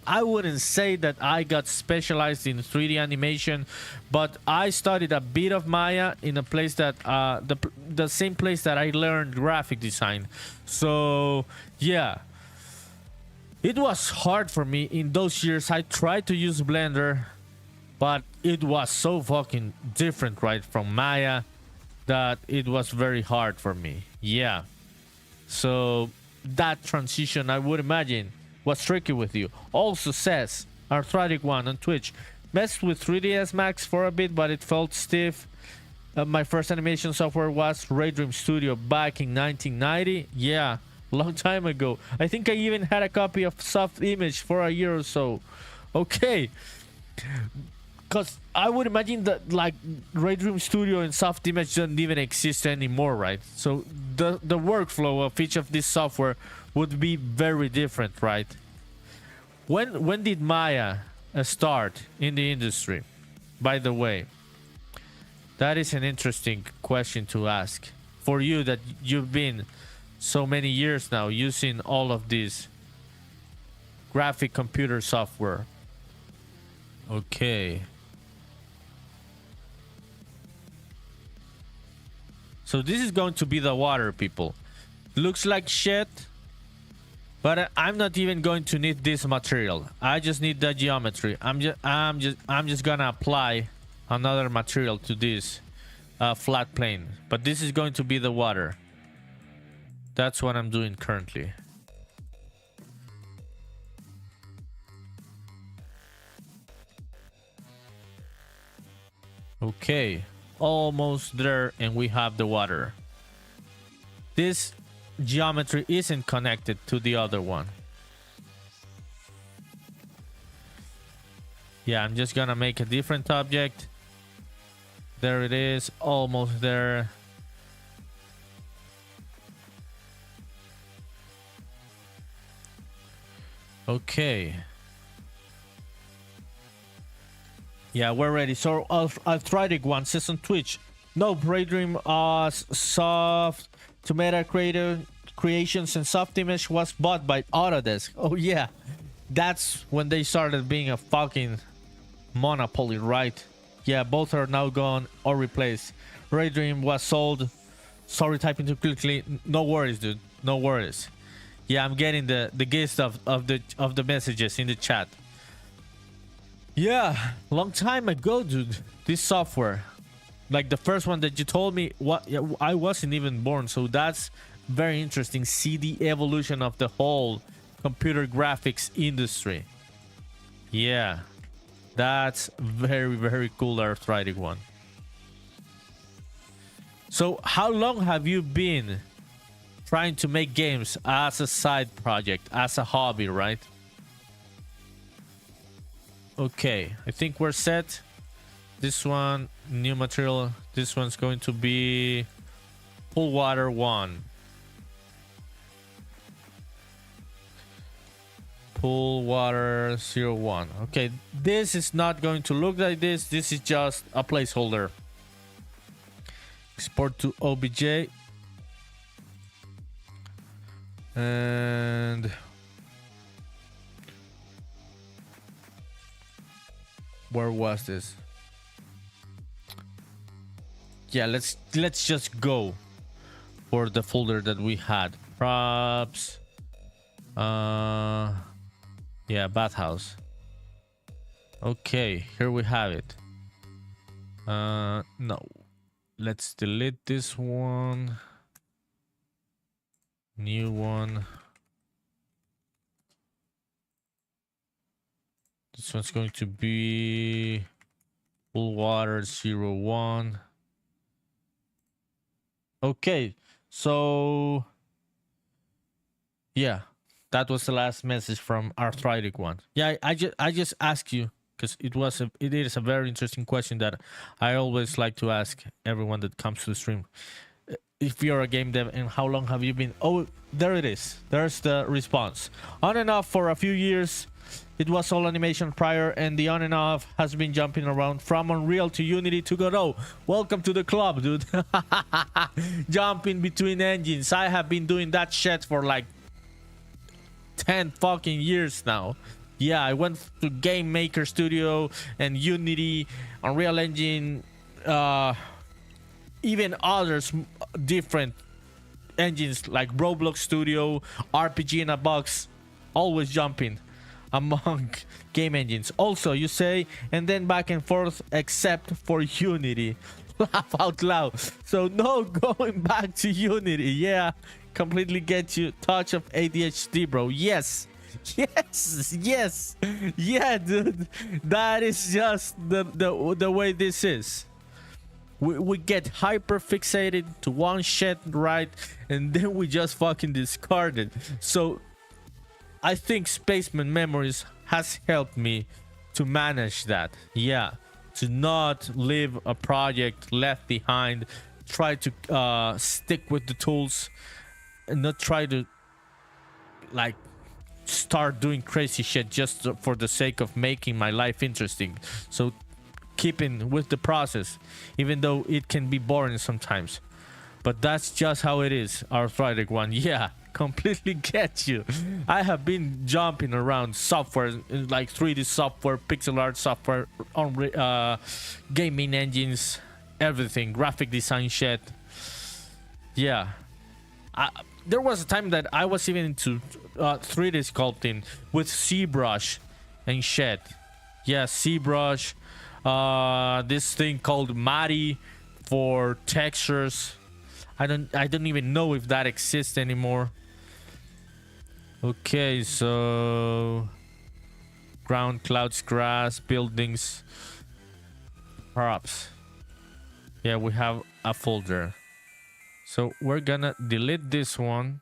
Speaker 1: I wouldn't say that I got specialized in 3D animation, but I studied a bit of Maya in a place that the same place that I learned graphic design. So yeah, it was hard for me in those years. I tried to use Blender, but it was so fucking different, right, from Maya, that it was very hard for me. Yeah, so that transition, I would imagine, was tricky with you. Also says Arthritic One on Twitch, messed with 3ds Max for a bit, but it felt stiff. My first animation software was Raydream Studio back in 1990. Yeah, long time ago. I think I even had a copy of Soft Image for a year or so. Okay, because I would imagine that like Raydream Studio and Soft Image don't even exist anymore, right? So the workflow of each of this software would be very different, right? When did Maya start in the industry? By the way, that is an interesting question to ask for you, that you've been so many years now using all of this graphic computer software. Okay. So this is going to be the water, people. Looks like shit, but I'm not even going to need this material. I just need the geometry. I'm just gonna apply another material to this flat plane. But this is going to be the water. That's what I'm doing currently. Okay, almost there, and we have the water. This geometry isn't connected to the other one. Yeah, I'm just gonna make a different object. There it is, almost there. Okay. Yeah, we're ready. So Arthritic One says on Twitch, no, Raydream Soft Tomato Creations and Soft Image was bought by Autodesk. Oh yeah, that's when they started being a fucking monopoly, right? Yeah, both are now gone or replaced. Raydream was sold. Sorry, typing too quickly. No worries, dude. No worries. Yeah, I'm getting the gist of the messages in the chat. Yeah, long time ago, dude. This software, like the first one that you told me, what, I wasn't even born. So that's very interesting. See the evolution of the whole computer graphics industry. Yeah, that's very, very cool, Arthritic One. So how long have you been trying to make games as a side project, as a hobby, right? Okay, I think we're set. This one, new material. This one's going to be Pool Water 1. Pool Water 01. Okay, this is not going to look like this. This is just a placeholder. Export to OBJ. And where was this? Yeah, let's just go for the folder that we had. Props. Yeah, bathhouse. Okay, here we have it. No. Let's delete this one. New one. This one's going to be Pool Water 01. Okay, so yeah, that was the last message from Arthritic One. Yeah, I just asked you because it is a very interesting question that I always like to ask everyone that comes to the stream. if you're a game dev, and how long have you been? Oh, there it is. There's the response. On and off for a few years. It was all animation prior, and the on and off has been jumping around from Unreal to Unity to Godot. Welcome to the club, dude. Jumping between engines. I have been doing that shit for like 10 fucking years now. Yeah, I went to Game Maker Studio and Unity, Unreal Engine, even others, different engines like Roblox Studio, RPG in a Box, always jumping among game engines. Also, you say, and then back and forth, except for Unity. Laugh out loud. So no going back to Unity. Yeah, completely get you. Touch of ADHD, bro. Yes. Yes. Yeah, dude. That is just the way this is. We get hyper fixated to one shit, right? And then we just fucking discard it. So I think Spaceman Memories has helped me to manage that. Yeah, to not leave a project left behind. Try to stick with the tools and not try to like start doing crazy shit just for the sake of making my life interesting. So keeping with the process, even though it can be boring sometimes. But that's just how it is, Arthritic One. Yeah, completely get you. I have been jumping around software, like 3D software, pixel art software, on gaming engines, everything, graphic design shit. Yeah. There was a time that I was even into 3D sculpting with ZBrush and shit. Yeah, ZBrush. This thing called Mari for textures. I don't even know if that exists anymore. Okay, so ground, clouds, grass, buildings, props. Yeah, we have a folder. So we're gonna delete this one.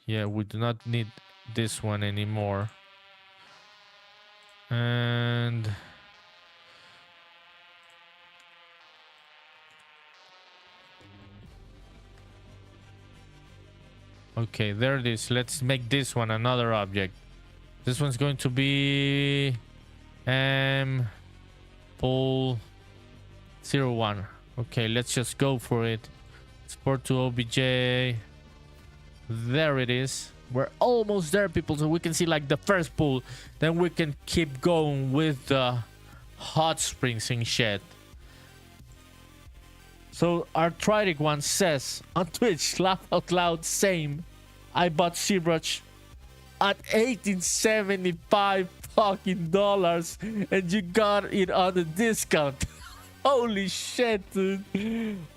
Speaker 1: Yeah, we do not need this one anymore. And okay, there it is. Let's make this one another object. This one's going to be pull 01. Okay, let's just go for it. Export to OBJ. There it is. We're almost there, people, so we can see like the first pull. Then we can keep going with the hot springs and shit. So Arthritic One says on Twitch, laugh out loud, same. I bought ZBrush at $18.75 fucking dollars, and you got it on a discount. Holy shit, dude.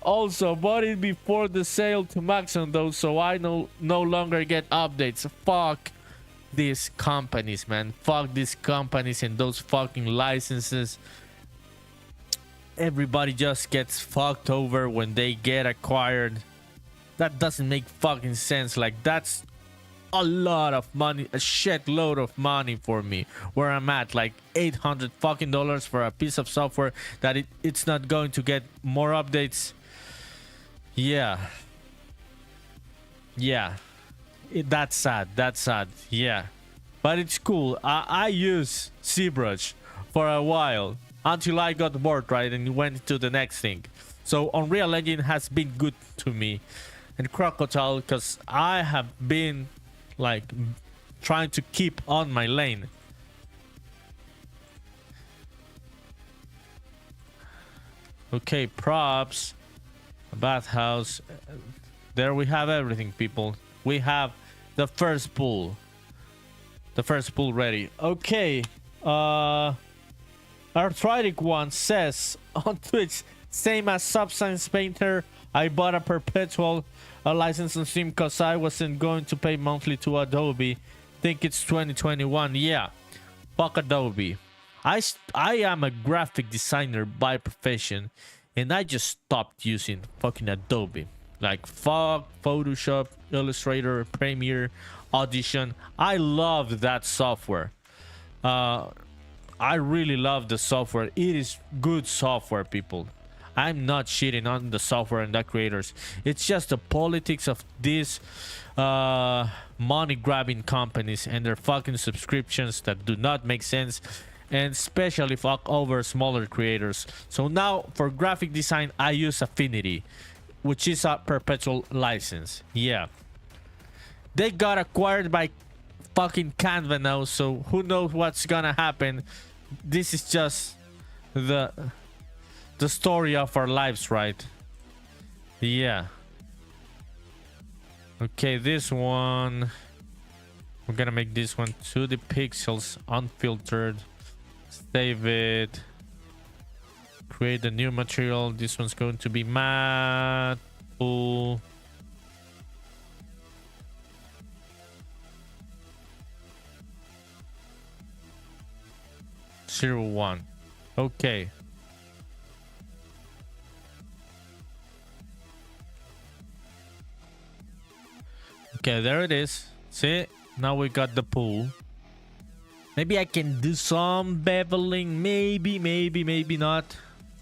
Speaker 1: Also, bought it before the sale to Maxon though, so I no longer get updates. Fuck these companies, man. Fuck these companies and those fucking licenses. Everybody just gets fucked over when they get acquired. That doesn't make fucking sense. Like, that's a lot of money, a shitload of money for me where I'm at, like $800 fucking dollars for a piece of software that it's not going to get more updates. Yeah, that's sad. Yeah, but it's cool. I use ZBrush for a while until I got bored, right, and went to the next thing. So Unreal Engine has been good to me, and Crocotile, because I have been like trying to keep on my lane. Okay, props, a bathhouse. There we have everything, people. We have the first pool ready. Okay, Arthritic One says on Twitch, same as Substance Painter, I bought a perpetual license on Steam because I wasn't going to pay monthly to Adobe. Think it's 2021. Yeah, fuck Adobe. I am a graphic designer by profession, and I just stopped using fucking Adobe. Like, fuck Photoshop, Illustrator, Premiere, Audition. I love that software. I really love the software. It is good software, people. I'm not shitting on the software and the creators. It's just the politics of these money grabbing companies and their fucking subscriptions that do not make sense, and especially fuck over smaller creators. So now for graphic design I use Affinity, which is a perpetual license. Yeah, they got acquired by fucking Canva now, so who knows what's gonna happen. This is just the story of our lives, right? Yeah. Okay, this one, we're gonna make this one 2D pixels unfiltered. Save it. Create a new material. This one's going to be matte pool. Zero one. Okay. Okay, there it is. See, now we got the pool. Maybe I can do some beveling. Maybe not.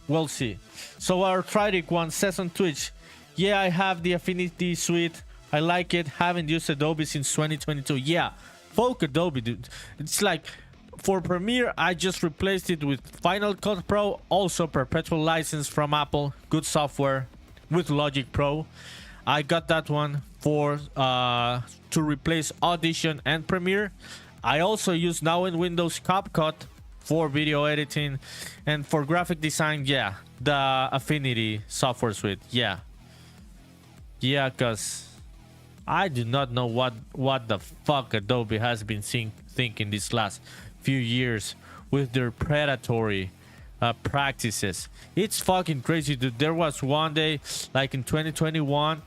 Speaker 1: We'll see. So our Tridic one says on Twitch, yeah, I have the Affinity suite. I like it. Haven't used Adobe since 2022. Yeah, fuck Adobe, dude. It's like, for Premiere, I just replaced it with Final Cut Pro. Also perpetual license from Apple. Good software with Logic Pro. I got that one for to replace Audition and Premiere. I also use now in Windows CapCut for video editing, and for graphic design, yeah, the Affinity software suite. Yeah, cause I do not know what the fuck Adobe has been thinking these last few years with their predatory practices. It's fucking crazy, dude. There was one day, like in 2021,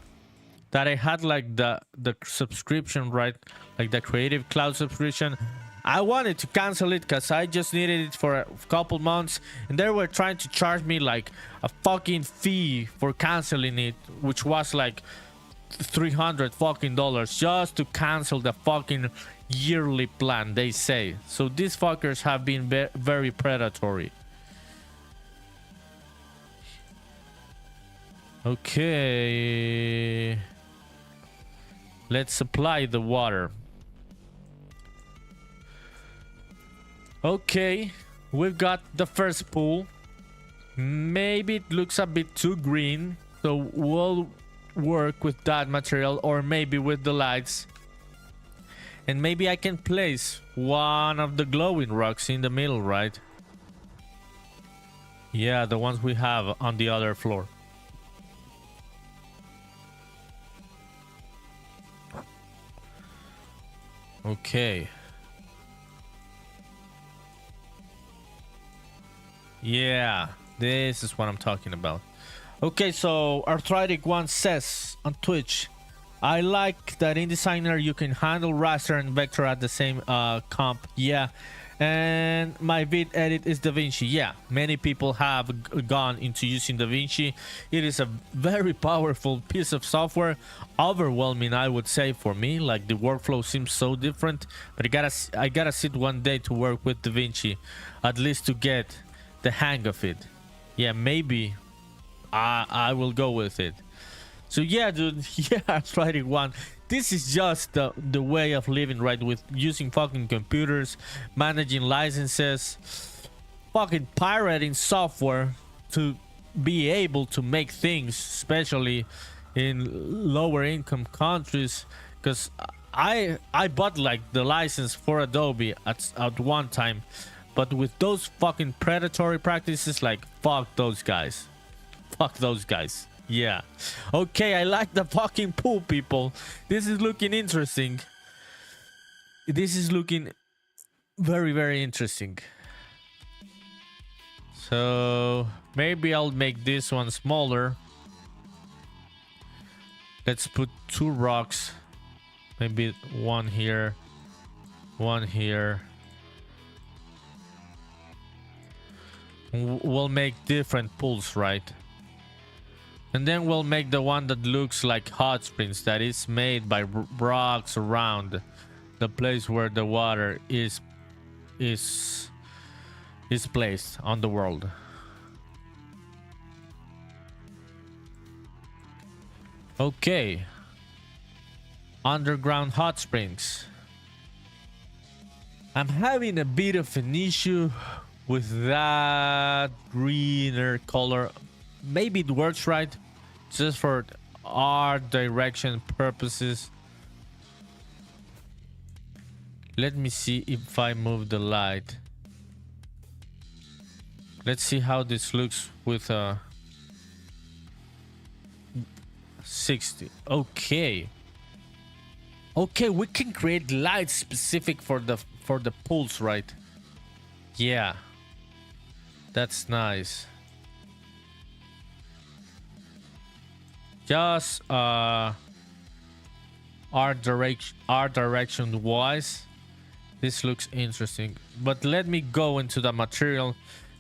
Speaker 1: that I had like the subscription, right? Like the Creative Cloud subscription. I wanted to cancel it because I just needed it for a couple months, and they were trying to charge me like a fucking fee for canceling it, which was like $300 fucking dollars just to cancel the fucking yearly plan, they say. So these fuckers have been very predatory. Okay, let's apply the water. Okay, we've got the first pool. Maybe it looks a bit too green, so we'll work with that material, or maybe with the lights. And maybe I can place one of the glowing rocks in the middle, right? Yeah, the ones we have on the other floor. Okay. Yeah, this is what I'm talking about. Okay, so Arthritic One says on Twitch, I like that in Designer you can handle raster and vector at the same comp. Yeah, and my vid edit is DaVinci. Yeah, many people have gone into using DaVinci. It is a very powerful piece of software. Overwhelming, I would say, for me. Like, the workflow seems so different, but I gotta sit one day to work with DaVinci, at least to get the hang of it. Yeah, maybe I will go with it. So yeah, dude, yeah, Arthritic One, this is just the way of living, right? With using fucking computers, managing licenses, fucking pirating software to be able to make things, especially in lower income countries. Because I bought like the license for Adobe at one time, but with those fucking predatory practices, like, fuck those guys. Fuck those guys. Yeah. Okay, I like the fucking pool, people. This is looking interesting. This is looking very, very interesting. So maybe I'll make this one smaller. Let's put 2 rocks. Maybe one here, one here. We'll make different pools, right? And then we'll make the one that looks like hot springs, that is made by rocks around the place where the water is placed on the world. Okay. Underground hot springs. I'm having a bit of an issue with that greener color. Maybe it works right, just for art direction purposes. Let me see if I move the light. Let's see how this looks with a 60. Okay. Okay, we can create lights specific for the pools, right? Yeah. That's nice. Just art direction wise, this looks interesting. But let me go into the material.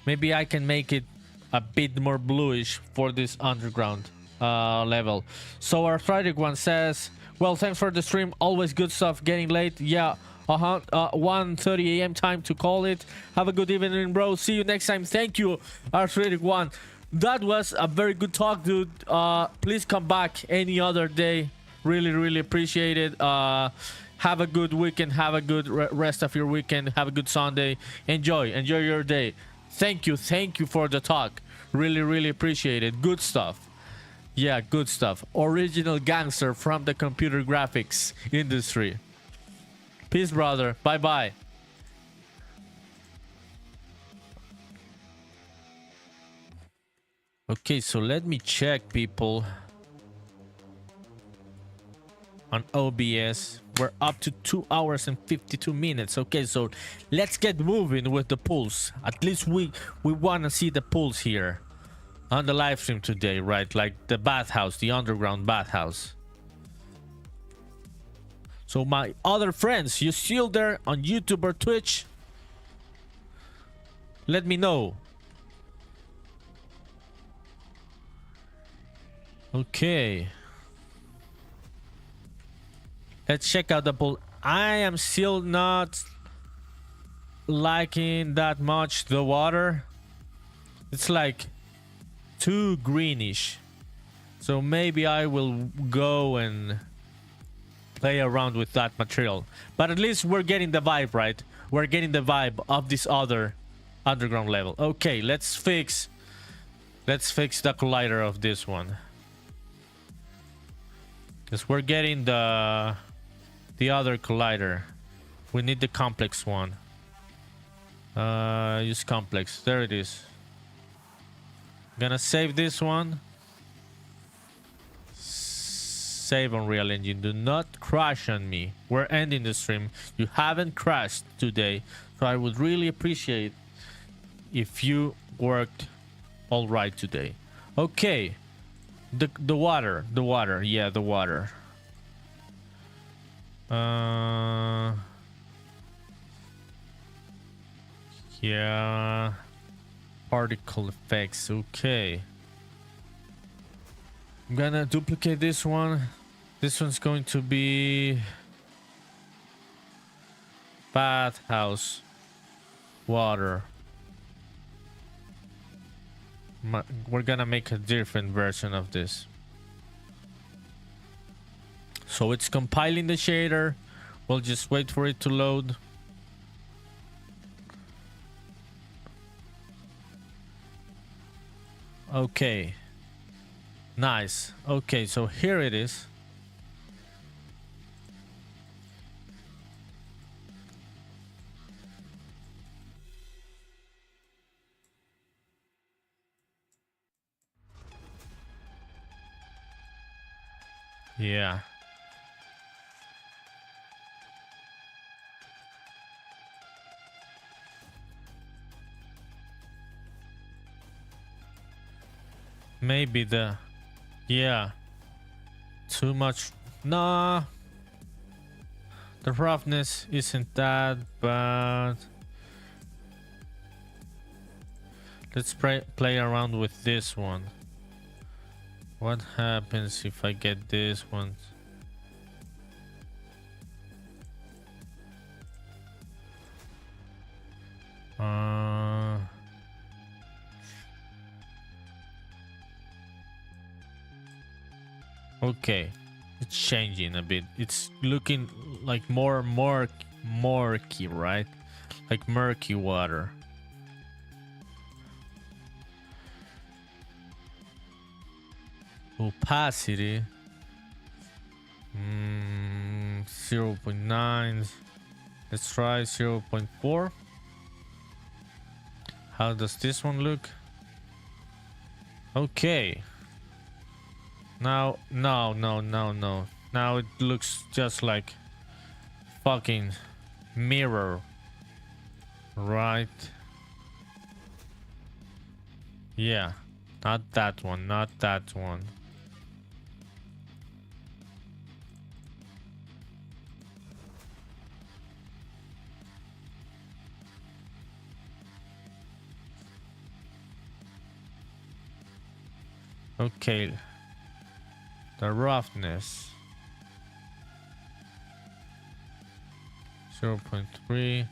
Speaker 1: Maybe I can make it a bit more bluish for this underground level. So our Friday one says, well, thanks for the stream. Always good stuff. Getting late. Yeah. 1:30 a.m. time to call it. Have a good evening, bro. See you next time. Thank you, Arthritic One. That was a very good talk, dude. Please come back any other day. Really appreciate it. Have a good weekend. Have a good rest of your weekend. Have a good Sunday. Enjoy your day. Thank you for the talk. Really appreciate it. Good stuff. Yeah, good stuff. Original gangster from the computer graphics industry. Peace, brother. Bye. Okay, so let me check, people. On OBS, we're up to 2 hours and 52 minutes. Okay, so let's get moving with the pulls. At least we want to see the pulls here on the live stream today, right? Like the bathhouse, the underground bathhouse. So my other friends, you still there on YouTube or Twitch? Let me know. Okay. Let's check out the pool. I am still not liking that much the water. It's like too greenish. So maybe I will go and play around with that material. But at least we're getting the vibe, right? We're getting the vibe of this other underground level. Okay, let's fix the collider of this one. Because we're getting the other collider. We need the complex one. Use complex. There it is. Gonna save this one. Save Unreal Engine. Do not crash on me. We're ending the stream. You haven't crashed today, so I would really appreciate if you worked all right today. Okay. The water. Yeah, the water. Yeah. Particle effects. Okay. I'm gonna duplicate this one. This one's going to be bathhouse water. We're gonna make a different version of this. So it's compiling the shader. We'll just wait for it to load. Okay. Nice. Okay, so here it is. Yeah. Maybe the... Yeah. Too much... Nah. The roughness isn't that bad. Let's play around with this one. What happens if I get this one? Okay, it's changing a bit. It's looking like more murky, right? Like murky water. Opacity 0.9. Let's try 0.4. How does this one look? Okay. Now, no. Now it looks just like fucking mirror. Right? Yeah. Not that one, not that one. Okay. The roughness 0.3.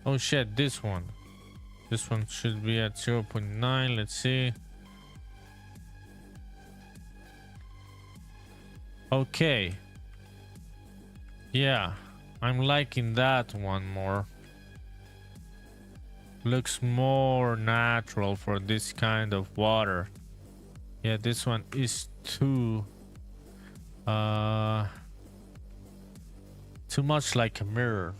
Speaker 1: Oh shit, this one should be at 0.9. Let's see. Okay, yeah, I'm liking that one more. Looks more natural for this kind of water. Yeah, this one is too much like a mirror.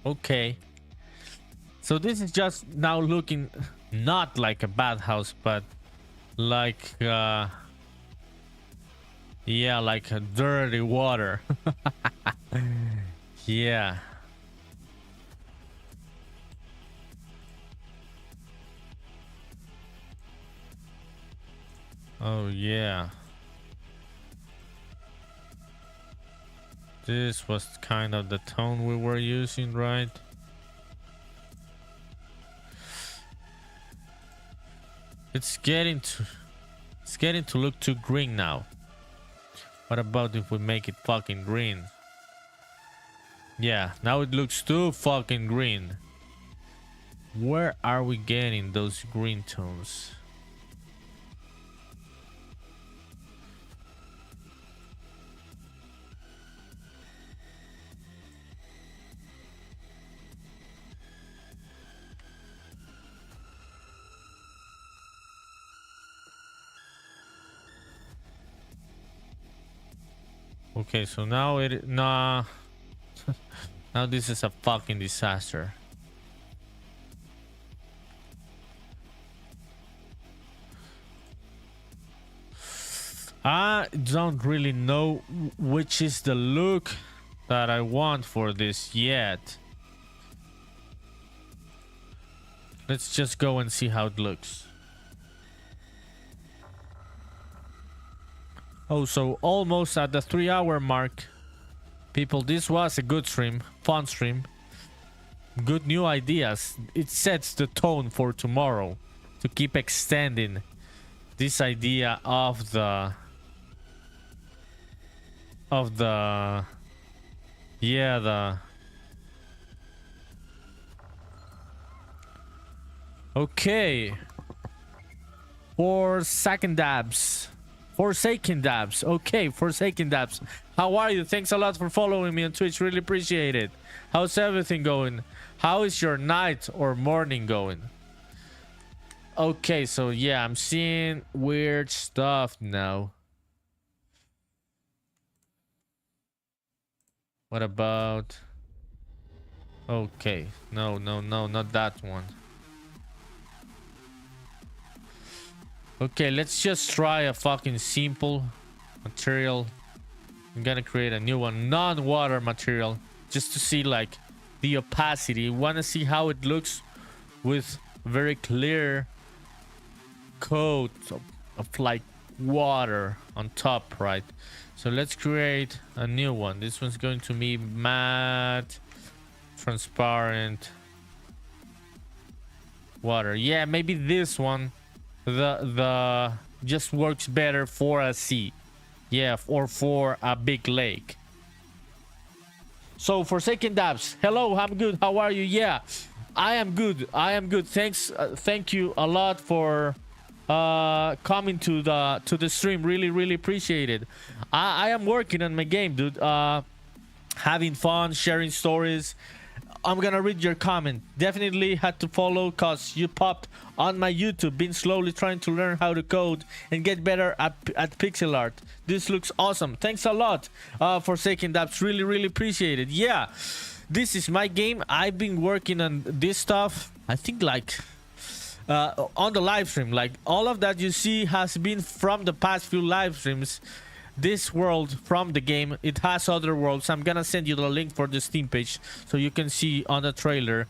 Speaker 1: Okay. So this is just now looking not like a bathhouse, but like yeah, like a dirty water. Yeah. Oh yeah. This was kind of the tone we were using, right? It's getting to look too green now. What about if we make it fucking green? Yeah, now it looks too fucking green. Where are we getting those green tones? Okay, so now nah. Now this is a fucking disaster. I don't really know which is the look that I want for this yet. Let's just go and see how it looks. Oh, so almost at the 3-hour mark. People, this was a good stream, fun stream. Good new ideas. It sets the tone for tomorrow to keep extending this idea of the yeah, the okay. Forsaken dabs. Okay, Forsaken dabs. How are you? Thanks a lot for following me on Twitch. Really appreciate it. How's everything going? How is your night or morning going? Okay, so yeah, I'm seeing weird stuff now. What about... Okay, no, not that one. Okay, let's just try a fucking simple material. I'm gonna create a new one, non-water material, just to see like the opacity. Want to see how it looks with very clear coat of like water on top, right? So let's create a new one. This one's going to be matte, transparent water. Yeah, maybe this one, the just works better for a sea. Yeah, or for a big lake. So Forsaken Dabs, hello, I'm good. How are you? Yeah, I am good. I am good. Thanks. Thank you a lot for coming to the stream. Really appreciate it. I am working on my game, dude. Having fun, sharing stories. I'm gonna read your comment. Definitely had to follow cause you popped on my YouTube. Been slowly trying to learn how to code and get better at pixel art. This looks awesome. Thanks a lot for saying that. Really appreciate it. Yeah, this is my game. I've been working on this stuff. I think like on the live stream. Like all of that you see has been from the past few live streams. This world from the game, it has other worlds. I'm gonna send you the link for the Steam page so you can see on the trailer.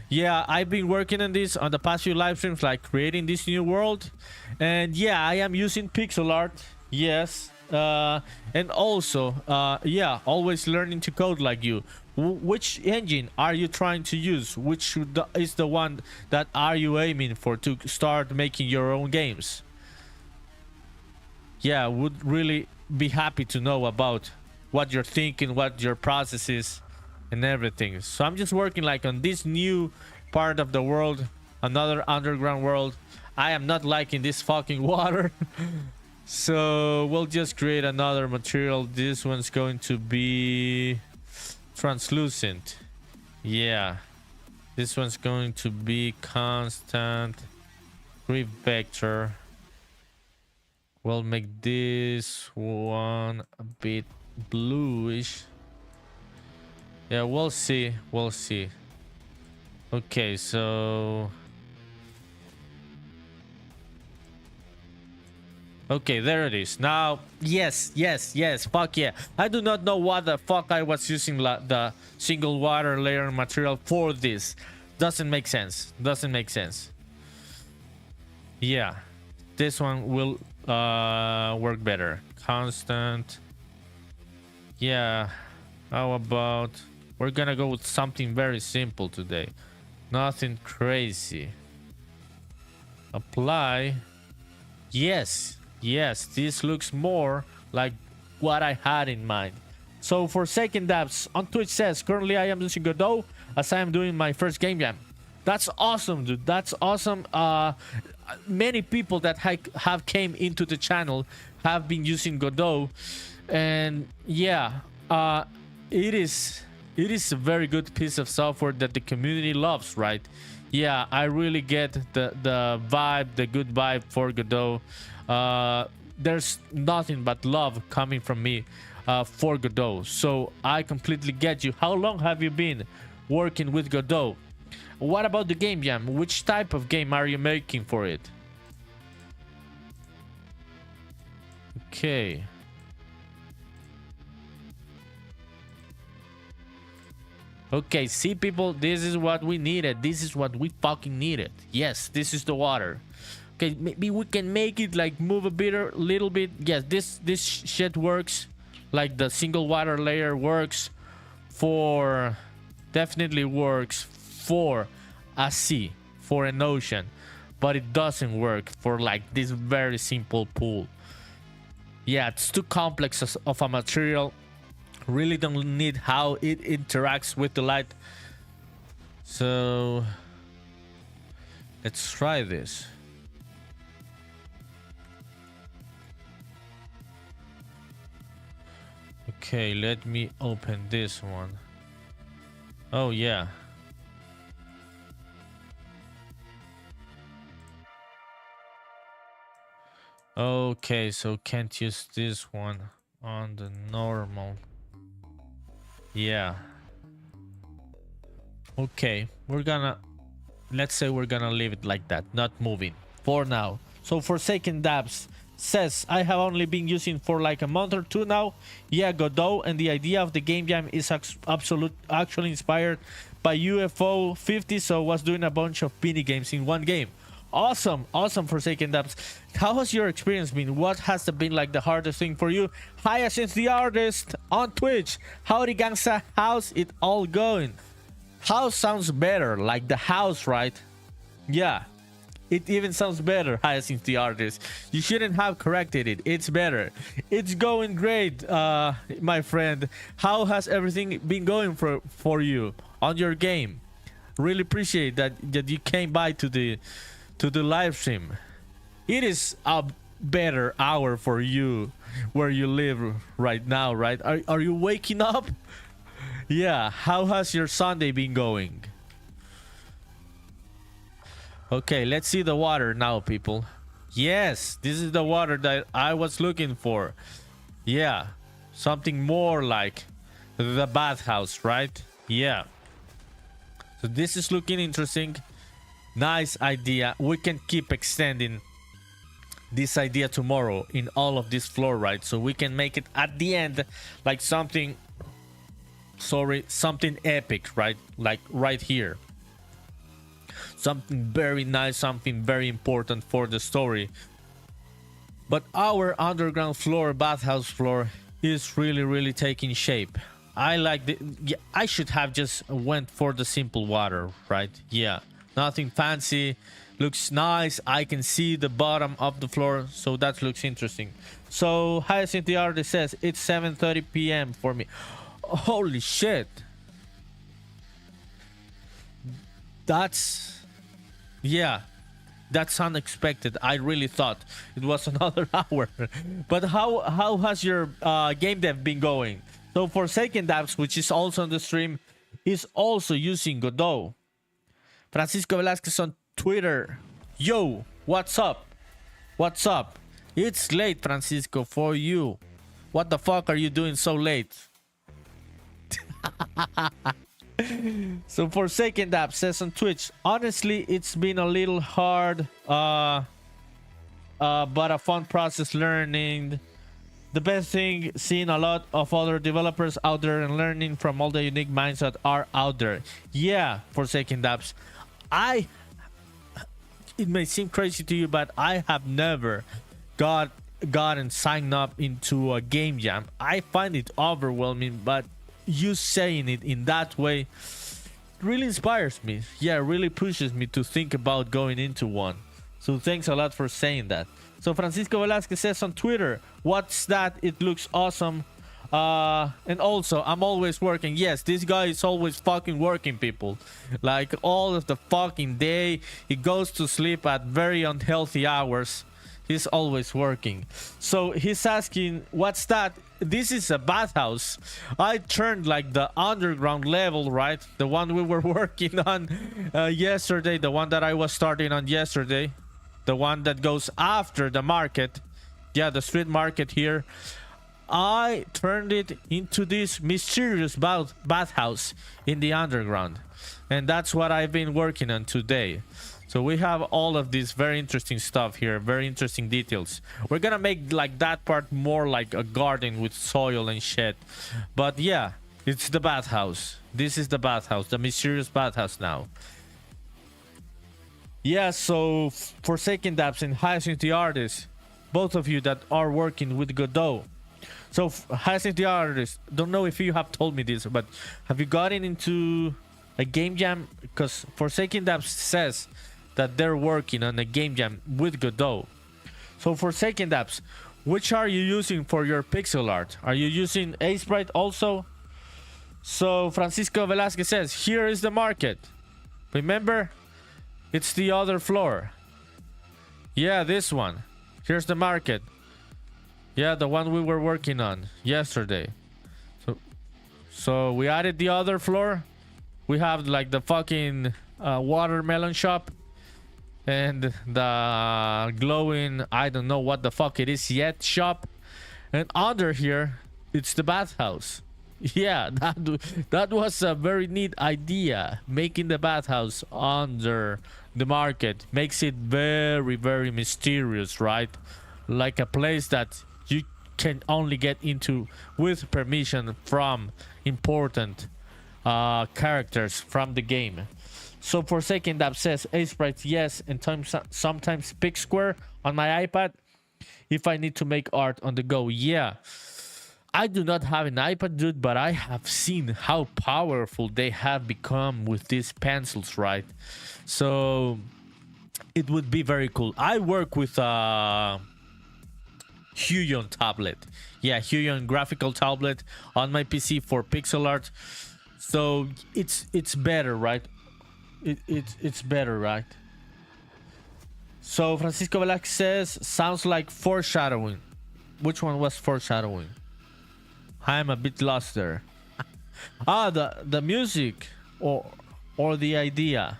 Speaker 1: Yeah, I've been working on this on the past few live streams, like creating this new world. And yeah, I am using pixel art. Yes. And also, yeah, always learning to code like you. Which engine are you trying to use? Which is the one that are you aiming for to start making your own games? Yeah, would really be happy to know about what you're thinking, what your process is, and everything. So I'm just working like on this new part of the world, another underground world. I am not liking this fucking water. So we'll just create another material. This one's going to be translucent. Yeah, this one's going to be constant creep vector. We'll make this one a bit bluish. Yeah, we'll see. We'll see. Okay, so... Okay, there it is. Now, yes. Fuck yeah. I do not know what the fuck I was using the single water layer material for this. Doesn't make sense. Doesn't make sense. Yeah. This one will work better. Constant. Yeah, how about we're gonna go with something very simple today, nothing crazy. Apply. Yes, this looks more like what I had in mind. So Forsaken Dabs on Twitch says currently I am using Godot as I am doing my first game jam. That's awesome, dude. That's awesome. Many people that have came into the channel have been using Godot, and yeah, it is a very good piece of software that the community loves, right? Yeah, I really get the vibe, the good vibe for Godot. There's nothing but love coming from me for Godot, so I completely get you. How long have you been working with Godot? What about the game jam? Which type of game are you making for it? Okay. Okay, see people, this is what we needed. This is what we fucking needed. Yes, this is the water. Okay, maybe we can make it like move a little bit. Yes, this shit works. Like the single water layer works for... Definitely works for a sea, for an ocean, but it doesn't work for like this very simple pool. Yeah, it's too complex of a material. Really don't need how it interacts with the light. So let's try this. Okay, let me open this one. Oh yeah. Okay, so can't use this one on the normal. Yeah. Okay, let's say we're gonna leave it like that, not moving for now. So Forsaken Dabs says, I have only been using for like a month or two now. Yeah, Godot, and the idea of the game jam is actually inspired by UFO 50, so was doing a bunch of mini games in one game. Awesome Forsaken Dabs. How has your experience been? What has been like the hardest thing for you? Hyacinth the artist on Twitch. Howdy gangsta, how's it all going? House sounds better, like the house, right? Yeah, it even sounds better, Hyacinth the artist. You shouldn't have corrected it. It's better. It's going great, my friend. How has everything been going for you on your game? Really appreciate that you came by to the live stream. It is a better hour for you where you live right now, right? Are you waking up? Yeah. How has your Sunday been going? Okay, let's see the water now, people. Yes, this is the water that I was looking for. Yeah, something more like the bathhouse, right? Yeah. So this is looking interesting. Nice idea. We can keep extending this idea tomorrow in all of this floor, right? So we can make it at the end like something, something epic, right? Like right here. Something very nice, something very important for the story. But our underground floor, bathhouse floor, is really taking shape. I like the... Yeah, I should have just went for the simple water, right? Yeah, nothing fancy. Looks nice. I can see the bottom of the floor, so that looks interesting. So Hyacinth the artist says it's 7:30 p.m. for me. Holy shit. That's... Yeah, that's unexpected. I really thought it was another hour. But how has your game dev been going? So Forsaken Dabs, which is also on the stream, is also using Godot. Francisco Velasquez on Twitter. Yo, what's up? What's up? It's late, Francisco, for you. What the fuck are you doing so late? So Forsaken Dab says on Twitch, honestly, it's been a little hard, but a fun process learning. The best thing, seeing a lot of other developers out there and learning from all the unique minds that are out there. Yeah, Forsaken Dabs. It may seem crazy to you, but I have never gotten signed up into a game jam. I find it overwhelming, but you saying it in that way really inspires me. Yeah, really pushes me to think about going into one. So thanks a lot for saying that. So Francisco Velasquez says on Twitter, what's that? It looks awesome. And also, I'm always working. Yes, this guy is always fucking working, people. Like all of the fucking day. He goes to sleep at very unhealthy hours. He's always working. So he's asking, what's that? This is a bathhouse. I turned like the underground level, right? The one we were working on yesterday. The one that I was starting on yesterday. The one that goes after the market. Yeah, the street market here. I turned it into this mysterious bathhouse in the underground. And that's what I've been working on today. So we have all of this very interesting stuff here, very interesting details. We're gonna make like that part more like a garden with soil and shit. But yeah, it's the bathhouse. This is the bathhouse, the mysterious bathhouse now. Yeah, so Forsaken Dabs and Hyacinth the artist, both of you that are working with Godot. So Hyacinth the artist, don't know if you have told me this, but have you gotten into a game jam? Because Forsaken Dabs says that they're working on a game jam with Godot. So Forsaken Dabs, which are you using for your pixel art? Are you using Aseprite also? So Francisco Velasquez says, here is the market. Remember? It's the other floor. Yeah, this one. Here's the market. Yeah, the one we were working on yesterday. So we added the other floor. We have like the fucking watermelon shop. And the glowing, I don't know what the fuck it is yet, shop. And under here, it's the bathhouse. Yeah, that was a very neat idea. Making the bathhouse under the market makes it very mysterious, right? Like a place that you can only get into with permission from important characters from the game. So Forsaken Dab says Aseprite, yes, and sometimes Pixsquare on my iPad if I need to make art on the go. Yeah, I do not have an iPad, dude, but I have seen how powerful they have become with these pencils, right? So it would be very cool. I work with a Huion tablet. Yeah, Huion graphical tablet on my PC for pixel art. So it's better, right? It's better, right? So Francisco Velasquez says, sounds like foreshadowing. Which one was foreshadowing? I'm a bit lost there. The music or the idea.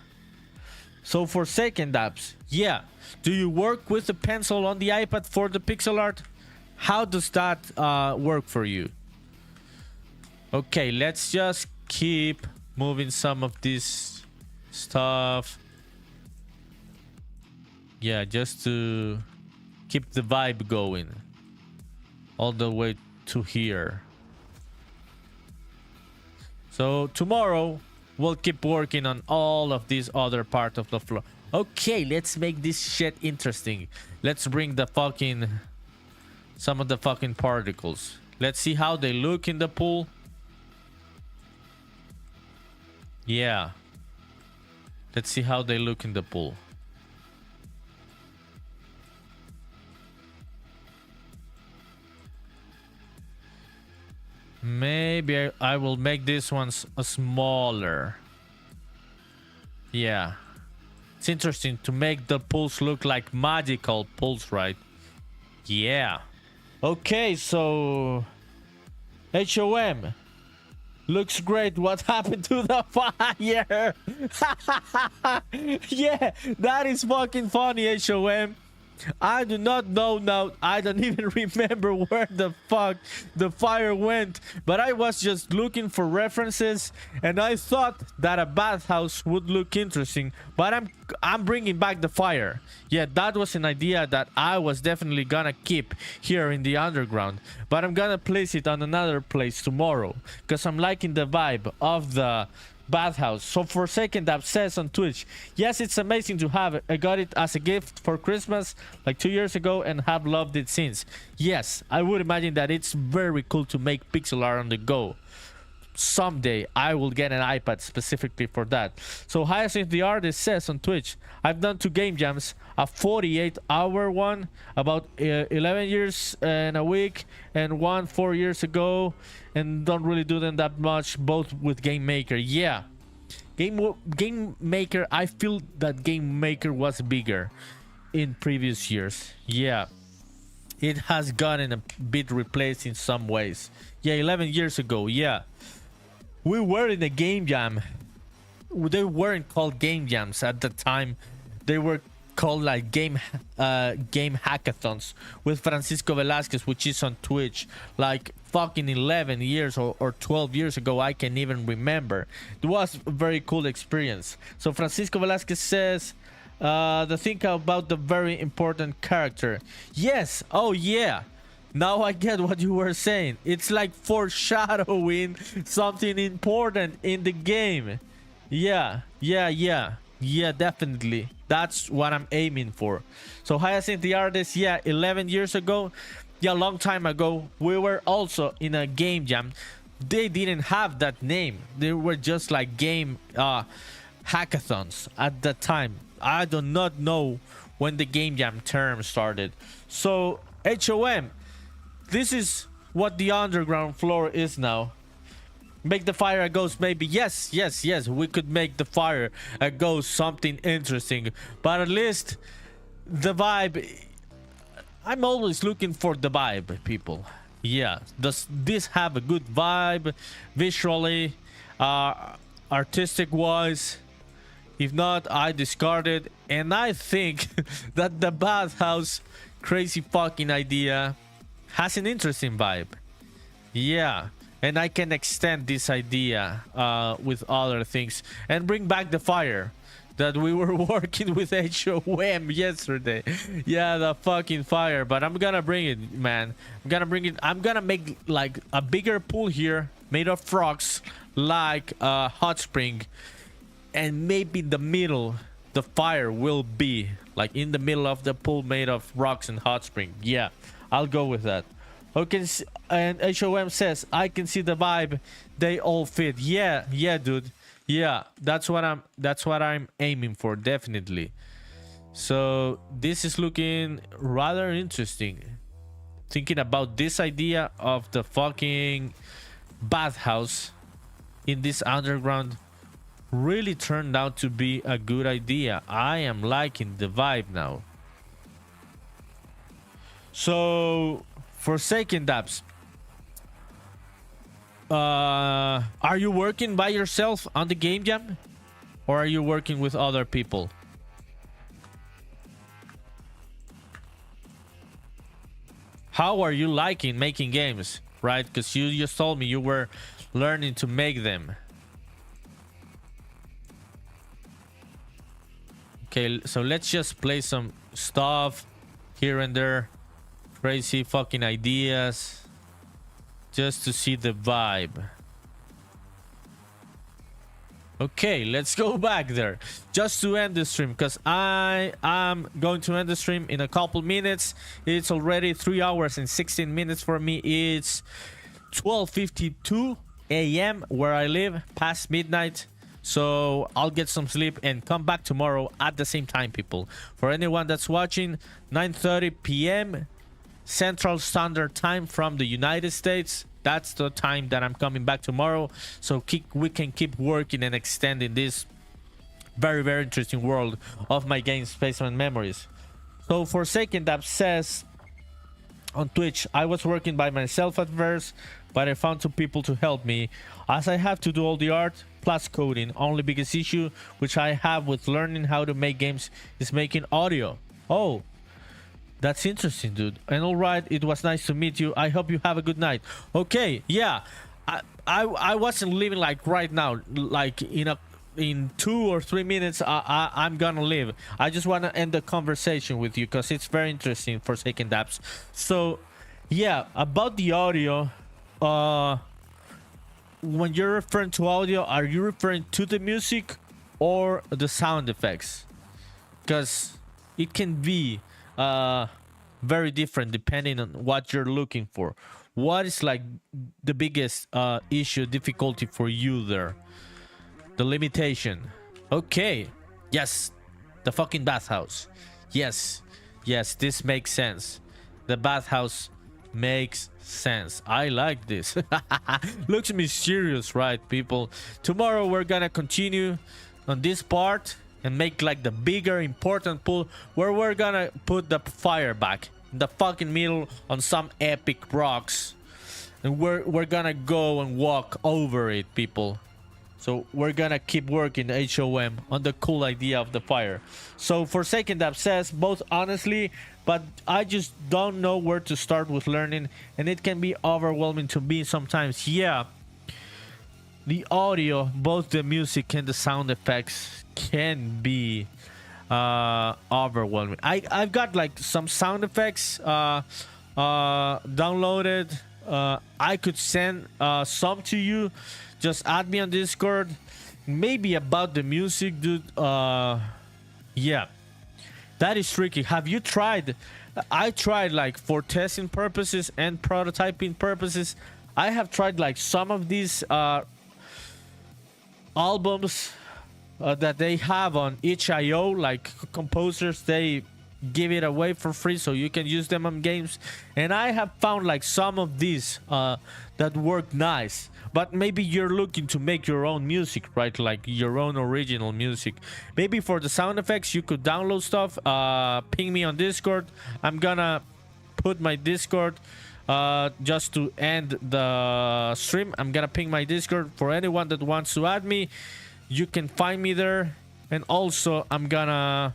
Speaker 1: So for second apps, yeah. Do you work with the pencil on the iPad for the pixel art? How does that work for you? Okay, let's just keep moving some of this stuff. Yeah, just to keep the vibe going all the way to here. So tomorrow we'll keep working on all of these other part of the floor. Okay, let's make this shit interesting. Let's bring the fucking some of the fucking particles. Let's see how they look in the pool. Yeah. Let's see how they look in the pool. Maybe I will make this one smaller. Yeah. It's interesting to make the pools look like magical pools, right? Yeah. Okay, so HOM looks great. What happened to the fire? Yeah, that is fucking funny, HOM. I do not know now. I don't even remember where the fuck the fire went, but I was just looking for references and I thought that a bathhouse would look interesting, but I'm bringing back the fire. Yeah, that was an idea that I was definitely gonna keep here in the underground, but I'm gonna place it on another place tomorrow because I'm liking the vibe of the bathhouse. So for second app says on Twitch, yes, it's amazing to have it. I got it as a gift for Christmas like 2 years ago and have loved it since. Yes, I would imagine that it's very cool to make pixel art on the go. Someday I will get an iPad specifically for that. So Hyacinth the Artist says on Twitch, I've done 2 game jams, a 48-hour one about 11 years and a week, and one 4 years ago, and don't really do them that much, both with Game Maker. Yeah, Game Maker, I feel that Game Maker was bigger in previous years. Yeah, it has gotten a bit replaced in some ways. Yeah, 11 years ago. Yeah, we were in a game jam. They weren't called game jams at the time. They were called like game hackathons with Francisco Velasquez, which is on Twitch, like fucking 11 years or 12 years ago. I can even remember. It was a very cool experience. So Francisco Velasquez says, the thing about the very important character. Yes. Oh yeah, now I get what you were saying. It's like foreshadowing something important in the game. Yeah, definitely. That's what I'm aiming for. So Hyacinth the Artist, yeah, 11 years ago. Yeah, a long time ago. We were also in a game jam. They didn't have that name. They were just like game hackathons at that time. I do not know when the game jam term started. So HOM, this is what the underground floor is now. Make the fire a ghost, maybe. Yes, we could make the fire a ghost, something interesting, but at least the vibe, I'm always looking for the vibe, people. Yeah, does this have a good vibe visually, artistic wise? If not, I discard it. And I think that the bathhouse crazy fucking idea has an interesting vibe. Yeah, and I can extend this idea with other things and bring back the fire that we were working with HOM yesterday. Yeah, the fucking fire. But I'm gonna bring it, man. I'm gonna bring it. I'm gonna make like a bigger pool here made of rocks, like a hot spring, and maybe in the middle the fire will be like in the middle of the pool made of rocks and hot spring. Yeah, I'll go with that. Okay, and HOM says, I can see the vibe. They all fit. Yeah, dude. Yeah, that's what I'm aiming for, definitely. So this is looking rather interesting. Thinking about this idea of the fucking bathhouse in this underground really turned out to be a good idea. I am liking the vibe now. So Forsaken Dapps, are you working by yourself on the game jam, or are you working with other people? How are you liking making games, right? Because you just told me you were learning to make them. Okay, so let's just play some stuff here and there. Crazy fucking ideas. Just to see the vibe. Okay, let's go back there. Just to end the stream, because I am going to end the stream in a couple minutes. It's already 3 hours and 16 minutes for me. It's 12:52 a.m. where I live, past midnight. So I'll get some sleep and come back tomorrow at the same time, people. For anyone that's watching, 9:30 p.m. Central Standard Time from the United States. That's the time that I'm coming back tomorrow. So we can keep working and extending this very, very interesting world of my game, Spaceman Memories. So Forsaken Dapps says on Twitch, I was working by myself at first, but I found 2 people to help me, as I have to do all the art plus coding. Only biggest issue which I have with learning how to make games is making audio. Oh, that's interesting, dude. And all right, it was nice to meet you. I hope you have a good night. Okay, yeah. I wasn't leaving like right now. Like in 2 or 3 minutes, I'm gonna leave. I just want to end the conversation with you because it's very interesting, Forsaken Dapps. So, yeah, about the audio. When you're referring to audio, are you referring to the music or the sound effects? Because it can be very different depending on what you're looking for. What is like the biggest issue, difficulty for you there? The limitation. Okay, yes, the fucking bathhouse. Yes, this makes sense. The bathhouse makes sense. I like this. Looks mysterious, right, people? Tomorrow we're gonna continue on this part and make like the bigger important pool where we're gonna put the fire back in the fucking middle on some epic rocks, and we're gonna go and walk over it, people. So we're gonna keep working HOM on the cool idea of the fire. So Forsaken Dapps says, both honestly, but I just don't know where to start with learning, and it can be overwhelming to me sometimes. Yeah, the audio, both the music and the sound effects, can be overwhelming. I've got like some sound effects downloaded. I could send some to you. Just add me on Discord. Maybe about the music, dude. Yeah, that is tricky. Have you tried? I tried like for testing purposes and prototyping purposes. I have tried like some of these albums that they have on itch.io, like composers, they give it away for free so you can use them on games, and I have found like some of these that work nice. But maybe you're looking to make your own music, right? Like your own original music. Maybe for the sound effects you could download stuff. Ping me on Discord. I'm gonna put my Discord just to end the stream. I'm gonna ping my Discord for anyone that wants to add me. You can find me there, and also I'm gonna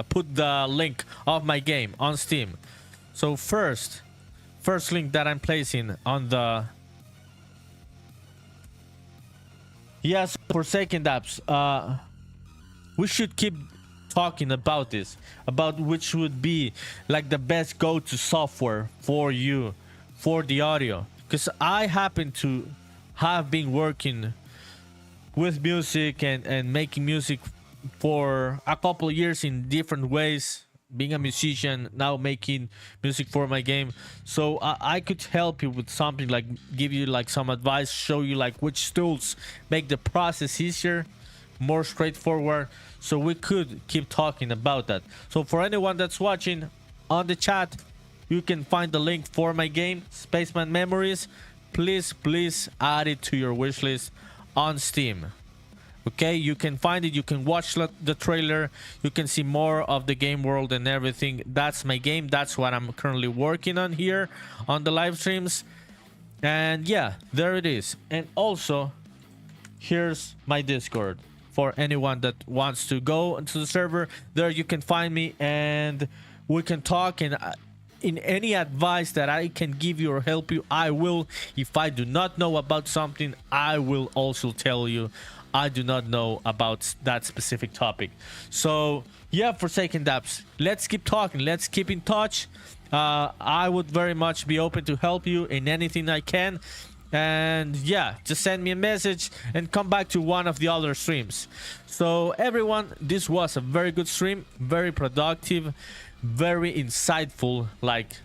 Speaker 1: put the link of my game on Steam. So first link that I'm placing on the yes, Forsaken Dapps. We should keep talking about this, about which would be like the best go-to software for you for the audio, because I happen to have been working with music and making music for a couple of years in different ways, being a musician, now making music for my game. So I could help you with something, like give you like some advice, show you like which tools make the process easier, more straightforward. so we could keep talking about that. So for anyone that's watching on the chat, you can find the link for my game, Spaceman Memories. Please add it to your wishlist on Steam. Okay, you can find it, you can watch the trailer, you can see more of the game world and everything. That's my game, that's what I'm currently working on here on the live streams. And yeah, there it is. And also, here's my Discord for anyone that wants to go into the server. There you can find me and we can talk, and in any advice that I can give you or help you, I will. If I do not know about something, I will also tell you I do not know about that specific topic. So yeah, Forsaken Dapps, let's keep talking, let's keep in touch. I would very much be open to help you in anything I can. And yeah, just send me a message and come back to one of the other streams. So everyone, this was a very good stream, very productive, very insightful, like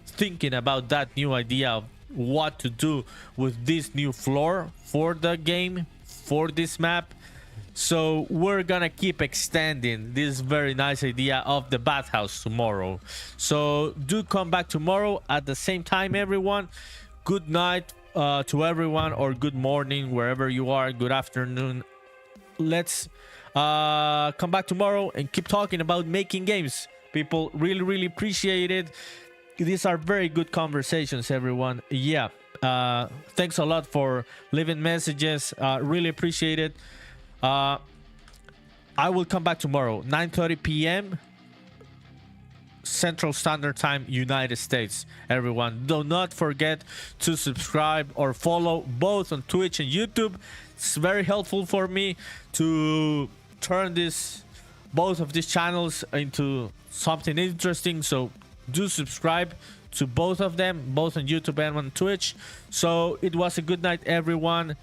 Speaker 1: thinking about that new idea of what to do with this new floor for the game, for this map. So we're gonna keep extending this very nice idea of the bathhouse tomorrow. So do come back tomorrow at the same time, everyone. Good night to everyone, or good morning wherever you are, good afternoon. Let's come back tomorrow and keep talking about making games. People really appreciate it. These are very good conversations, everyone. Yeah, thanks a lot for leaving messages. Really appreciate it. I will come back tomorrow, 9:30 p.m. Central Standard Time, United States. Everyone, do not forget to subscribe or follow both on Twitch and YouTube. It's very helpful for me to turn both of these channels into something interesting. So do subscribe to both of them, both on YouTube and on Twitch. So it was a good night, everyone.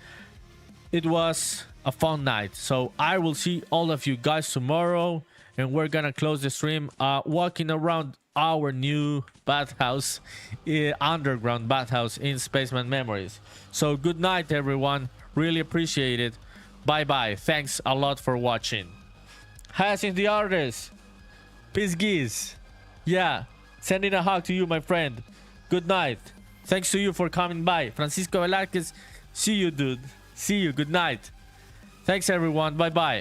Speaker 1: It was a fun night. So I will see all of you guys tomorrow, and we're gonna close the stream walking around our new bathhouse, underground bathhouse in Spaceman Memories. So good night, everyone. Really appreciate it. Bye bye. Thanks a lot for watching. Hyacinth the artist, peace geese. Yeah, sending a hug to you, my friend. Good night. Thanks to you for coming by. Francisco Velázquez, see you, dude. See you. Good night. Thanks, everyone. Bye bye.